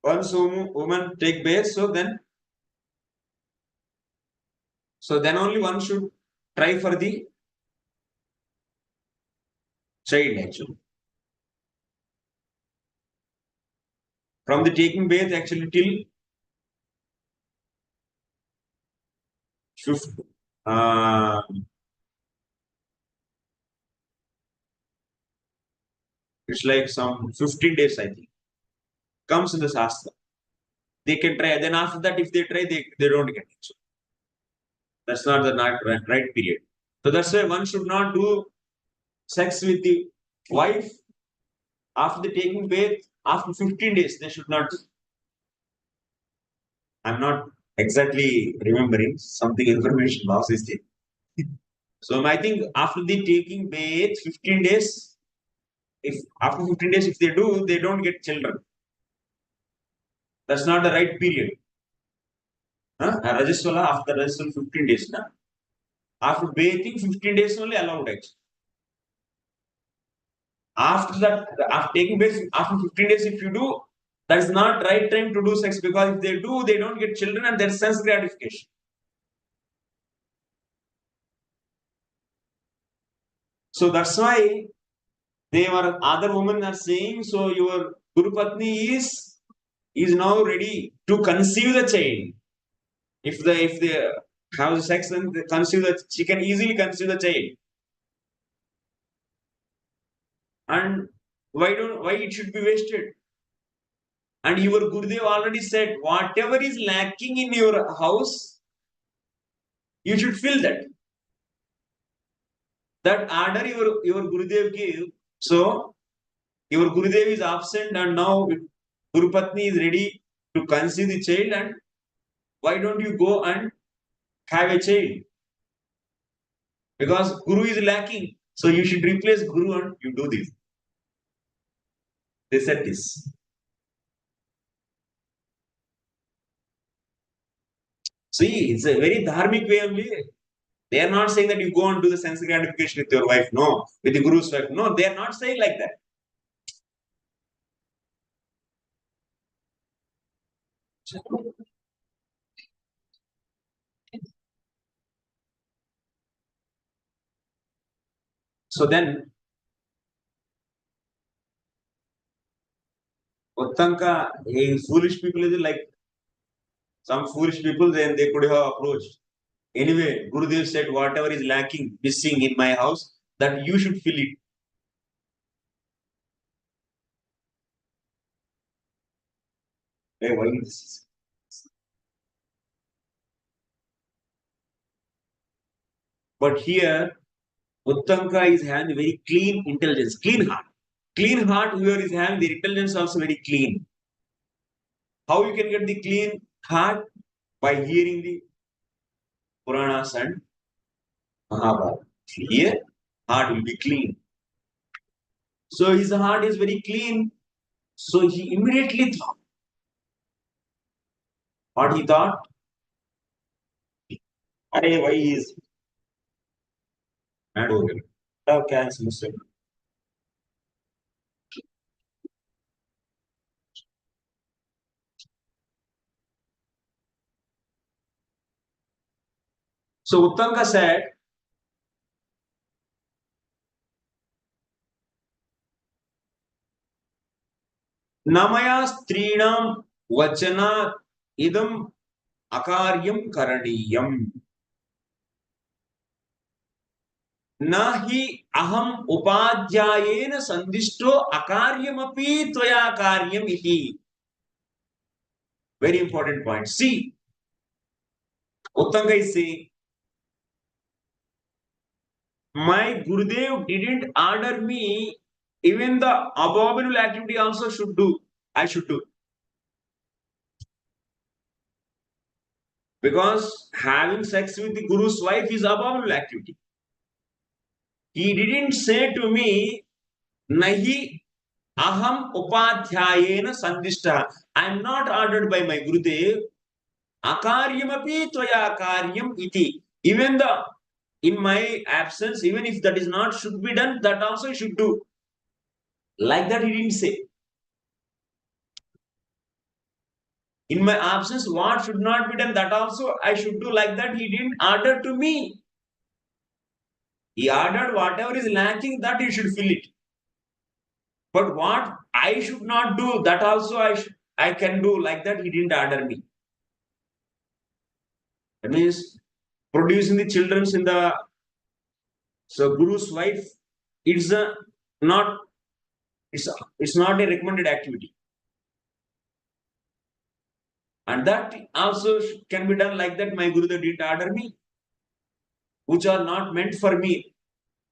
Once woman take bath, so then only one should try for the child actually. From the taking bath actually till fifth, it's like some 15 days, I think. Comes in the Shastra. They can try. Then after that, if they try, they don't get it. That's not the right period. So that's why one should not do sex with the wife after the taking bath. After 15 days, they should not. I'm not exactly remembering something information loss is there. So I think after the taking bath, 15 days, if after 15 days, if they do, they don't get children. That's not the right period. Rajaswala after Rajaswala 15 days. Na? After bathing, 15 days only allowed actually. After that, after taking bath, after 15 days, if you do, that is not right time to do sex, because if they do, they don't get children and there's sense gratification. So that's why they were other women are saying, so your Guru Patni is is now ready to conceive the child. If they have sex, then they conceive she can easily conceive the child. And why it should be wasted? And your Gurudev already said, whatever is lacking in your house, you should fill that. That order your Gurudev gave. So your Gurudev is absent, and now Guru Patni is ready to conceive the child, and why don't you go and have a child? Because Guru is lacking, so you should replace Guru and you do this. They said this. See, it's a very dharmic way only. They are not saying that you go and do the sense gratification with your wife. No, with the Guru's wife. No, they are not saying like that. So then, Uttanka, foolish people is like some foolish people, then they could have approached. Anyway, Gurudev said, whatever is lacking, missing in my house, that you should fill it. Hey, why this? But here, Uttanka is having a very clean intelligence, clean heart. Clean heart, whoever is having the intelligence also very clean. How you can get the clean heart? By hearing the Puranas and Mahabharata. Here, heart will be clean. So his heart is very clean. So he immediately thought. What he thought? Arey, why is mad over here? How can Muslim? So Uttanka said, Namaya strinam vachana idam akaryam karaniyam. Nahi aham upadhyayena sandishto akaryamapi tvaya karyam iti. Very important point. See, Uttanka is saying, my Gurudev didn't order me, even the abominable activity also should do. I should do. Because having sex with the Guru's wife is abominable activity. He didn't say to me, Nahi aham upadhyayena sandishta. I am not ordered by my Gurudev. Akaryamapi tvaya karyam iti. Even in my absence, even if that is not should be done, that also should do. Like that he didn't say. In my absence, what should not be done, that also I should do. Like that he didn't order to me. He ordered whatever is lacking, that you should fill it. But what I should not do, that also I can do. Like that he didn't order me. That means producing the children in the Guru's wife, it's not it's not a recommended activity. And that also can be done like that. My Gurudev didn't order me, which are not meant for me.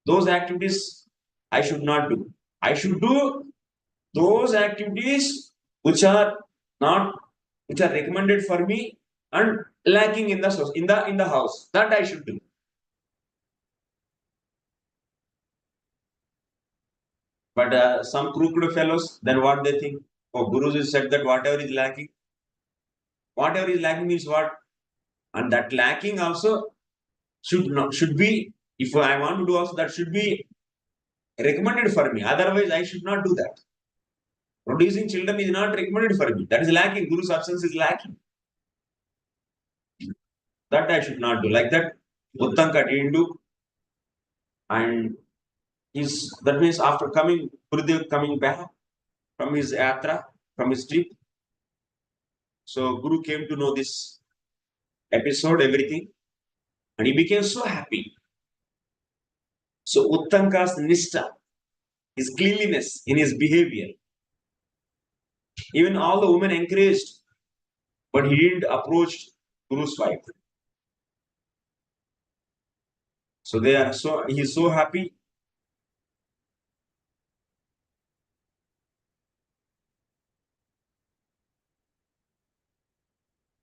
Those activities I should not do. I should do those activities which are recommended for me and lacking in the house. That I should do. But some crooked fellows, then what they think? Oh, Guru has said that whatever is lacking means what? And that lacking also should be, if I want to do also, that should be recommended for me. Otherwise, I should not do that. Producing children is not recommended for me. That is lacking. Guru's absence is lacking. That I should not do. Like that, Uttanka didn't do. And that means after Gurudev coming back from his yatra, from his trip, So Guru came to know this episode, everything, and he became so happy. So Uttanka's nistha, his cleanliness in his behavior, even all the women encouraged, but he didn't approach Guru's wife. So he's so happy.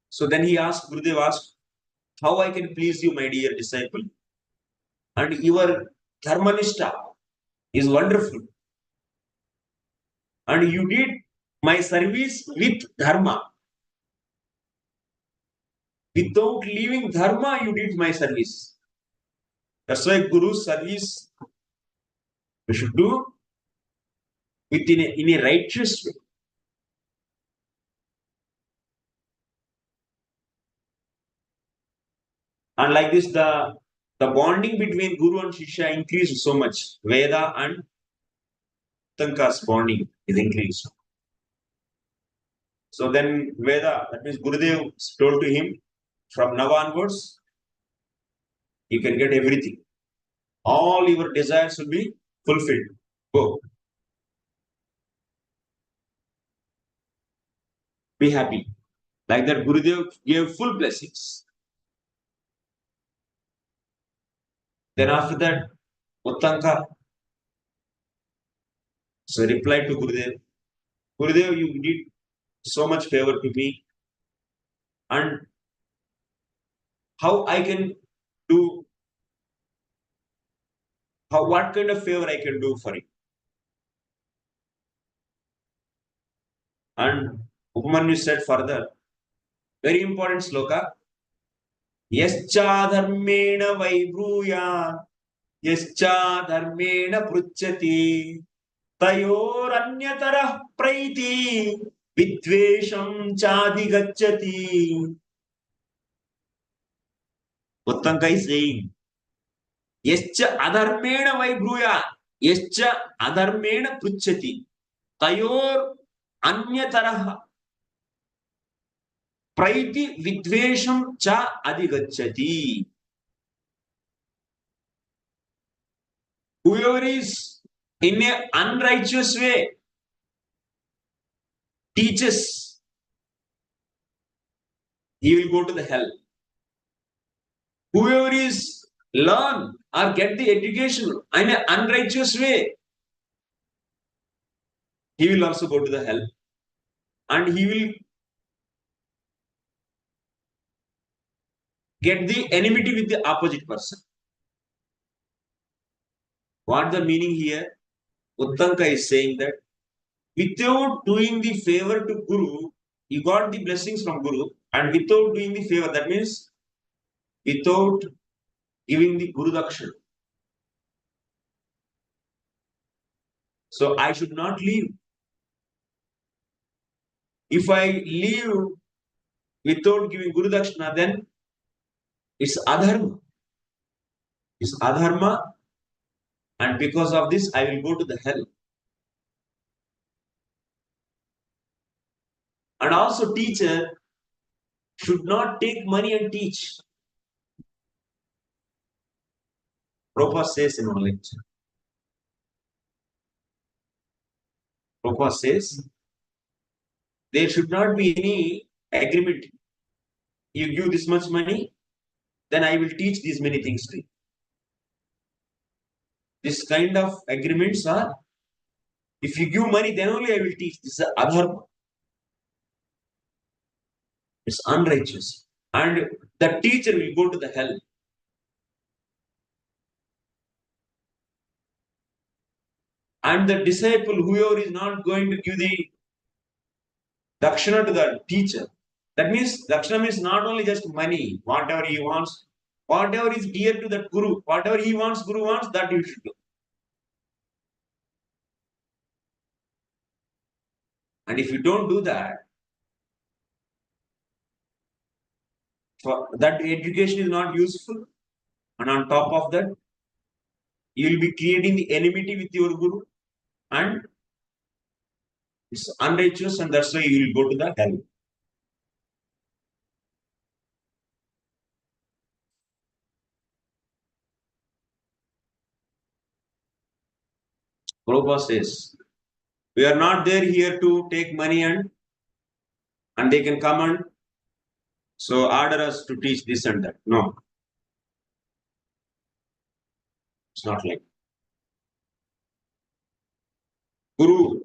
So then Gurudev asked, how I can please you, my dear disciple? And your dharmanishta is wonderful. And you did my service with dharma. Without leaving dharma, you did my service. That's why Guru's service we should do in a righteous way. And like this, the bonding between Guru and Shishya increased so much. Veda and Uttanka's bonding is increased. So then Veda, that means Gurudev told to him, from now onwards, you can get everything. All your desires will be fulfilled. Go. Be happy. Like that, Gurudev gave full blessings. Then after that, Uttanka so replied to Gurudev, Gurudev, you did so much favor to me, and how I can do, what kind of favor I can do for you? And Upamanyu said further, very important sloka, Yascha dharmena vaibruya, Yascha dharmena pruchati, Tayoranyatara praiti, Vidvesham chadi gacchati. Uttanka is saying, Yascha adharmena vaibruya, Yascha adharmena pruchati, Tayor anyatara praiti vidvesham cha adigacchati. Whoever is in an unrighteous way teaches, he will go to the hell. Whoever is learn or get the education in an unrighteous way, he will also go to the hell. And he will get the enmity with the opposite person. What the meaning here? Uttanka is saying that without doing the favor to Guru, he got the blessings from Guru, and without doing the favor, that means without giving the Guru Dakshana. So I should not leave. If I leave without giving Guru Dakshana, then it's adharma. It's adharma, and because of this, I will go to the hell. And also, teacher should not take money and teach. Prabhupada says in one lecture. Prabhupada says there should not be any agreement. You give this much money, then I will teach these many things to you. This kind of agreements are, if you give money, then only I will teach. This is adharma. It's unrighteous. And the teacher will go to the hell. And the disciple, whoever is not going to give the dakshana to the teacher, that means dakshana means not only just money, whatever he wants, whatever is dear to that Guru, whatever he wants, Guru wants, that you should do. And if you don't do that, that education is not useful. And on top of that, you will be creating the enmity with your Guru, and it's unrighteous, and that's why you will go to the hell. Prabhupada says, we are not there here to take money and they can come and so order us to teach this and that. No, it's not like Guru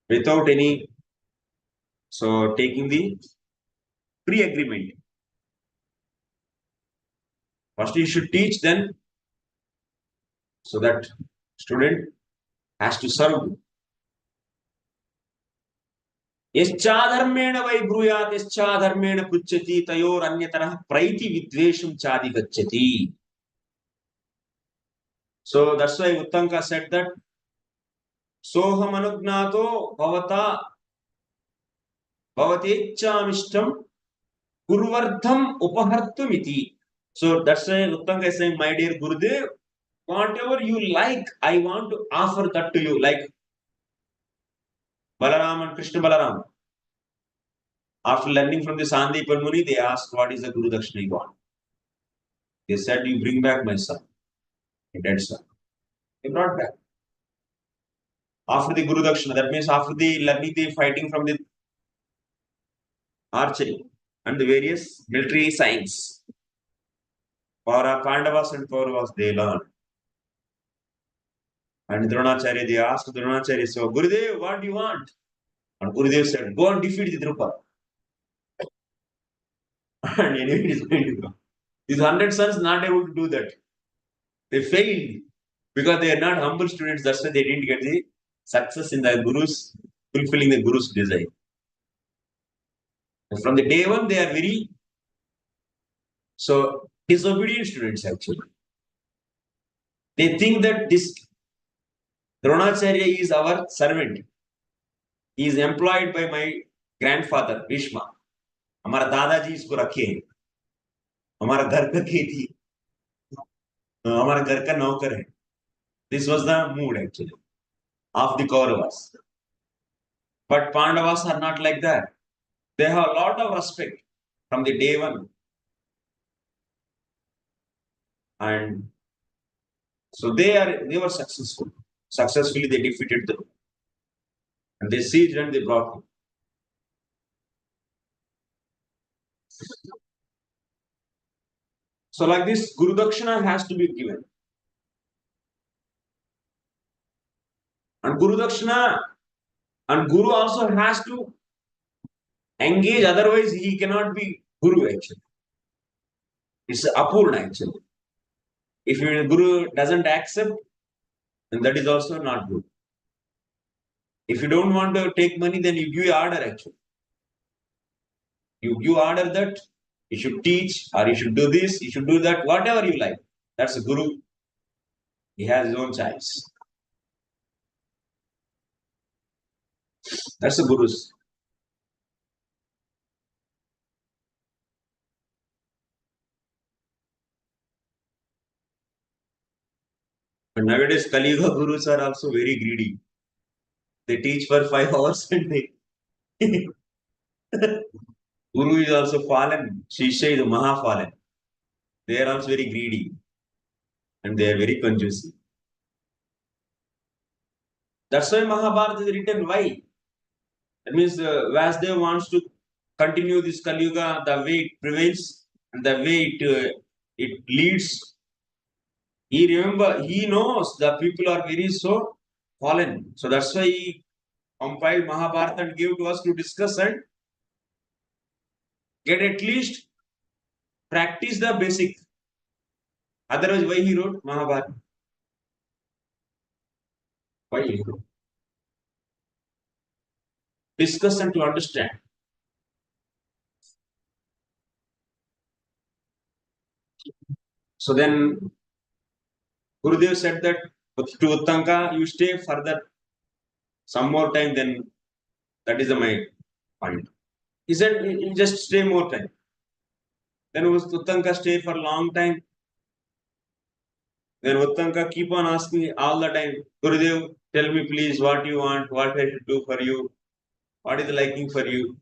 without any so taking the pre-agreement. First you should teach, then so that student has to serve. यश्चाधर्मेण वै ब्रूयात् यश्चाधर्मेण पृच्छति तयोरन्यतरः प्रैति विद्वेषं चाधिगच्छति. So that's why Uttanka said that soham anugnato bhavata bhavatechamishtam guruvardham upahartumiti. So that's why Uttanka is saying, my dear Gurudev, whatever you like, I want to offer that to you. Like Balaram and Krishna Balaram. After learning from the Sandeepan Muni, they asked, what is the Guru Dakshina you want? They said, you bring back my son, a dead son. They brought back. After the Guru Dakshina, that means after the learning the fighting from the archery and the various military science, for Pandavas and Kauravas, they learned. And Dronacharya, they asked Dronacharya, so Gurudev, what do you want? And Gurudev said, go and defeat the Drupada. And anyway, it is going to go. These 100 sons not able to do that. They failed because they are not humble students. That's why they didn't get the success in the Guru's, fulfilling the Guru's desire. And from the day one, they are very disobedient students actually. They think that this Dronacharya is our servant. He is employed by my grandfather, Bhishma. हमारा दादाजी इसको रखे हैं, हमारा घर का खेती, हमारा घर का नौकर है. This was the mood actually of the Kauravas. But Pandavas are not like that. They have a lot of respect from the day one. And so they were successful. Successfully they defeated them. And they sieged and they brought him. So like this, Guru Dakshina has to be given. And Guru Dakshina and Guru also has to engage, otherwise he cannot be Guru actually. It's apurna actually. If your Guru doesn't accept, then that is also not good. If you don't want to take money, then you give order actually. You give order that you should teach, or you should do this, you should do that, whatever you like. That's a Guru. He has his own choice. That's the Guru's. But nowadays, Kali Yuga Gurus are also very greedy. They teach for 5 hours and they Guru is also fallen. Shishya is Maha fallen. They are also very greedy. And they are very conjuicy. That's why Mahabharata is written. Why? That means Vasudev wants to continue this Kali Yuga, the way it prevails and the way it leads. He knows the people are very so fallen. So that's why he compiled Mahabharata and gave to us to discuss and get at least practice the basic. Otherwise, why he wrote Mahabharata? Why he wrote? Discuss and to understand. So then Gurudev said that to Uttanka, you stay further some more time, then that is my point. He said, you just stay more time. Then Uttanka stayed for a long time. Then Uttanka keep on asking all the time, Gurudev, tell me please what you want, what I should do for you, what is the liking for you.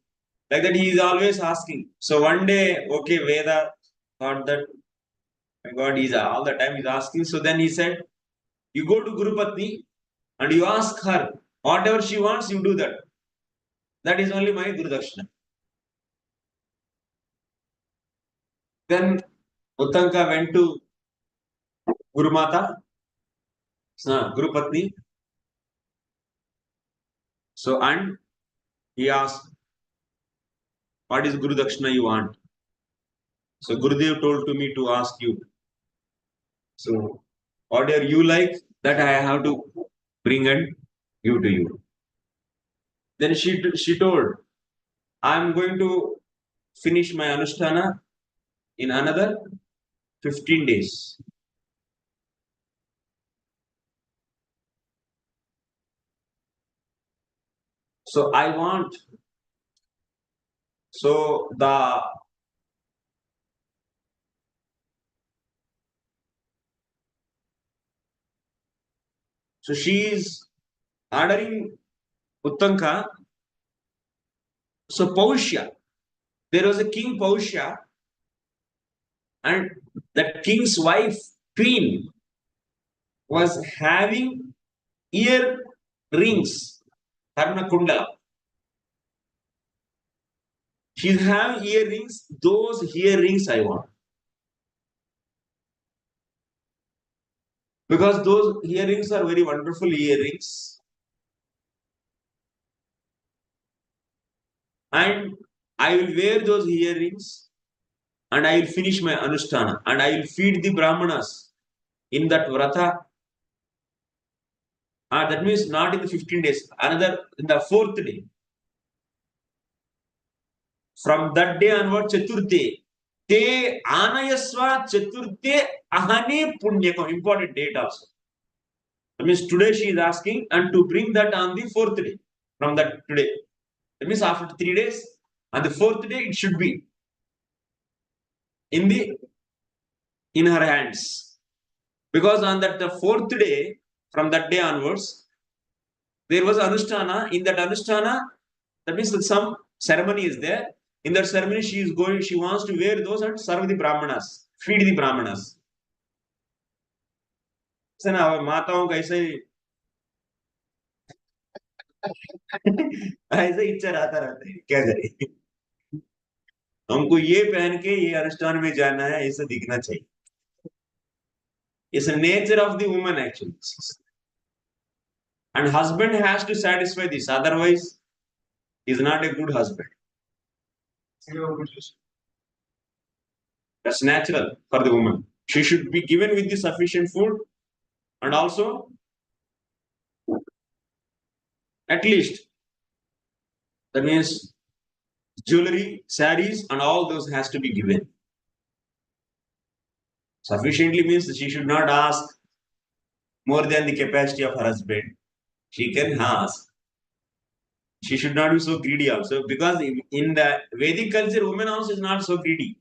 Like that he is always asking. So one day, okay, Veda thought that God is all the time is asking. So then he said, you go to Guru Patni and you ask her, whatever she wants, you do that. That is only my Guru Dakshina. Then Uttanka went to Guru Mata, Guru Patni. So, and he asked, what is Guru Dakshina you want? So, Gurudev told to me to ask you. So, whatever you like, that I have to bring and give to you. Then she told, I am going to finish my Anushtana in another 15 days. So I want, so the so she is ordering Uttanka. So Pausya, there was a king Pausya, and the king's wife, queen, was having ear rings, Karna Kundala. She's having earrings, those earrings I want. Because those earrings are very wonderful earrings. And I will wear those earrings and I will finish my Anushtana and I will feed the Brahmanas in that Vrata. That means not in the 15 days, another in the 4th day. From that day onward, Chaturthi, Te Anayaswa Chaturthi Ahani Punyakam. Important date also. That means today she is asking and to bring that on the 4th day from that today. That means after 3 days, on the 4th day, it should be in her hands. Because on that the 4th day, from that day onwards, there was Anushtana. In that Anushtana, that means that some ceremony is there. In that ceremony, she wants to wear those and serve the Brahmanas, feed the Brahmanas. So now, माताओं का ऐसे ऐसे इच्छा रहता है, क्या करें? हमको ये पहन के ये अनुष्ठान में जाना है, ऐसा दिखना चाहिए. It's the nature of the woman actually. And husband has to satisfy this, otherwise he's not a good husband. That's natural for the woman. She should be given with the sufficient food and also at least, that means jewelry, saris and all those has to be given. Sufficiently means that she should not ask more than the capacity of her husband. She can ask. She should not be so greedy also, because in the Vedic culture, women also is not so greedy.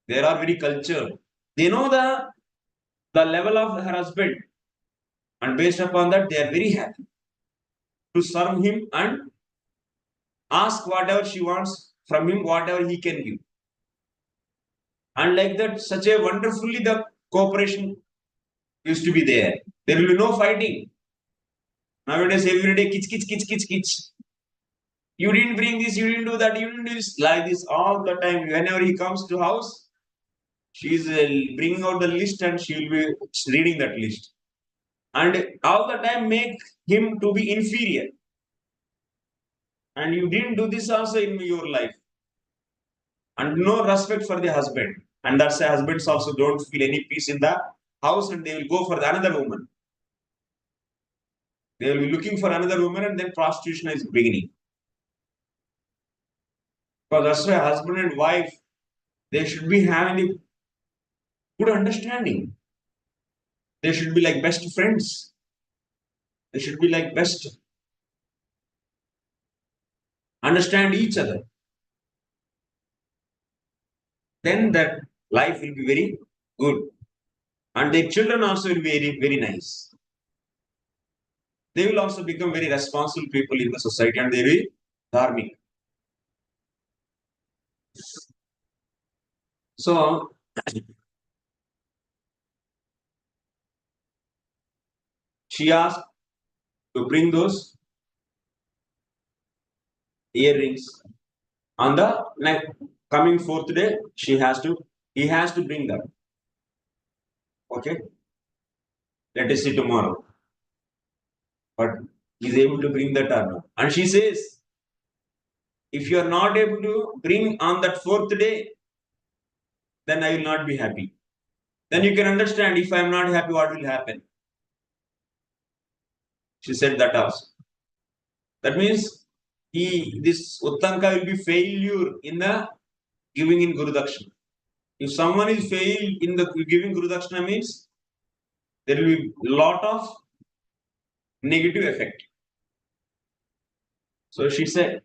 They are very cultured. They know the level of her husband, and based upon that, they are very happy to serve him and ask whatever she wants from him, whatever he can give. And like that, such a wonderfully the cooperation used to be there. There will be no fighting. Nowadays, every day, kitch. You didn't bring this, you didn't do that, you didn't do this. Like this all the time. Whenever he comes to house, she is bringing out the list and she will be reading that list. And all the time make him to be inferior. And you didn't do this also in your life. And no respect for the husband. And that's why husbands also don't feel any peace in the house and they will go for another woman. They will be looking for another woman and then prostitution is beginning. Because that's why husband and wife, they should be having a good understanding. They should be like best friends. They should be like best. Understand each other. Then that life will be very good. And their children also will be very, very nice. They will also become very responsible people in the society and they will be dharmic. So, she asked to bring those earrings on the coming fourth day. He has to bring them. Okay, let us see tomorrow. But he is able to bring that or not. And she says, if you are not able to bring on that fourth day, then I will not be happy. Then you can understand, if I am not happy, what will happen? She said that also. That means this Uttanka will be failure in the giving in Guru Dakshina. If someone is failed in the giving Guru Dakshina, means there will be lot of negative effect. So she said,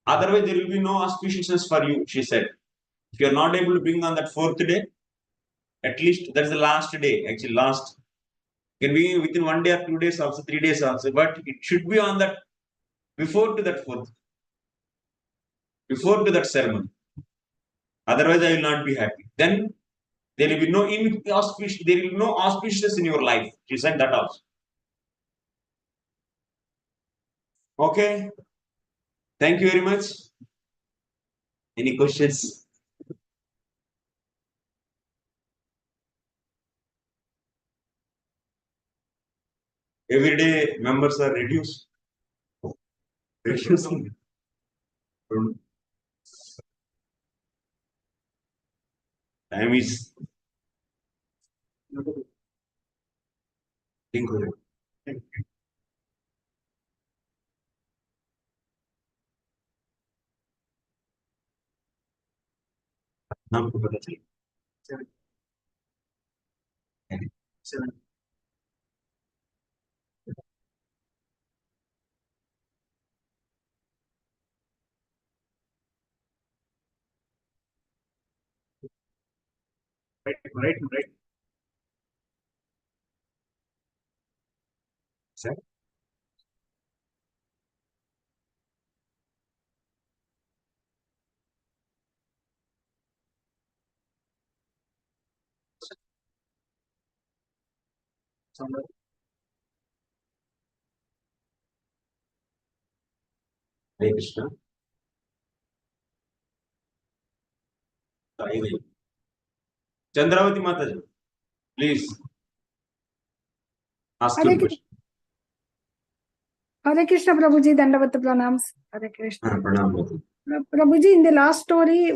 otherwise there will be no auspiciousness for you, she said. If you are not able to bring on that fourth day, at least that is the last day, actually last. Can be within 1 day or 2 days also, 3 days also, but it should be on that, before to that fourth, before to that ceremony. Otherwise I will not be happy. Then there will be no inauspicious, there will be no auspiciousness in your life. She said that also. Okay. Thank you very much. Any questions? Every day members are reduced. Reducing. Time is incorrect. आपको पता चले 7 right sir. Hare Krishna. Chandravati Mataji, please ask your question. Hare Krishna Prabhuji, Dandavat Pranams. Hare Krishna. Pranam. Prabhuji, in the last story,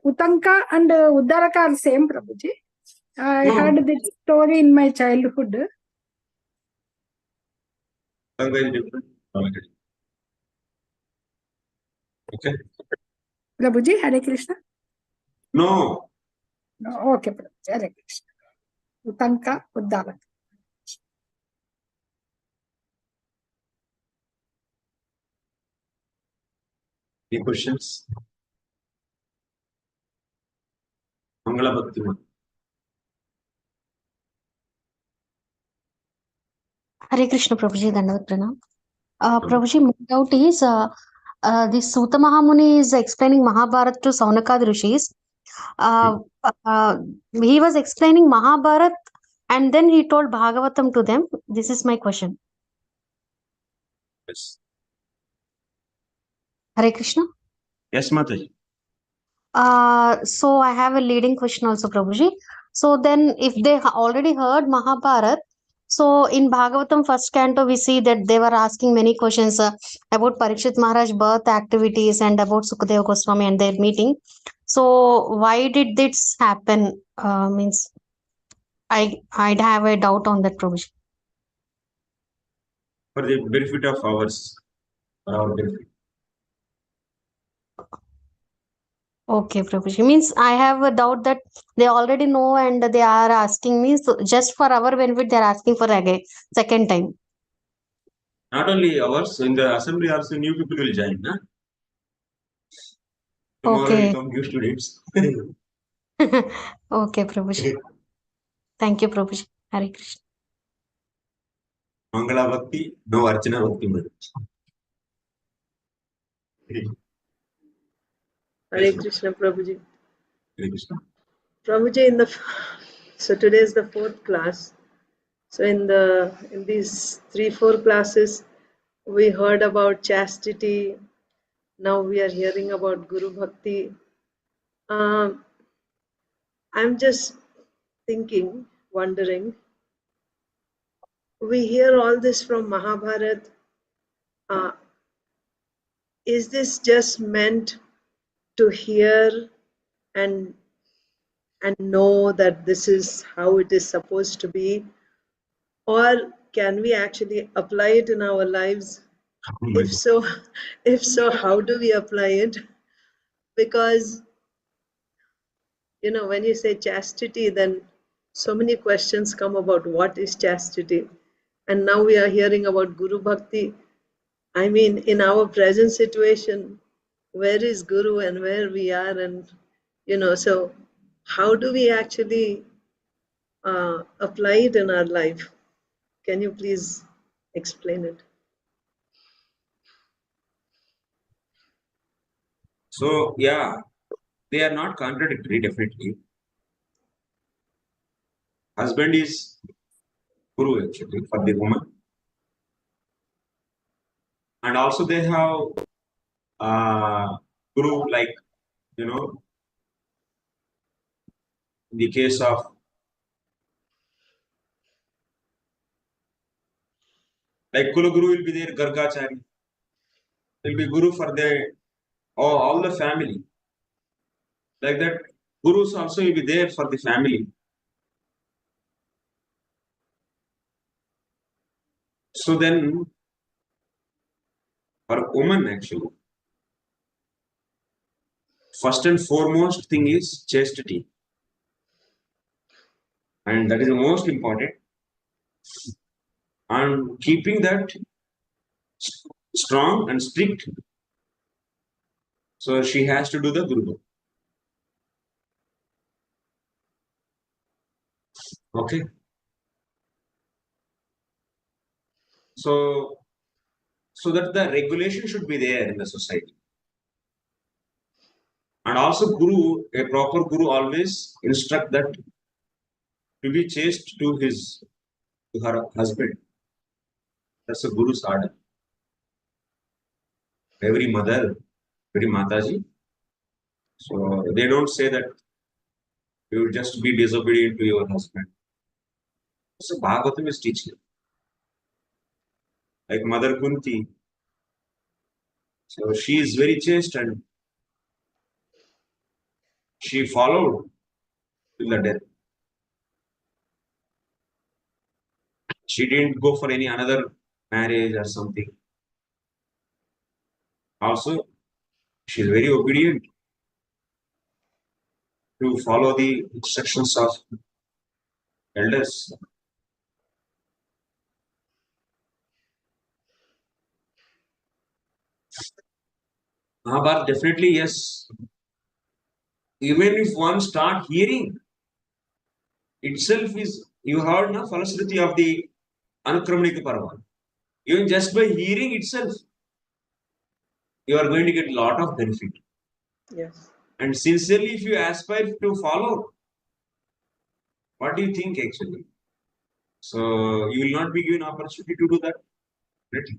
Uttanka and Uddharaka are same, Prabhuji. I heard this story in my childhood. Uttanka is different. Okay. Prabhuji, Hare Krishna. No. No, okay, Prabhuji, Hare Krishna. Uttanka, Uddharaka. Any questions? Mangala Bhakti. Hare Krishna Prabhuji, Dandavat Pranam. Prabhuji, my doubt is this Suta Mahamuni is explaining Mahabharata to Saunakadi rishis. He was explaining Mahabharata and then he told Bhagavatam to them. This is my question. Yes. Hare Krishna. Yes, Mataji. So I have a leading question also, Prabhuji. So then if they already heard Mahabharata, so in Bhagavatam first canto, we see that they were asking many questions about Parikshit Maharaj birth activities and about Suta Gosvami and their meeting. So why did this happen? Means I'd have a doubt on that, Prabhuji. For the benefit of ours, for our benefit. Okay, Prabhuji. Means I have a doubt that they already know and they are asking me. So just for our benefit, they are asking for again, second time. Not only ours, in the assembly also new people will join. Huh? Tomorrow Okay. will come new students. Okay, Prabhuji. Thank you, Prabhuji. Hare Krishna. Mangala Bhakti, no Archana Bhakti. Hare Krishna Prabhuji. Hare Krishna. Prabhuji, so today is the 4th class. So in these 3-4 classes, we heard about chastity. Now we are hearing about Gurubhakti. I'm just thinking, wondering. We hear all this from Mahabharata. Is this just meant to hear and know that this is how it is supposed to be, or can we actually apply it in our lives? If so, how do we apply it? Because when you say chastity, then so many questions come about what is chastity. And now we are hearing about Guru Bhakti. I mean, in our present situation, where is Guru and where we are, and so how do we actually apply it in our life? Can you please explain it? So, yeah, they are not contradictory, definitely. Husband is Guru actually for the woman. And also they have Guru, like, in the case of like Kula Guru will be there, Gargachari. Will be Guru for all the family. Like that, Gurus also will be there for the family. So then, for woman actually, first and foremost thing is chastity. And that is the most important. And keeping that strong and strict. So she has to do the Guru. Okay. So that the regulation should be there in the society. And also Guru, a proper Guru always instruct that to be chaste to her husband. That's a Guru's order. Every mother, every Mataji. So they don't say that you will just be disobedient to your husband. So Bhagavatam is teaching. Like Mother Kunti. So she is very chaste and she followed till the death. She didn't go for any another marriage or something. Also, she is very obedient to follow the instructions of elders. Mahabharata, definitely yes. Even if one start hearing, itself is, you heard na Falasruti of the Anukramanika Parva. Even just by hearing itself, you are going to get a lot of benefit. Yes. And sincerely, if you aspire to follow, what do you think actually? So you will not be given opportunity to do that. Right?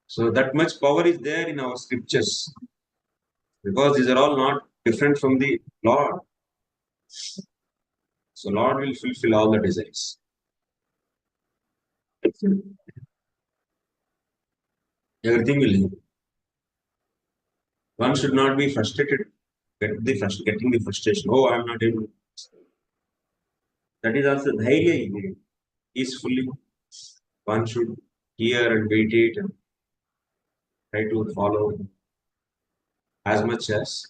So that much power is there in our scriptures. Because these are all not different from the Lord. So Lord will fulfill all the desires. Everything will happen. One should not be frustrated, getting the frustration. Oh, I am not able. That is also dhairya. Peacefully, one should hear and meditate and try to follow as much as.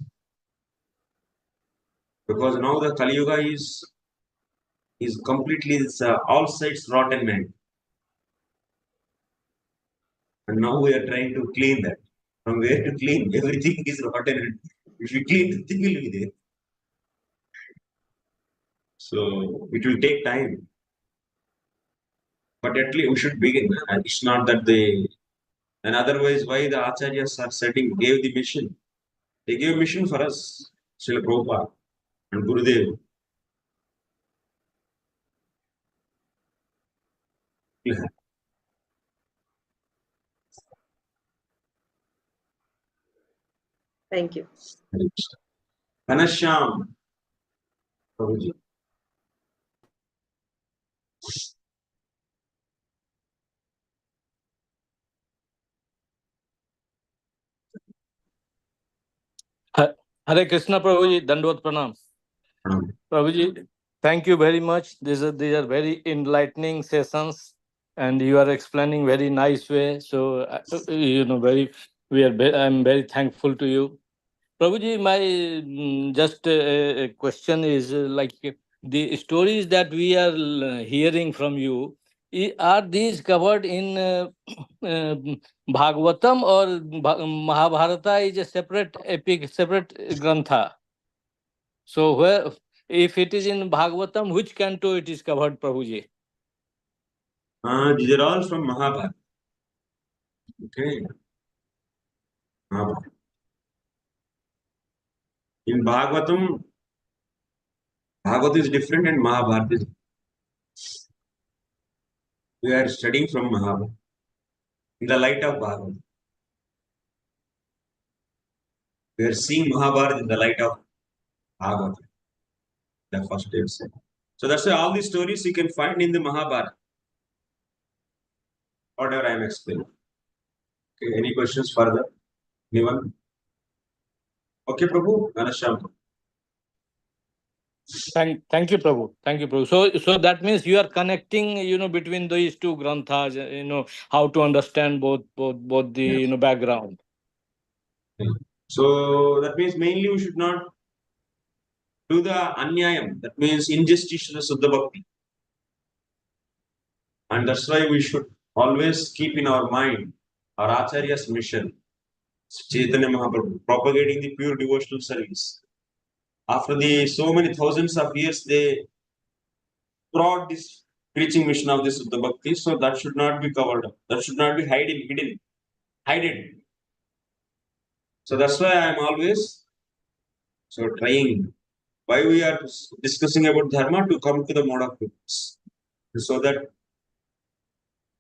Because now the Kali Yuga is completely all sides rotten man. And now we are trying to clean that. From where to clean? Everything is rotten. If you clean, the thing will be there. So it will take time. But at least we should begin. It's not that and otherwise why the Acharyas are gave the mission. They gave mission for us. Srila Prabhupada and Gurudev. Thank you. Ghanashyam Prabhuji. Hare Krishna Prabhuji, Dandvat Pranam. Prabhuji, thank you very much. These are very enlightening sessions, and you are explaining very nice way. So I'm very thankful to you. Prabhuji, my just a question is like the stories that we are hearing from you, are these covered in Bhagavatam, or Mahabharata is a separate epic, separate grantha? So where, if it is in Bhagavatam, which canto it is covered, Prabhuji? These are all from Mahabharata. Okay. Mahabharata. In Bhagavatam, Bhagavatam is different and Mahabharata is different. We are studying from Mahabharata in the light of Bhagavatam. We are seeing Mahabharata in the light of Bhagavatam. The first day. So that's why all these stories you can find in the Mahabharata. Whatever I am explaining. Okay, any questions further? Anyone? Okay, Prabhu. Ghanashyam. Thank you, Prabhu. Thank you, Prabhu. So that means you are connecting, between these two granthas, how to understand both the background. So that means mainly we should not do the anyayam. That means injustice to the Suddha Bhakti. And that's why we should always keep in our mind our Acharya's mission, Chaitanya Mahaprabhu, propagating the pure devotional service. After the so many thousands of years, they brought this preaching mission of the Suddha Bhakti, so that should not be covered up. That should not be hidden. So that's why I am always trying. Why we are discussing about dharma, to come to the mode of goodness, so that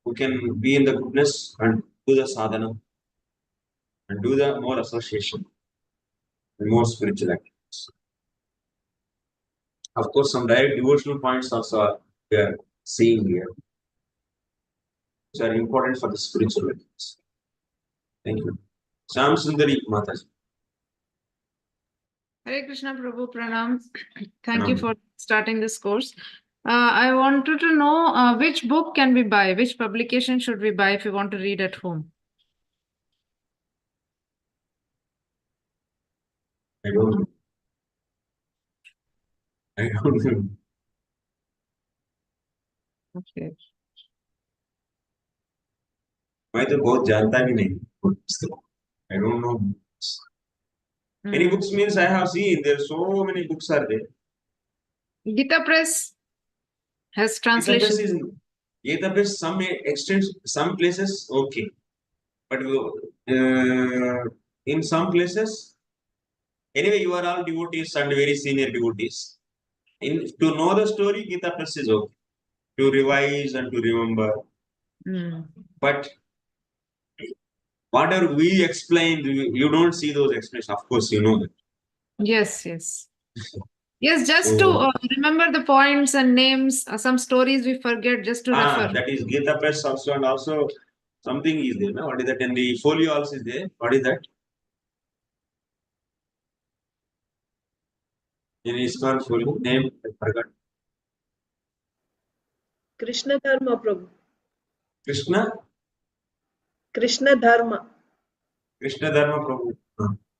we can be in the goodness and do the sadhana and do the more association and more spiritual activities. Of course, some direct devotional points also we are seeing here, which are important for the spiritual activities. Thank you. Sam Sundari Mataji. Hare Krishna Prabhu Pranam. Thank you for starting this course. I wanted to know which book can we buy? Which publication should we buy if we want to read at home? I don't know. Okay. मैं तो बहुत जानता भी नहीं. I don't know. Many books means I have seen there are so many books are there. Gita Press has translation. Gita Press some extent, some places okay, but in some places, anyway, you are all devotees and very senior devotees. To know the story, Gita Press is okay. To revise and to remember. But whatever we explained, you don't see those explanations. Of course, you know that. Yes. Yes, just to remember the points and names. Some stories we forget, just to refer. That is Gita Press also, and also something is there. No? What is that? And the folio also is there. What is that? In ISKCON folio name, I forgot. Krishna Dharma, Prabhu. Krishna Dharma. Krishna Dharma Prabhu.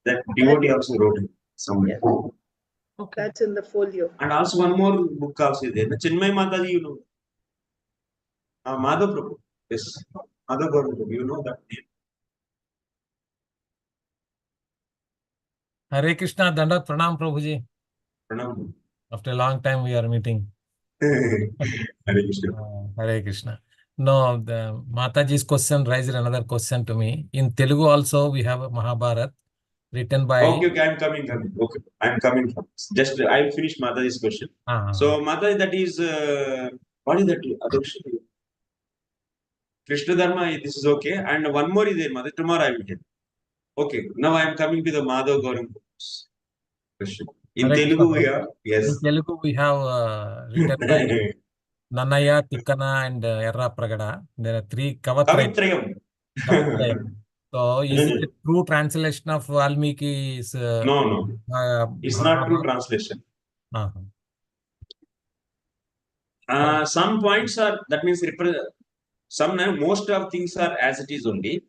That devotee also wrote it somewhere. Yeah. Okay. That's in the folio. And also one more book also is there. Chinmay Mataji, you know. Madhav Prabhu. Yes. Madhav Prabhu, you know that name. Hare Krishna, Dandat Pranam Prabhuji. Pranam. After a long time we are meeting. Hare Krishna. Hare Krishna. No, the Mataji's question raised another question to me. In Telugu also we have a Mahabharata. written by. Okay, I'm coming. Okay, I'm coming from. Just I'll finish Mataji's question. So Mataji, that is what is that? Adoksha? Krishna Dharma. This is okay. And one more is there, Mataji. Tomorrow I will tell. Okay, now I am coming to the Madhav Gauram question. In Hare Telugu, Krishna, we have yes. in Telugu, we have written by Nannaya, Tikkana, and Erra Pragada. There are 3 Kavatrayam. Kavitrayam. So, is it a true translation of Valmiki's? No. It's not true translation. Some points are, that means most of things are as it is only.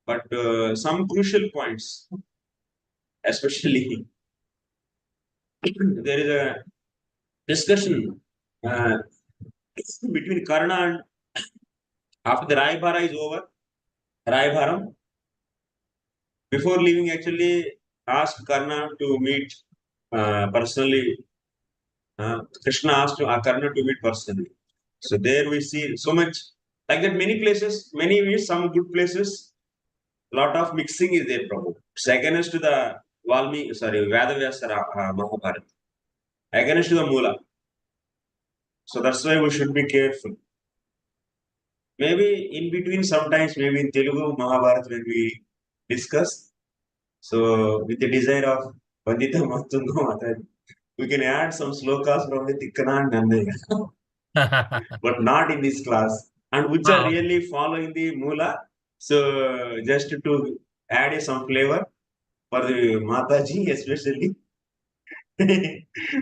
But some crucial points, especially there is a discussion between Karna and after the Rayabhara is over, Rayabharam, before leaving, actually asked Karna to meet personally. Krishna asked Karna to meet personally. So there we see so much like that. Many places, some good places, lot of mixing is there. Prabhu. It's against the Veda Mahabharata, against the Mula. So that's why we should be careful. Maybe in between, sometimes maybe in Telugu Mahabharata when we discuss. So with the desire of Pandita Matunga, we can add some slokas from the Tikkana and Nandaya, but not in this class, and which are really following the Mula. So just to add some flavor for the Mataji, especially,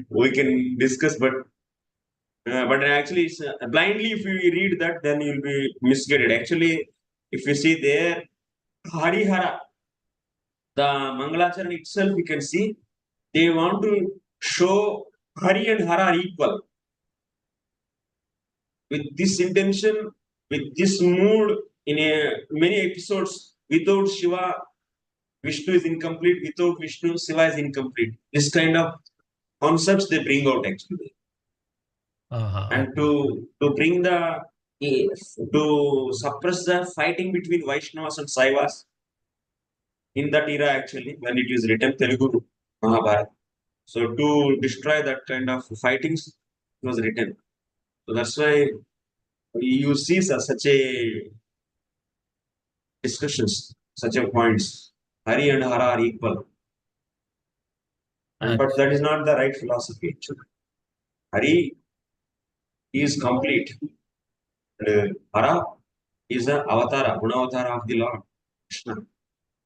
we can discuss. But actually, it's, blindly if you read that, then you'll be misguided. Actually, if you see there, Harihara, the Mangalacharan itself, you can see they want to show Hari and Hara are equal. With this intention, with this mood, in many episodes, without Shiva, Vishnu is incomplete. Without Vishnu, Shiva is incomplete. This kind of concepts they bring out actually. And to bring to suppress the fighting between Vaishnavas and Saivas in that era actually, when it is written Telugu Mahabharata. So to destroy that kind of fightings, it was written. So that's why you see such a discussions, such a points. Hari and Hara are equal. But that is not the right philosophy actually. Hari is complete. And Hara is the avatara, Gunavatara of the Lord Krishna.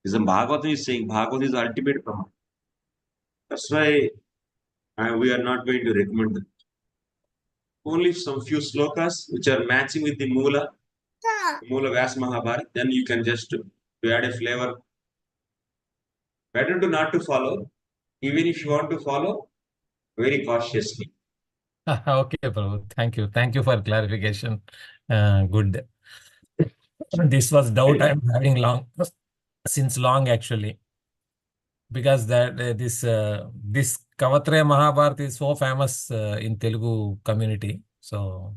Is the Bhagavatam is saying Bhagavatam is the ultimate Brahman. That's why we are not going to recommend that. Only some few slokas which are matching with the Mula Vyasa Mahabharata, then you can just to add a flavor. Better to not to follow, even if you want to follow, very cautiously. Okay, Prabhu. Thank you for clarification. Good. This was doubt I'm having since long actually, because that this Kavatraya Mahabharata is so famous in Telugu community. So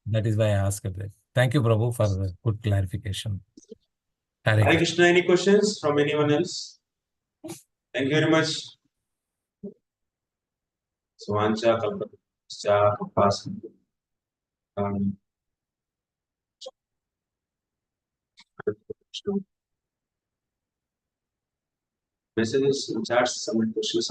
that is why I asked that. Thank you, Prabhu, for the good clarification. Hare Krishna, any questions from anyone else? Thank you very much. Swancha Kalpascha Kapas. Messages, chats, some questions.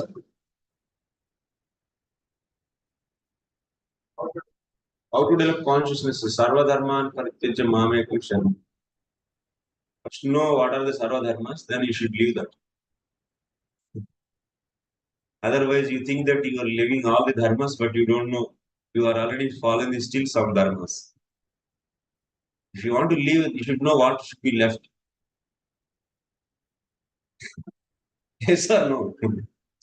How to develop consciousness? Sarva Dharman Parityaja Mamekam Sharanam. First know what are the Sarva Dharmas, then you should leave that. Otherwise, you think that you are living all the dharmas, but you don't know. You are already fallen still some dharmas. If you want to live, you should know what should be left. Yes or no?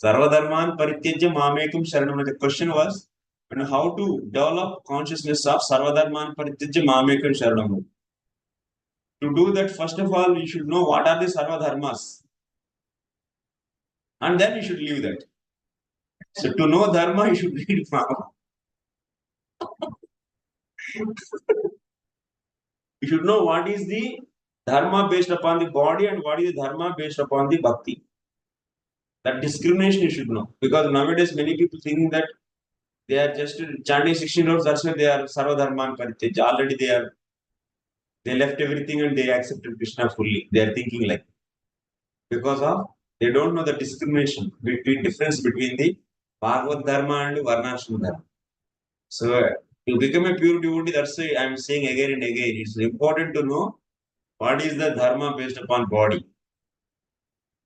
Sarva Dharman Parityaja Mamekam Sharanam. The question was, and how to develop consciousness of Sarva Dharman Parityaja Mamekam Sharanam. To do that, first of all, you should know what are the Sarva Dharmas. And then you should leave that. So to know Dharma, you should read Mahabharata. You should know what is the dharma based upon the body and what is the dharma based upon the bhakti. That discrimination you should know. Because nowadays many people thinking that they are just chanting 16 rounds, that's why they are Sarva Dharman Parityaja. Already they left everything and they accepted Krishna fully. They are thinking like, because of they don't know the discrimination between difference between the Bhagavad Dharma and Varnashram Dharma. So to become a pure devotee, that's why I am saying again and again, it's important to know what is the dharma based upon body,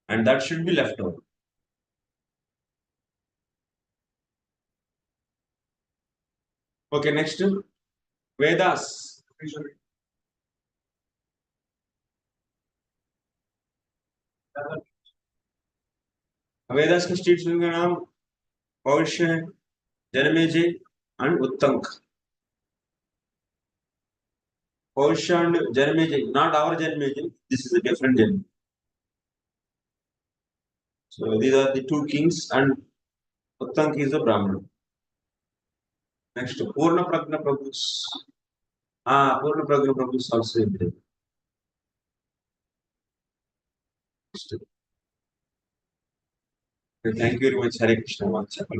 and that should be left out. Okay, next Vedas. Vedas के states का नाम पौरुष, Janamejaya and Uttanka. Pausya and Janamejaya, not our Janamejaya, this is a different Janamejaya. So these are the two kings and Uttanka is a Brahman. Next, Purna Prajna Prabhus. Purna Prajna Prabhus also is there. Okay, thank you very much, Hare Krishna. Chapel.